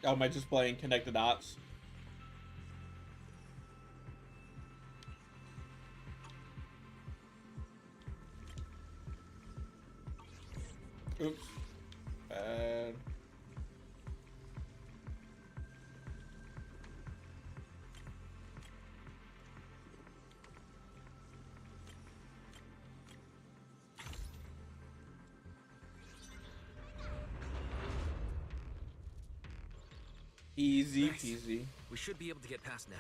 Oh, am I just playing Connect the Dots? Oops. Bad. Easy Nice. peasy. We should be able to get past now.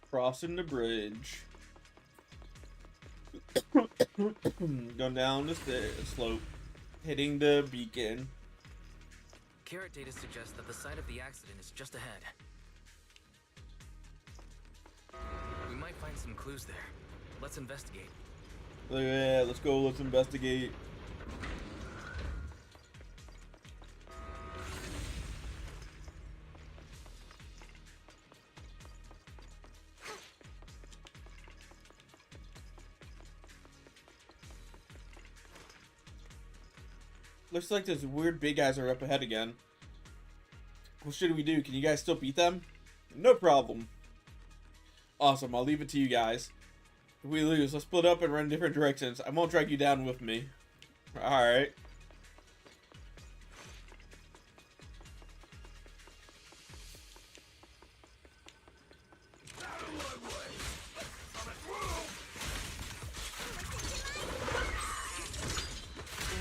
Crossing the bridge. Going down the slope. Hitting the beacon. Carrot data suggests that the site of the accident is just ahead. We might find some clues there. Let's investigate. Yeah, let's go. Let's investigate. Looks like those weird big guys are up ahead again. What should we do? Can you guys still beat them? No problem. Awesome, I'll leave it to you guys. If we lose, let's split up and run different directions. I won't drag you down with me. Alright.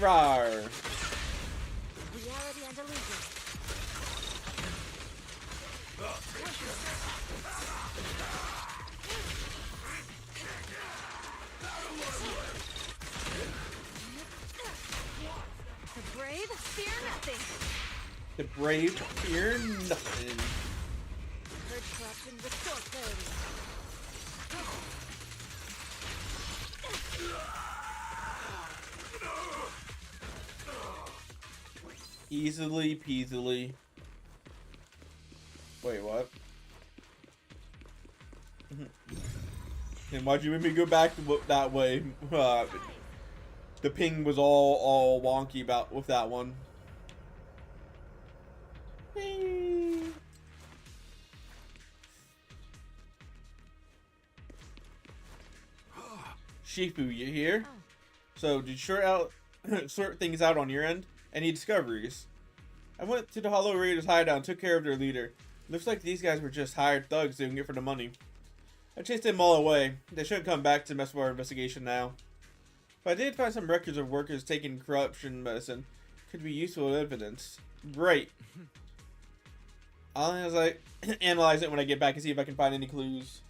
Rawr. Reality and illusion. The brave fear nothing. The brave fear nothing. Purge corruption, restore clarity. Easily peasily. Wait, what? And why'd you make me go back that way? The ping was all wonky about with that one. Shifu, you here? So, did you sort things out on your end? Any discoveries? I went to the Hollow Raiders hideout and took care of their leader. Looks like these guys were just hired thugs doing it for the money. I chased them all away. They shouldn't come back to mess with our investigation now. But I did find some records of workers taking corruption medicine. Could be useful evidence. Great. I'll analyze it when I get back and see if I can find any clues.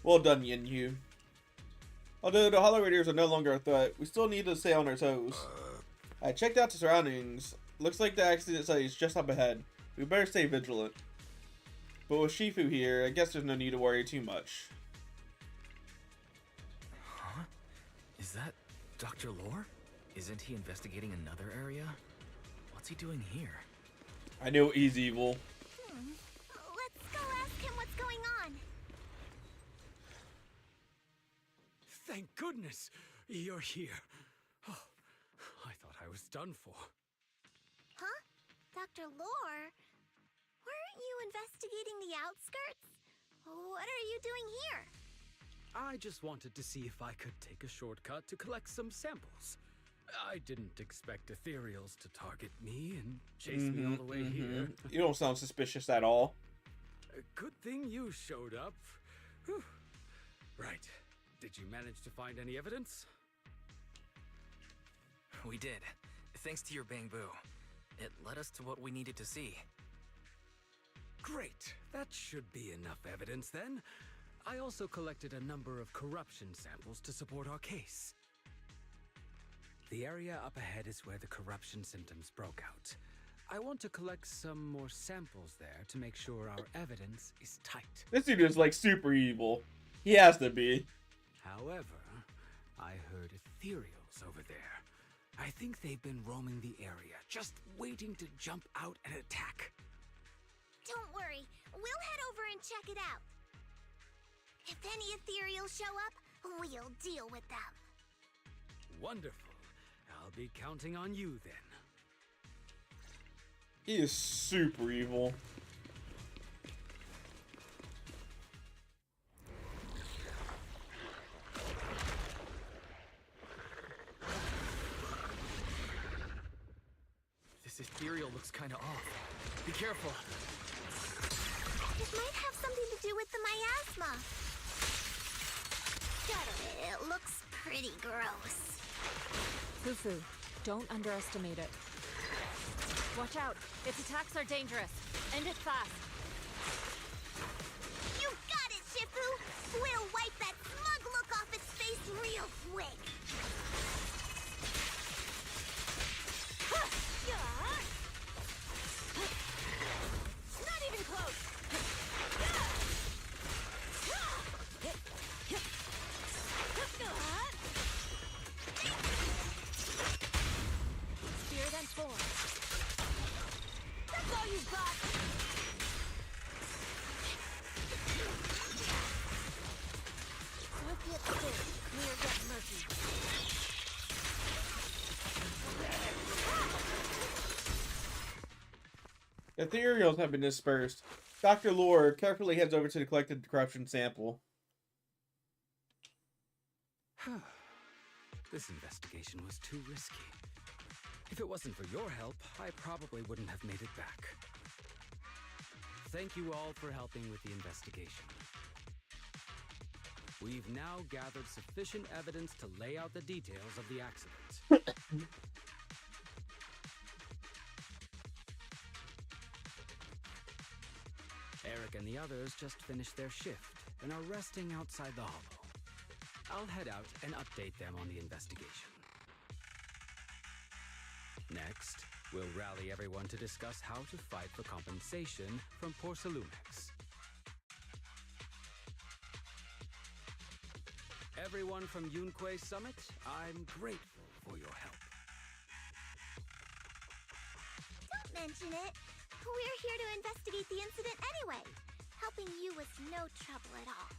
Well done, Yin Yu. Although the hollow raiders are no longer a threat, we still need to stay on our toes. I checked out the surroundings. Looks like the accident site is just up ahead. We better stay vigilant. But with Shifu here, I guess there's no need to worry too much. Huh? Is that Dr. Lore? Isn't he investigating another area? What's he doing here? I know he's evil. Let's go ask him what's going on. Thank goodness you're here. Oh, I thought I was done for. Huh? Dr. Lore? Weren't you investigating the outskirts? What are you doing here? I just wanted to see if I could take a shortcut to collect some samples. I didn't expect ethereals to target me and chase me all the way here. You don't sound suspicious at all. Good thing you showed up. Whew. Right. Did you manage to find any evidence? We did. Thanks to your bamboo. It led us to what we needed to see. Great. That should be enough evidence then. I also collected a number of corruption samples to support our case. The area up ahead is where the corruption symptoms broke out. I want to collect some more samples there to make sure our evidence is tight. This dude is like super evil. He has to be. However, I heard ethereals over there. I think they've been roaming the area, just waiting to jump out and attack. Don't worry, we'll head over and check it out. If any ethereals show up, we'll deal with them. Wonderful. I'll be counting on you then. He is super evil. This ethereal looks kinda off. Be careful. It might have something to do with the miasma. It looks pretty gross. Fufu, don't underestimate it. Watch out. Its attacks are dangerous. End it fast. You got it, Shifu! We'll wipe that smug look off its face real quick. Not even close. Spear then forward. That's all you've got. Swift yet still, clear yet murky. Ethereals have been dispersed. Dr. Lore carefully heads over to the collected corruption sample. This investigation was too risky. If it wasn't for your help, I probably wouldn't have made it back. Thank you all for helping with the investigation. We've now gathered sufficient evidence to lay out the details of the accident. Eric and the others just finished their shift and are resting outside the hollow. I'll head out and update them on the investigation. Next, we'll rally everyone to discuss how to fight for compensation from Porcelumix. Everyone from Yunque Summit, I'm grateful for your help. Don't mention it. We're here to investigate the incident anyway. Helping you was no trouble at all.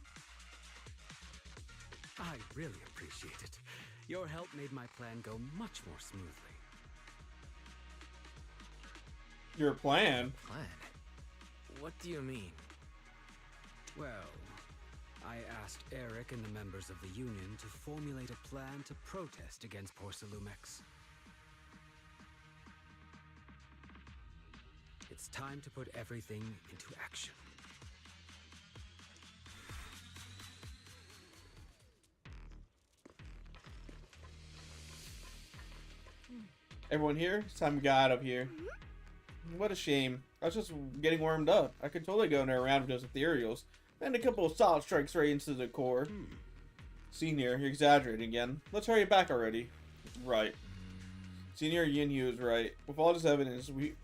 I really appreciate it. Your help made my plan go much more smoothly. Your plan? Plan? What do you mean? Well, I asked Eric and the members of the Union to formulate a plan to protest against Porcelumix. It's time to put everything into action. Everyone here? It's time we got out of here. What a shame. I was just getting warmed up. I could totally go in there around with those ethereals. And a couple of solid strikes right into the core. Senior, you're exaggerating again. Let's hurry back already. Right. Senior Yinyu is right. With all this evidence, we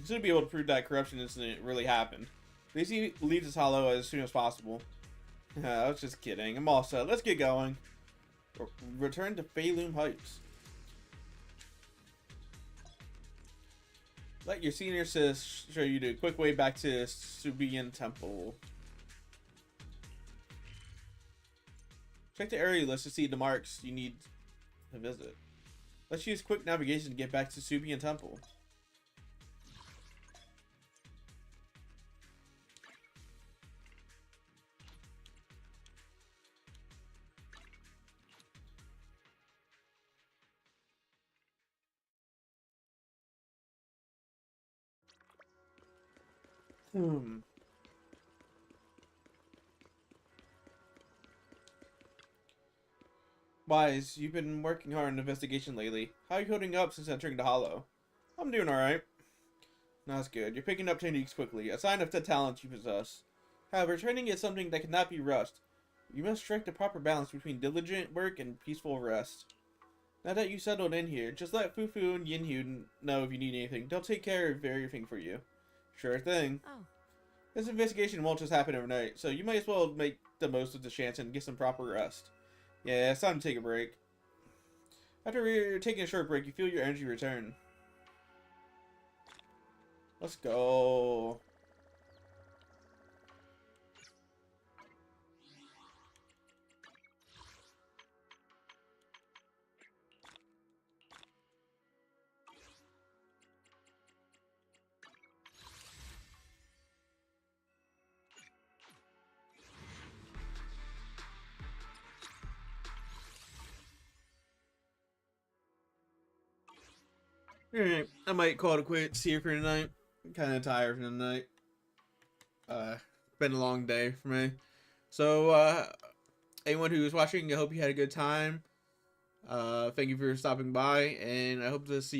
should be able to prove that corruption incident really happened. They see leave this hollow as soon as possible. I was just kidding. I'm all set. Let's get going. Return to Feilum Heights. Let your senior sis show you the quick way back to Subian Temple. Check the area list to see the marks you need to visit. Let's use quick navigation to get back to Subian Temple. Wise, you've been working hard on the investigation lately. How are you holding up since entering the Hollow? I'm doing alright. That's good. You're picking up techniques quickly, a sign of the talent you possess. However, training is something that cannot be rushed. You must strike the proper balance between diligent work and peaceful rest. Now that you settled in here, just let Fufu and Yinhu know if you need anything. They'll take care of everything for you. Sure thing. Oh. This investigation won't just happen overnight, so you might as well make the most of the chance and get some proper rest. Yeah, it's time to take a break. After you're taking a short break, you feel your energy return. Let's go. Alright, I might call it a quits here for tonight. I'm kind of tired from the night. Been a long day for me. So, anyone who was watching, I hope you had a good time. Thank you for stopping by, and I hope to see you